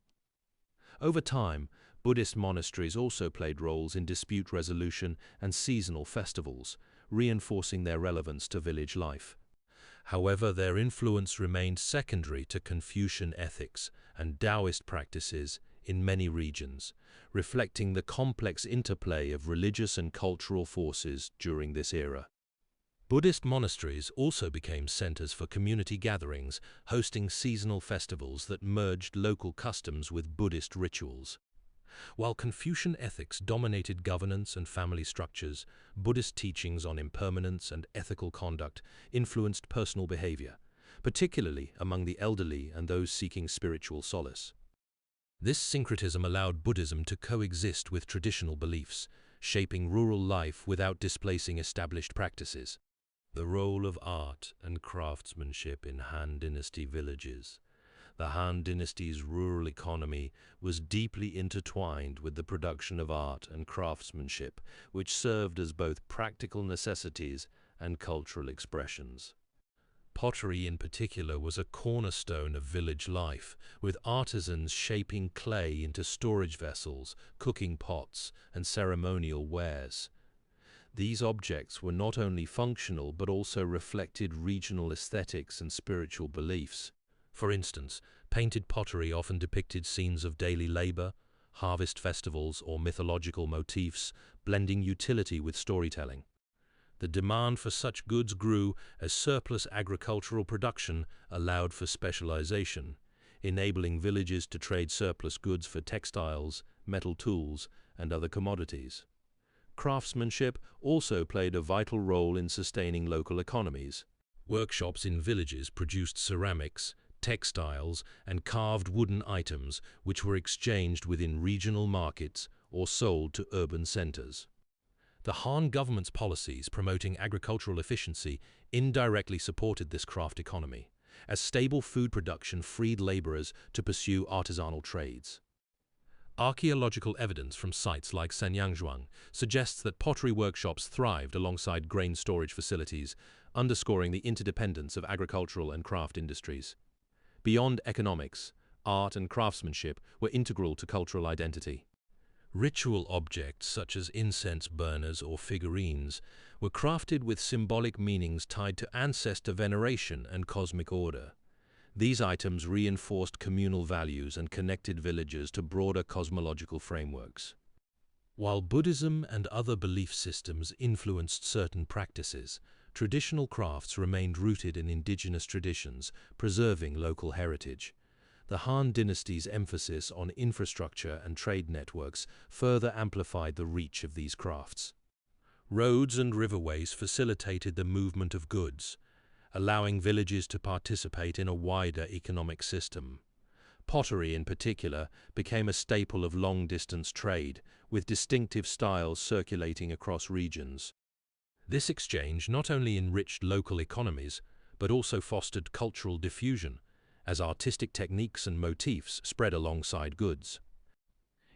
Over time, Buddhist monasteries also played roles in dispute resolution and seasonal festivals, reinforcing their relevance to village life. However, their influence remained secondary to Confucian ethics and Taoist practices in many regions, reflecting the complex interplay of religious and cultural forces during this era. Buddhist monasteries also became centers for community gatherings, hosting seasonal festivals that merged local customs with Buddhist rituals. While Confucian ethics dominated governance and family structures, Buddhist teachings on impermanence and ethical conduct influenced personal behavior, particularly among the elderly and those seeking spiritual solace. This syncretism allowed Buddhism to coexist with traditional beliefs, shaping rural life without displacing established practices. The role of art and craftsmanship in Han Dynasty villages. The Han Dynasty's rural economy was deeply intertwined with the production of art and craftsmanship, which served as both practical necessities and cultural expressions. Pottery in particular was a cornerstone of village life, with artisans shaping clay into storage vessels, cooking pots, and ceremonial wares. These objects were not only functional but also reflected regional aesthetics and spiritual beliefs. For instance, painted pottery often depicted scenes of daily labor, harvest festivals, or mythological motifs, blending utility with storytelling. The demand for such goods grew as surplus agricultural production allowed for specialization, enabling villages to trade surplus goods for textiles, metal tools, and other commodities. Craftsmanship also played a vital role in sustaining local economies. Workshops in villages produced ceramics, textiles, and carved wooden items which were exchanged within regional markets or sold to urban centers. The Han government's policies promoting agricultural efficiency indirectly supported this craft economy, as stable food production freed laborers to pursue artisanal trades. Archaeological evidence from sites like Sanyangzhuang suggests that pottery workshops thrived alongside grain storage facilities, underscoring the interdependence of agricultural and craft industries. Beyond economics, art and craftsmanship were integral to cultural identity. Ritual objects such as incense burners or figurines were crafted with symbolic meanings tied to ancestor veneration and cosmic order. These items reinforced communal values and connected villagers to broader cosmological frameworks. While Buddhism and other belief systems influenced certain practices, traditional crafts remained rooted in indigenous traditions, preserving local heritage. The Han Dynasty's emphasis on infrastructure and trade networks further amplified the reach of these crafts. Roads and riverways facilitated the movement of goods, allowing villages to participate in a wider economic system. Pottery, in particular, became a staple of long-distance trade, with distinctive styles circulating across regions. This exchange not only enriched local economies, but also fostered cultural diffusion, as artistic techniques and motifs spread alongside goods.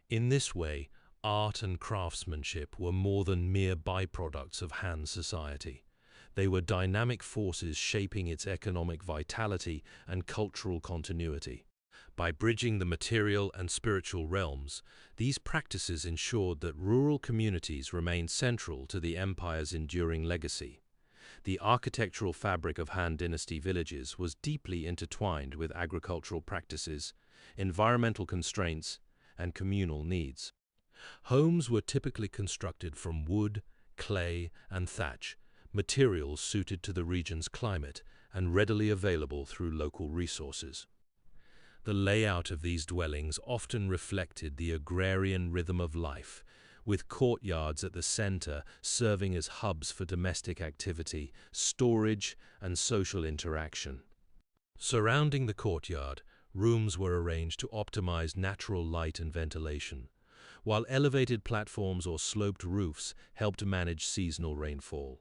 In this way, art and craftsmanship were more than mere byproducts of Han society. They were dynamic forces shaping its economic vitality and cultural continuity. By bridging the material and spiritual realms, these practices ensured that rural communities remained central to the empire's enduring legacy. The architectural fabric of Han Dynasty villages was deeply intertwined with agricultural practices, environmental constraints, and communal needs. Homes were typically constructed from wood, clay, and thatch, materials suited to the region's climate and readily available through local resources. The layout of these dwellings often reflected the agrarian rhythm of life, with courtyards at the center serving as hubs for domestic activity, storage, and social interaction. Surrounding the courtyard, rooms were arranged to optimize natural light and ventilation, while elevated platforms or sloped roofs helped manage seasonal rainfall.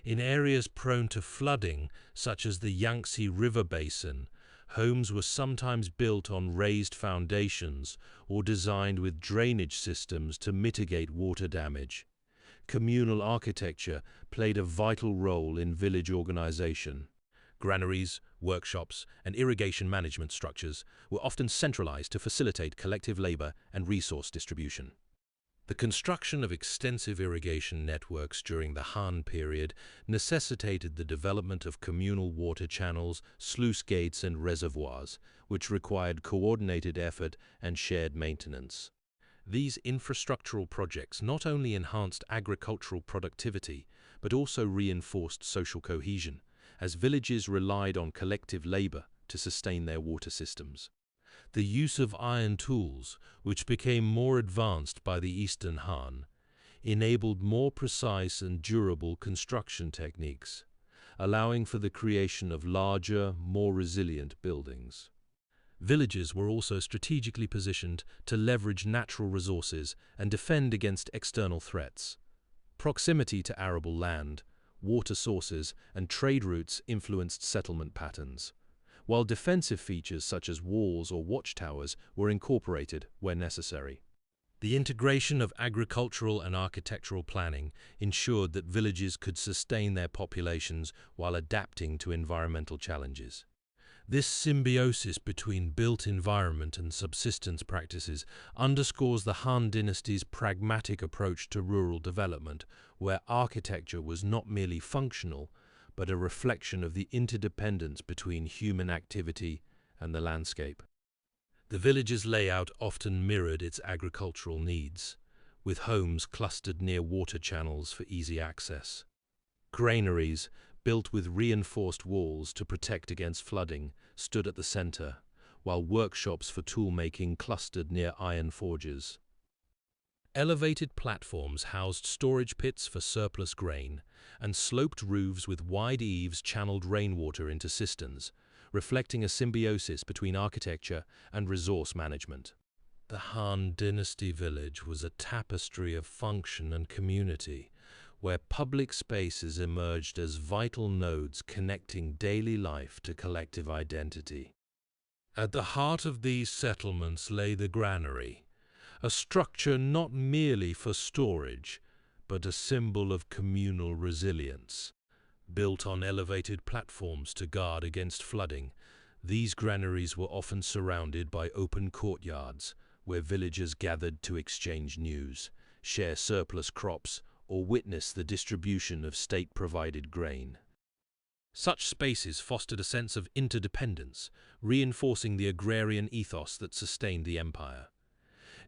In areas prone to flooding, such as the Yangtze River basin, homes were sometimes built on raised foundations or designed with drainage systems to mitigate water damage. Communal architecture played a vital role in village organization. Granaries, workshops, and irrigation management structures were often centralized to facilitate collective labor and resource distribution. The construction of extensive irrigation networks during the Han period necessitated the development of communal water channels, sluice gates, and reservoirs, which required coordinated effort and shared maintenance. These infrastructural projects not only enhanced agricultural productivity, but also reinforced social cohesion, as villages relied on collective labor to sustain their water systems. The use of iron tools, which became more advanced by the Eastern Han, enabled more precise and durable construction techniques, allowing for the creation of larger, more resilient buildings. Villages were also strategically positioned to leverage natural resources and defend against external threats. Proximity to arable land, water sources, and trade routes influenced settlement patterns, while defensive features such as walls or watchtowers were incorporated where necessary. The integration of agricultural and architectural planning ensured that villages could sustain their populations while adapting to environmental challenges. This symbiosis between built environment and subsistence practices underscores the Han Dynasty's pragmatic approach to rural development, where architecture was not merely functional, but a reflection of the interdependence between human activity and the landscape. The village's layout often mirrored its agricultural needs, with homes clustered near water channels for easy access. Granaries, built with reinforced walls to protect against flooding, stood at the center, while workshops for tool-making clustered near iron forges. Elevated platforms housed storage pits for surplus grain, and sloped roofs with wide eaves channeled rainwater into cisterns, reflecting a symbiosis between architecture and resource management. The Han Dynasty village was a tapestry of function and community, where public spaces emerged as vital nodes connecting daily life to collective identity. At the heart of these settlements lay the granary, a structure not merely for storage, but a symbol of communal resilience. Built on elevated platforms to guard against flooding, these granaries were often surrounded by open courtyards where villagers gathered to exchange news, share surplus crops, or witness the distribution of state-provided grain. Such spaces fostered a sense of interdependence, reinforcing the agrarian ethos that sustained the empire.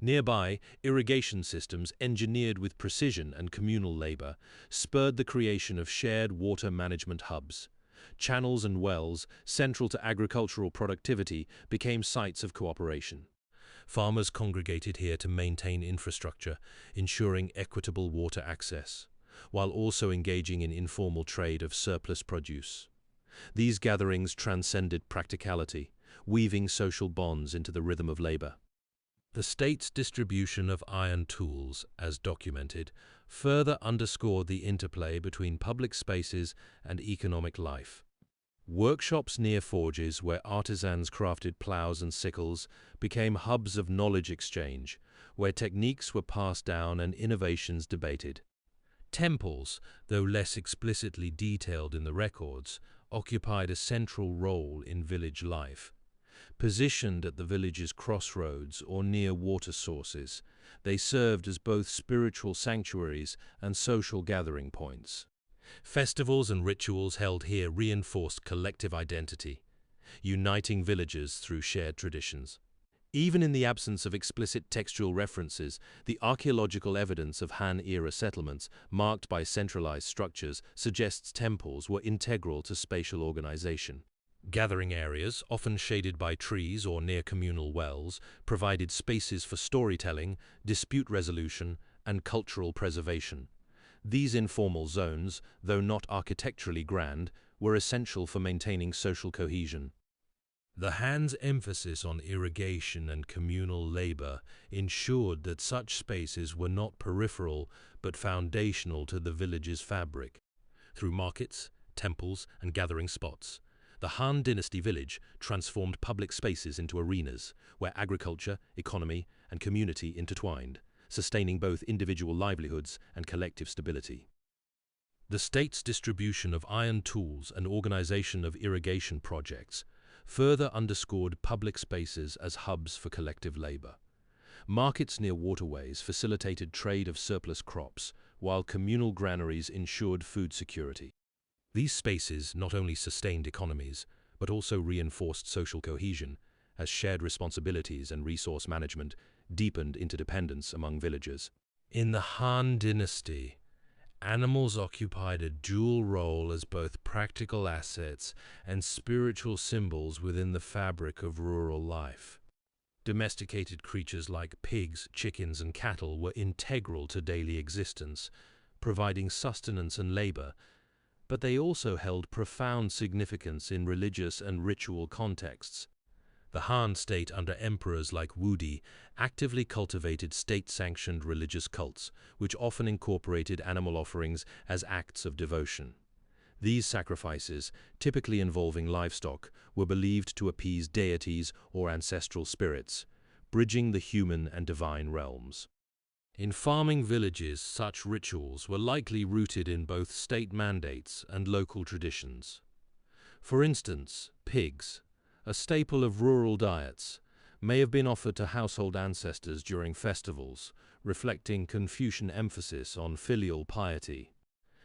Nearby, irrigation systems engineered with precision and communal labor spurred the creation of shared water management hubs. Channels and wells, central to agricultural productivity, became sites of cooperation. Farmers congregated here to maintain infrastructure, ensuring equitable water access, while also engaging in informal trade of surplus produce. These gatherings transcended practicality, weaving social bonds into the rhythm of labor. The state's distribution of iron tools, as documented, further underscored the interplay between public spaces and economic life. Workshops near forges where artisans crafted plows and sickles became hubs of knowledge exchange, where techniques were passed down and innovations debated. Temples, though less explicitly detailed in the records, occupied a central role in village life. Positioned at the village's crossroads or near water sources, they served as both spiritual sanctuaries and social gathering points. Festivals and rituals held here reinforced collective identity, uniting villagers through shared traditions. Even in the absence of explicit textual references, the archaeological evidence of Han-era settlements, marked by centralized structures, suggests temples were integral to spatial organization. Gathering areas, often shaded by trees or near communal wells, provided spaces for storytelling, dispute resolution, and cultural preservation. These informal zones, though not architecturally grand, were essential for maintaining social cohesion. The Han's emphasis on irrigation and communal labor ensured that such spaces were not peripheral but foundational to the village's fabric. Through markets, temples, and gathering spots, the Han Dynasty village transformed public spaces into arenas where agriculture, economy, and community intertwined, sustaining both individual livelihoods and collective stability. The state's distribution of iron tools and organization of irrigation projects further underscored public spaces as hubs for collective labor. Markets near waterways facilitated trade of surplus crops, while communal granaries ensured food security. These spaces not only sustained economies, but also reinforced social cohesion, as shared responsibilities and resource management deepened interdependence among villagers. In the Han Dynasty, animals occupied a dual role as both practical assets and spiritual symbols within the fabric of rural life. Domesticated creatures like pigs, chickens, and cattle were integral to daily existence, providing sustenance and labor, but they also held profound significance in religious and ritual contexts. The Han state under emperors like Wudi actively cultivated state-sanctioned religious cults, which often incorporated animal offerings as acts of devotion. These sacrifices, typically involving livestock, were believed to appease deities or ancestral spirits, bridging the human and divine realms. In farming villages, such rituals were likely rooted in both state mandates and local traditions. For instance, pigs, a staple of rural diets, may have been offered to household ancestors during festivals, reflecting Confucian emphasis on filial piety.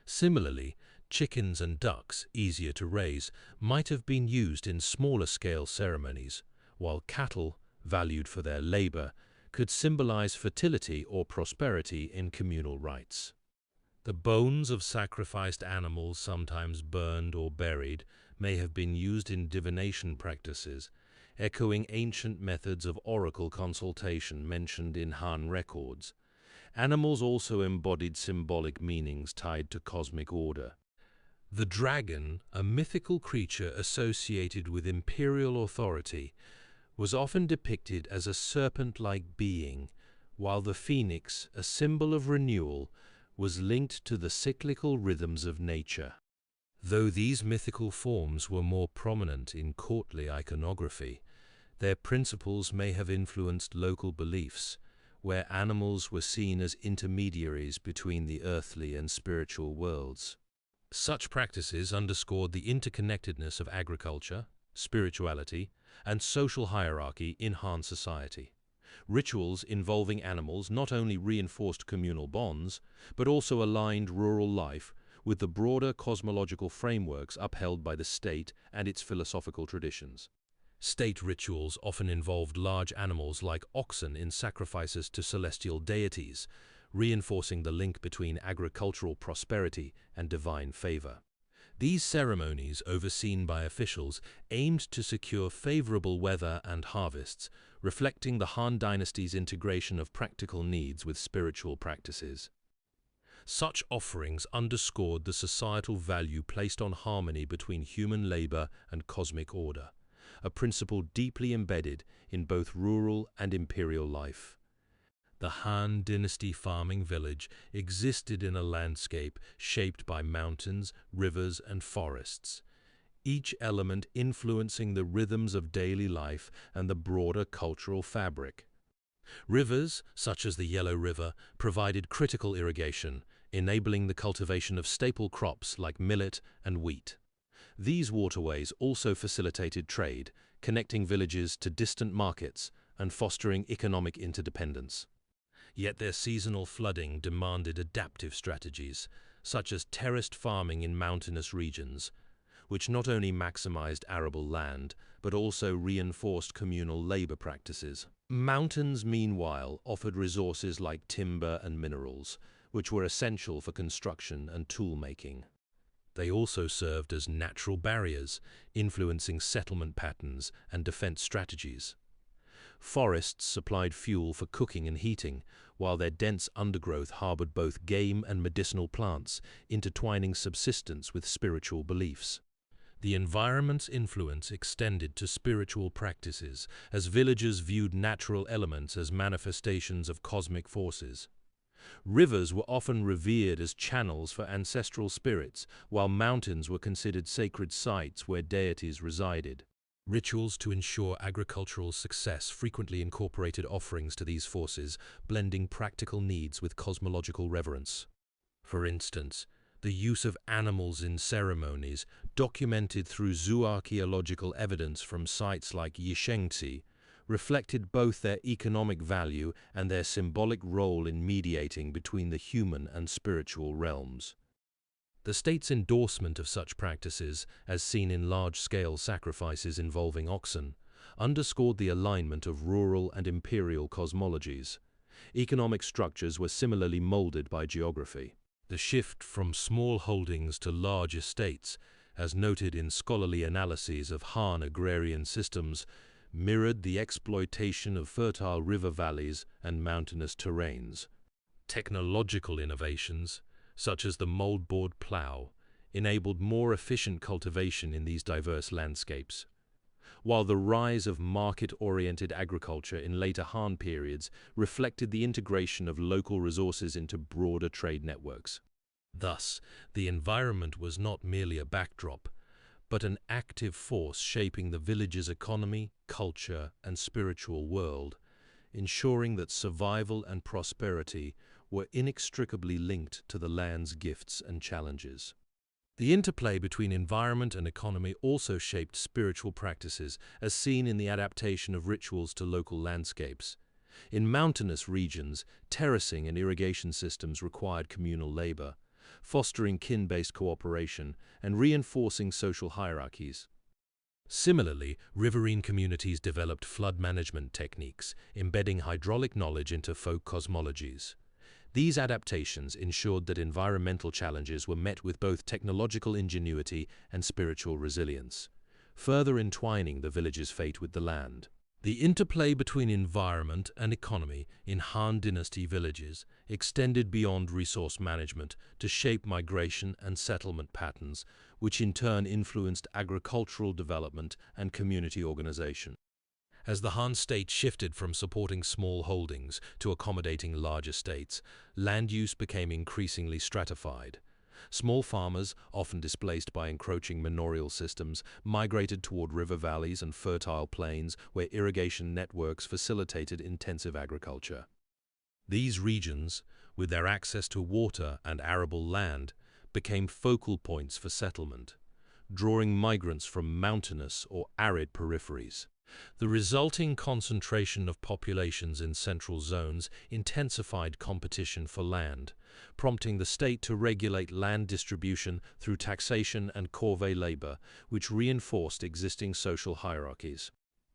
Similarly, chickens and ducks, easier to raise, might have been used in smaller-scale ceremonies, while cattle, valued for their labor, could symbolize fertility or prosperity in communal rites. The bones of sacrificed animals, sometimes burned or buried, may have been used in divination practices, echoing ancient methods of oracle consultation mentioned in Han records. Animals also embodied symbolic meanings tied to cosmic order. The dragon, a mythical creature associated with imperial authority, was often depicted as a serpent-like being, while the phoenix, a symbol of renewal, was linked to the cyclical rhythms of nature. Though these mythical forms were more prominent in courtly iconography, their principles may have influenced local beliefs, where animals were seen as intermediaries between the earthly and spiritual worlds. Such practices underscored the interconnectedness of agriculture, spirituality, and social hierarchy in Han society. Rituals involving animals not only reinforced communal bonds, but also aligned rural life with the broader cosmological frameworks upheld by the state and its philosophical traditions. State rituals often involved large animals like oxen in sacrifices to celestial deities, reinforcing the link between agricultural prosperity and divine favor. These ceremonies, overseen by officials, aimed to secure favorable weather and harvests, reflecting the Han Dynasty's integration of practical needs with spiritual practices. Such offerings underscored the societal value placed on harmony between human labor and cosmic order, a principle deeply embedded in both rural and imperial life. The Han Dynasty farming village existed in a landscape shaped by mountains, rivers, and forests, each element influencing the rhythms of daily life and the broader cultural fabric. Rivers, such as the Yellow River, provided critical irrigation, enabling the cultivation of staple crops like millet and wheat. These waterways also facilitated trade, connecting villages to distant markets and fostering economic interdependence. Yet their seasonal flooding demanded adaptive strategies, such as terraced farming in mountainous regions, which not only maximized arable land, but also reinforced communal labor practices. Mountains, meanwhile, offered resources like timber and minerals, which were essential for construction and tool-making. They also served as natural barriers, influencing settlement patterns and defense strategies. Forests supplied fuel for cooking and heating, while their dense undergrowth harbored both game and medicinal plants, intertwining subsistence with spiritual beliefs. The environment's influence extended to spiritual practices, as villagers viewed natural elements as manifestations of cosmic forces. Rivers were often revered as channels for ancestral spirits, while mountains were considered sacred sites where deities resided. Rituals to ensure agricultural success frequently incorporated offerings to these forces, blending practical needs with cosmological reverence. For instance, the use of animals in ceremonies, documented through zooarchaeological evidence from sites like Yishengzi, reflected both their economic value and their symbolic role in mediating between the human and spiritual realms. The state's endorsement of such practices, as seen in large-scale sacrifices involving oxen, underscored the alignment of rural and imperial cosmologies. Economic structures were similarly molded by geography. The shift from small holdings to large estates, as noted in scholarly analyses of Han agrarian systems, mirrored the exploitation of fertile river valleys and mountainous terrains. Technological innovations, such as the moldboard plow, enabled more efficient cultivation in these diverse landscapes, while the rise of market-oriented agriculture in later Han periods reflected the integration of local resources into broader trade networks. Thus, the environment was not merely a backdrop, but an active force shaping the village's economy, culture, and spiritual world, ensuring that survival and prosperity were inextricably linked to the land's gifts and challenges. The interplay between environment and economy also shaped spiritual practices, as seen in the adaptation of rituals to local landscapes. In mountainous regions, terracing and irrigation systems required communal labor, fostering kin-based cooperation and reinforcing social hierarchies. Similarly, riverine communities developed flood management techniques, embedding hydraulic knowledge into folk cosmologies. These adaptations ensured that environmental challenges were met with both technological ingenuity and spiritual resilience, further entwining the village's fate with the land. The interplay between environment and economy in Han Dynasty villages extended beyond resource management to shape migration and settlement patterns, which in turn influenced agricultural development and community organization. As the Han state shifted from supporting small holdings to accommodating large estates, land use became increasingly stratified. Small farmers, often displaced by encroaching manorial systems, migrated toward river valleys and fertile plains where irrigation networks facilitated intensive agriculture. These regions, with their access to water and arable land, became focal points for settlement, drawing migrants from mountainous or arid peripheries. The resulting concentration of populations in central zones intensified competition for land, prompting the state to regulate land distribution through taxation and corvée labor, which reinforced existing social hierarchies.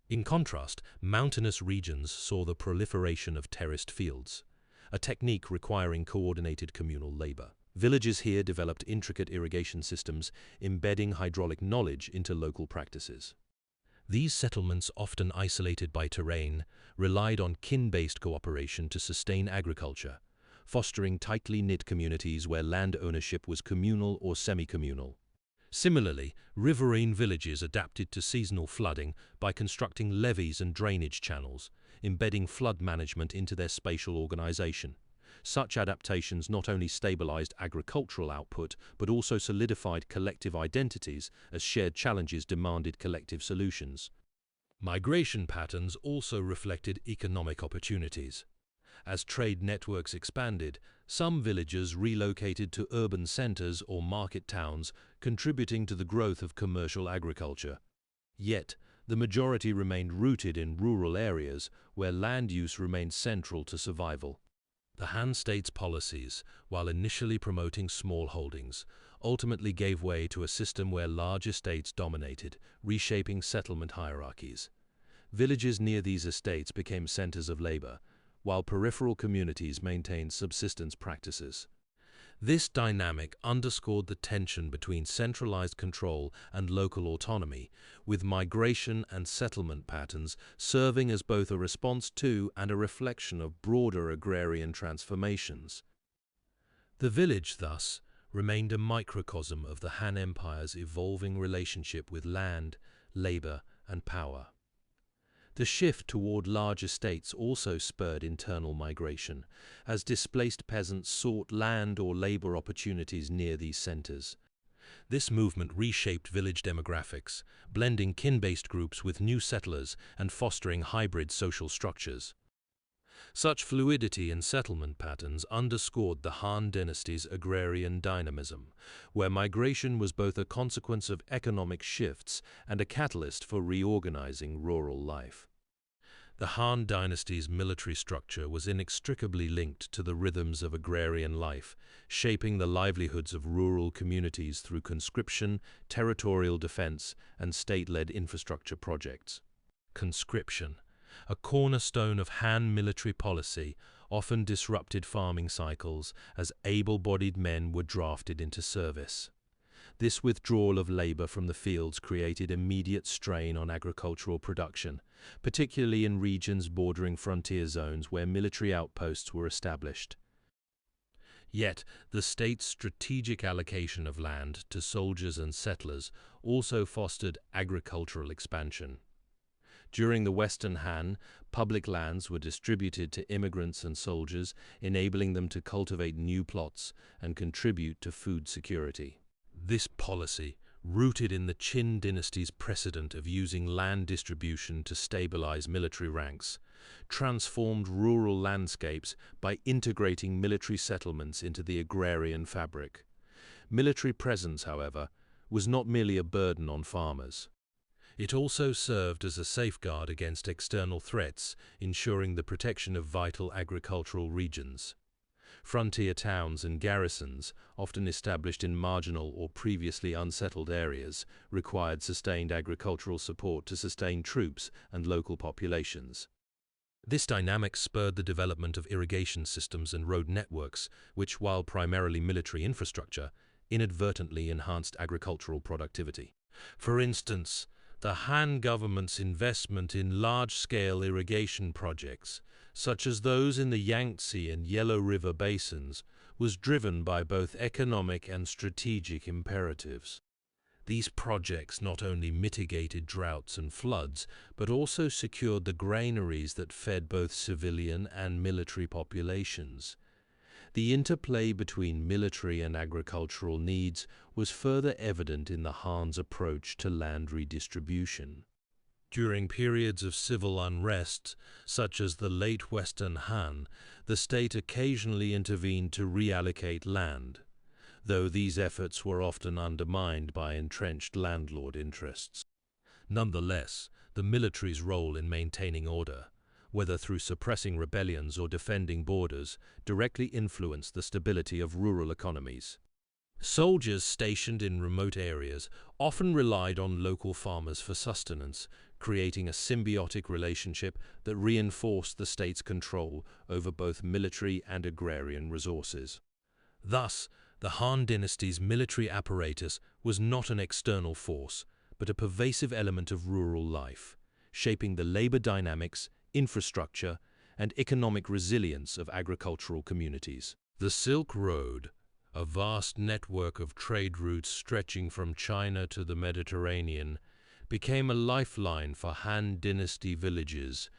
In contrast, mountainous regions saw the proliferation of terraced fields, a technique requiring coordinated communal labor. Villages here developed intricate irrigation systems, embedding hydraulic knowledge into local practices. These settlements, often isolated by terrain, relied on kin-based cooperation to sustain agriculture, fostering tightly knit communities where land ownership was communal or semi-communal. Similarly, riverine villages adapted to seasonal flooding by constructing levees and drainage channels, embedding flood management into their spatial organization. Such adaptations not only stabilized agricultural output, but also solidified collective identities as shared challenges demanded collective solutions. Migration patterns also reflected economic opportunities. As trade networks expanded, some villages relocated to urban centers or market towns, contributing to the growth of commercial agriculture. Yet, the majority remained rooted in rural areas where land use remained central to survival. The Han state's policies, while initially promoting small holdings, ultimately gave way to a system where large estates dominated, reshaping settlement hierarchies. Villages near these estates became centers of labor, while peripheral communities maintained subsistence practices. This dynamic underscored the tension between centralized control and local autonomy, with migration and settlement patterns serving as both a response to and a reflection of broader agrarian transformations. The village, thus, remained a microcosm of the Han Empire's evolving relationship with land, labor, and power. The shift toward large estates also spurred internal migration, as displaced peasants sought land or labor opportunities near these centers. This movement reshaped village demographics, blending kin-based groups with new settlers and fostering hybrid social structures. Such fluidity in settlement patterns underscored the Han dynasty's agrarian dynamism, where migration was both a consequence of economic shifts and a catalyst for reorganizing rural life. The Han dynasty's military structure was inextricably linked to the rhythms of agrarian life, shaping the livelihoods of rural communities through conscription, territorial defense, and state-led infrastructure projects. Conscription, a cornerstone of Han military policy, often disrupted farming cycles as able-bodied men were drafted into service. This withdrawal of labor from the fields created immediate strain on agricultural production, particularly in regions bordering frontier zones where military outposts were established. Yet, the state's strategic allocation of land to soldiers and settlers also fostered agricultural expansion. During the Western Han, public lands were distributed to immigrants and soldiers, enabling them to cultivate new plots and contribute to food security. This policy, rooted in the Qin dynasty's precedent of using land distribution to stabilize military ranks, transformed rural landscapes by integrating military settlements into the agrarian fabric. Military presence, however, was not merely a burden on farmers. It also served as a safeguard against external threats, ensuring the protection of vital agricultural regions. Frontier towns and garrisons, often established in marginal or previously unsettled areas, required sustained agricultural support to sustain troops and local populations. This dynamic spurred the development of irrigation systems and road networks, which, while primarily military infrastructure, inadvertently enhanced agricultural productivity. For instance, the Han government's investment in large-scale irrigation projects, such as those in the Yangtze and Yellow River basins, was driven by both economic and strategic imperatives. These projects not only mitigated droughts and floods, but also secured the granaries that fed both civilian and military populations. The interplay between military and agricultural needs was further evident in the Han's approach to land redistribution. During periods of civil unrest, such as the late Western Han, the state occasionally intervened to reallocate land, though these efforts were often undermined by entrenched landlord interests. Nonetheless, the military's role in maintaining order, whether through suppressing rebellions or defending borders, directly influenced the stability of rural economies. Soldiers stationed in remote areas often relied on local farmers for sustenance, creating a symbiotic relationship that reinforced the state's control over both military and agrarian resources. Thus, the Han dynasty's military apparatus was not an external force, but a pervasive element of rural life, shaping the labor dynamics, infrastructure, and economic resilience of agricultural communities. The Silk Road, a vast network of trade routes stretching from China to the Mediterranean, became a lifeline for Han dynasty villages,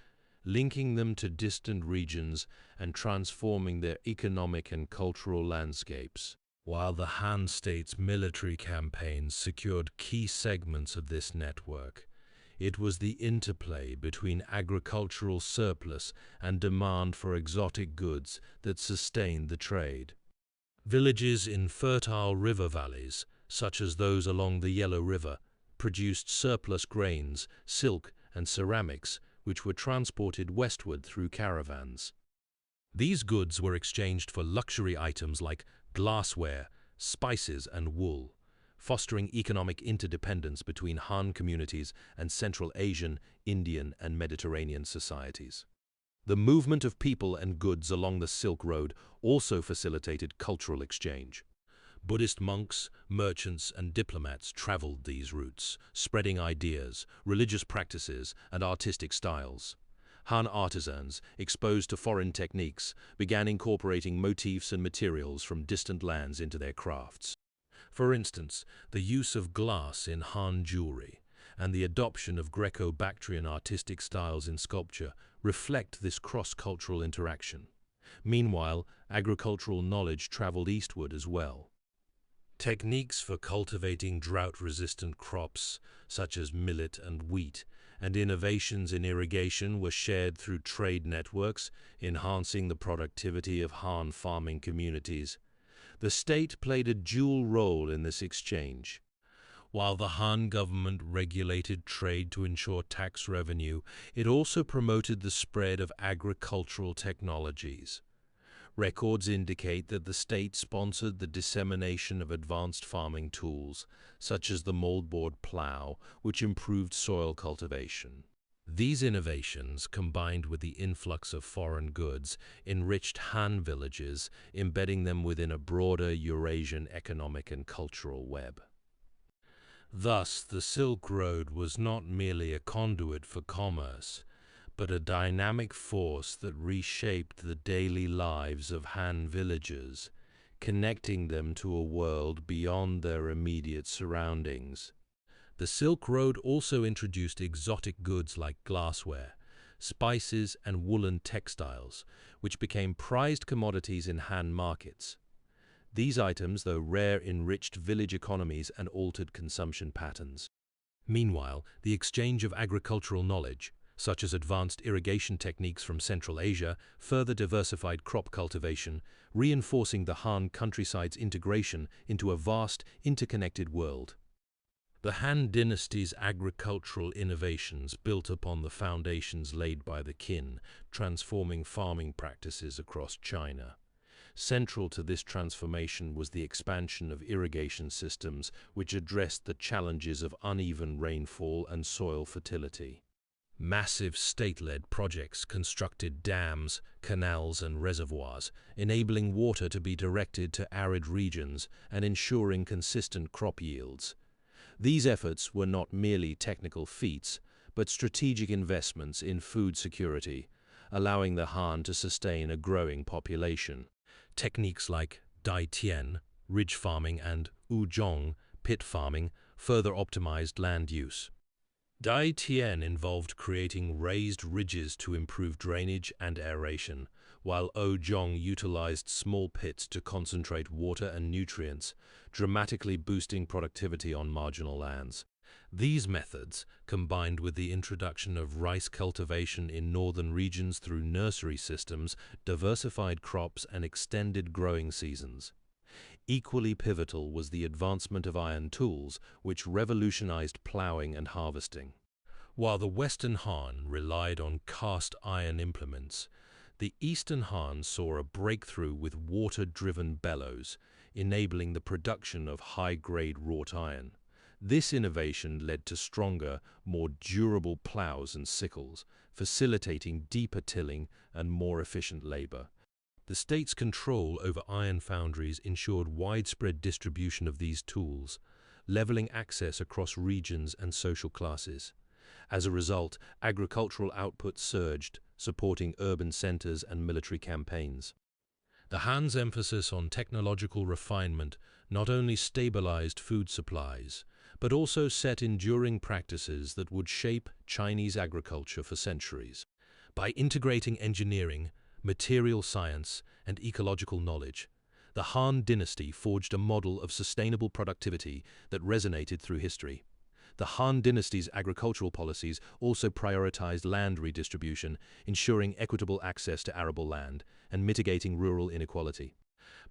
linking them to distant regions and transforming their economic and cultural landscapes. While the Han state's military campaigns secured key segments of this network, it was the interplay between agricultural surplus and demand for exotic goods that sustained the trade. Villages in fertile river valleys, such as those along the Yellow River, produced surplus grains, silk, and ceramics, which were transported westward through caravans. These goods were exchanged for luxury items like glassware, spices, and wool, fostering economic interdependence between Han communities and Central Asian, Indian, and Mediterranean societies. The movement of people and goods along the Silk Road also facilitated cultural exchange. Buddhist monks, merchants, and diplomats traveled these routes, spreading ideas, religious practices, and artistic styles. Han artisans, exposed to foreign techniques, began incorporating motifs and materials from distant lands into their crafts. For instance, the use of glass in Han jewelry and the adoption of Greco-Bactrian artistic styles in sculpture reflect this cross-cultural interaction. Meanwhile, agricultural knowledge traveled eastward as well. Techniques for cultivating drought-resistant crops, such as millet and wheat, and innovations in irrigation were shared through trade networks, enhancing the productivity of Han farming communities. The state played a dual role in this exchange. While the Han government regulated trade to ensure tax revenue, it also promoted the spread of agricultural technologies. Records indicate that the state sponsored the dissemination of advanced farming tools, such as the moldboard plow, which improved soil cultivation. These innovations, combined with the influx of foreign goods, enriched Han villages, embedding them within a broader Eurasian economic and cultural web. Thus, the Silk Road was not merely a conduit for commerce, but a dynamic force that reshaped the daily lives of Han villagers, connecting them to a world beyond their immediate surroundings. The Silk Road also introduced exotic goods like glassware, spices, and woolen textiles, which became prized commodities in Han markets. These items, though rare, enriched village economies and altered consumption patterns. Meanwhile, the exchange of agricultural knowledge, such as advanced irrigation techniques from Central Asia, further diversified crop cultivation, reinforcing the Han countryside's integration into a vast, interconnected world. The Han dynasty's agricultural innovations built upon the foundations laid by the Qin, transforming farming practices across China. Central to this transformation was the expansion of irrigation systems, which addressed the challenges of uneven rainfall and soil fertility. Massive state-led projects constructed dams, canals, and reservoirs, enabling water to be directed to arid regions and ensuring consistent crop yields. These efforts were not merely technical feats, but strategic investments in food security, allowing the Han to sustain a growing population. Techniques like Dai Tian, ridge farming, and Wu Zhong, pit farming, further optimized land use. Dai Tian involved creating raised ridges to improve drainage and aeration, while Zhong utilized small pits to concentrate water and nutrients, dramatically boosting productivity on marginal lands. These methods, combined with the introduction of rice cultivation in northern regions through nursery systems, diversified crops and extended growing seasons. Equally pivotal was the advancement of iron tools, which revolutionized plowing and harvesting. While the Western Han relied on cast iron implements, the Eastern Han saw a breakthrough with water-driven bellows, enabling the production of high-grade wrought iron. This innovation led to stronger, more durable plows and sickles, facilitating deeper tilling and more efficient labor. The state's control over iron foundries ensured widespread distribution of these tools, leveling access across regions and social classes. As a result, agricultural output surged, supporting urban centers and military campaigns. The Han's emphasis on technological refinement not only stabilized food supplies, but also set enduring practices that would shape Chinese agriculture for centuries. By integrating engineering, material science, and ecological knowledge, the Han Dynasty forged a model of sustainable productivity that resonated through history. The Han Dynasty's agricultural policies also prioritized land redistribution, ensuring equitable access to arable land and mitigating rural inequality.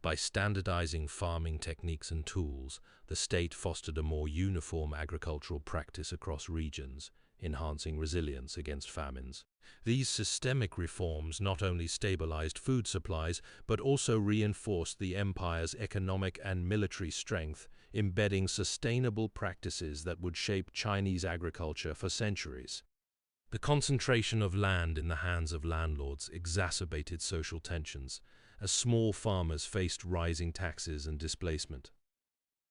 By standardizing farming techniques and tools, the state fostered a more uniform agricultural practice across regions, enhancing resilience against famines. These systemic reforms not only stabilized food supplies, but also reinforced the empire's economic and military strength, embedding sustainable practices that would shape Chinese agriculture for centuries. The concentration of land in the hands of landlords exacerbated social tensions, as small farmers faced rising taxes and displacement.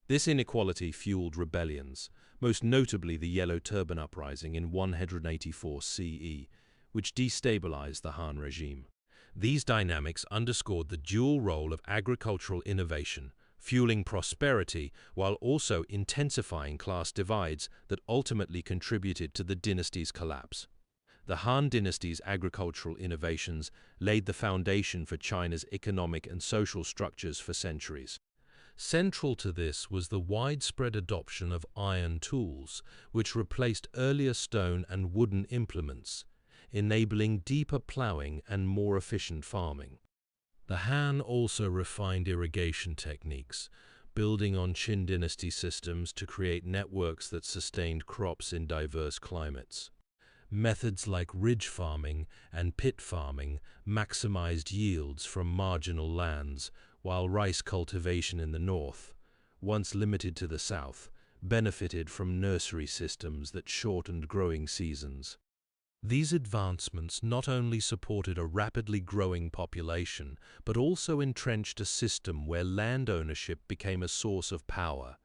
This inequality fueled rebellions, most notably the Yellow Turban Uprising in 184 CE, which destabilized the Han regime. These dynamics underscored the dual role of agricultural innovation, fueling prosperity while also intensifying class divides that ultimately contributed to the dynasty's collapse. The Han Dynasty's agricultural innovations laid the foundation for China's economic and social structures for centuries. Central to this was the widespread adoption of iron tools, which replaced earlier stone and wooden implements, enabling deeper plowing and more efficient farming. The Han also refined irrigation techniques, building on Qin dynasty systems to create networks that sustained crops in diverse climates. Methods like ridge farming and pit farming maximized yields from marginal lands, while rice cultivation in the north, once limited to the south, benefited from nursery systems that shortened growing seasons. These advancements not only supported a rapidly growing population, but also entrenched a system where land ownership became a source of power.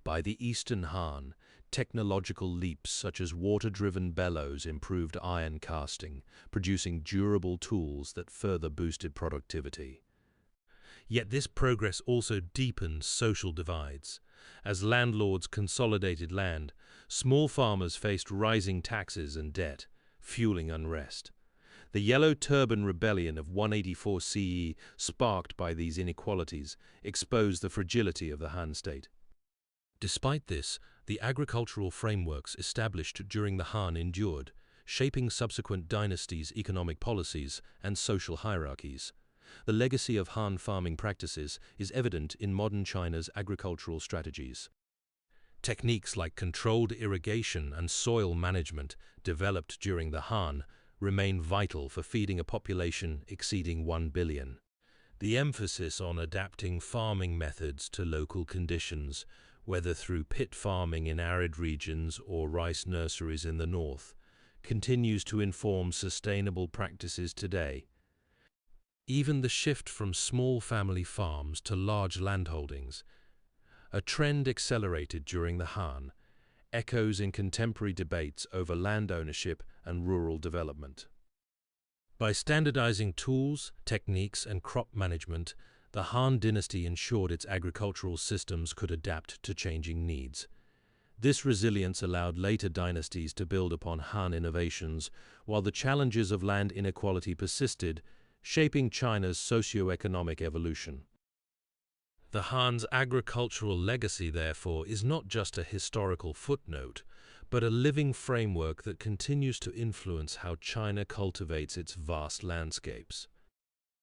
By the Eastern Han, technological leaps such as water-driven bellows improved iron casting, producing durable tools that further boosted productivity. Yet this progress also deepened social divides. As landlords consolidated land, small farmers faced rising taxes and debt, fueling unrest. The Yellow Turban Rebellion of 184 CE, sparked by these inequalities, exposed the fragility of the Han state. Despite this, the agricultural frameworks established during the Han endured, shaping subsequent dynasties' economic policies and social hierarchies. The legacy of Han farming practices is evident in modern China's agricultural strategies. Techniques like controlled irrigation and soil management, developed during the Han, remain vital for feeding a population exceeding 1 billion. The emphasis on adapting farming methods to local conditions, whether through pit farming in arid regions or rice nurseries in the north, continues to inform sustainable practices today. Even the shift from small family farms to large landholdings, a trend accelerated during the Han, echoes in contemporary debates over land ownership and rural development. By standardizing tools, techniques, and crop management, the Han dynasty ensured its agricultural systems could adapt to changing needs. This resilience allowed later dynasties to build upon Han innovations, while the challenges of land inequality persisted, shaping China's socio-economic evolution. The Han's agricultural legacy, therefore, is not just a historical footnote, but a living framework that continues to influence how China cultivates its vast landscapes.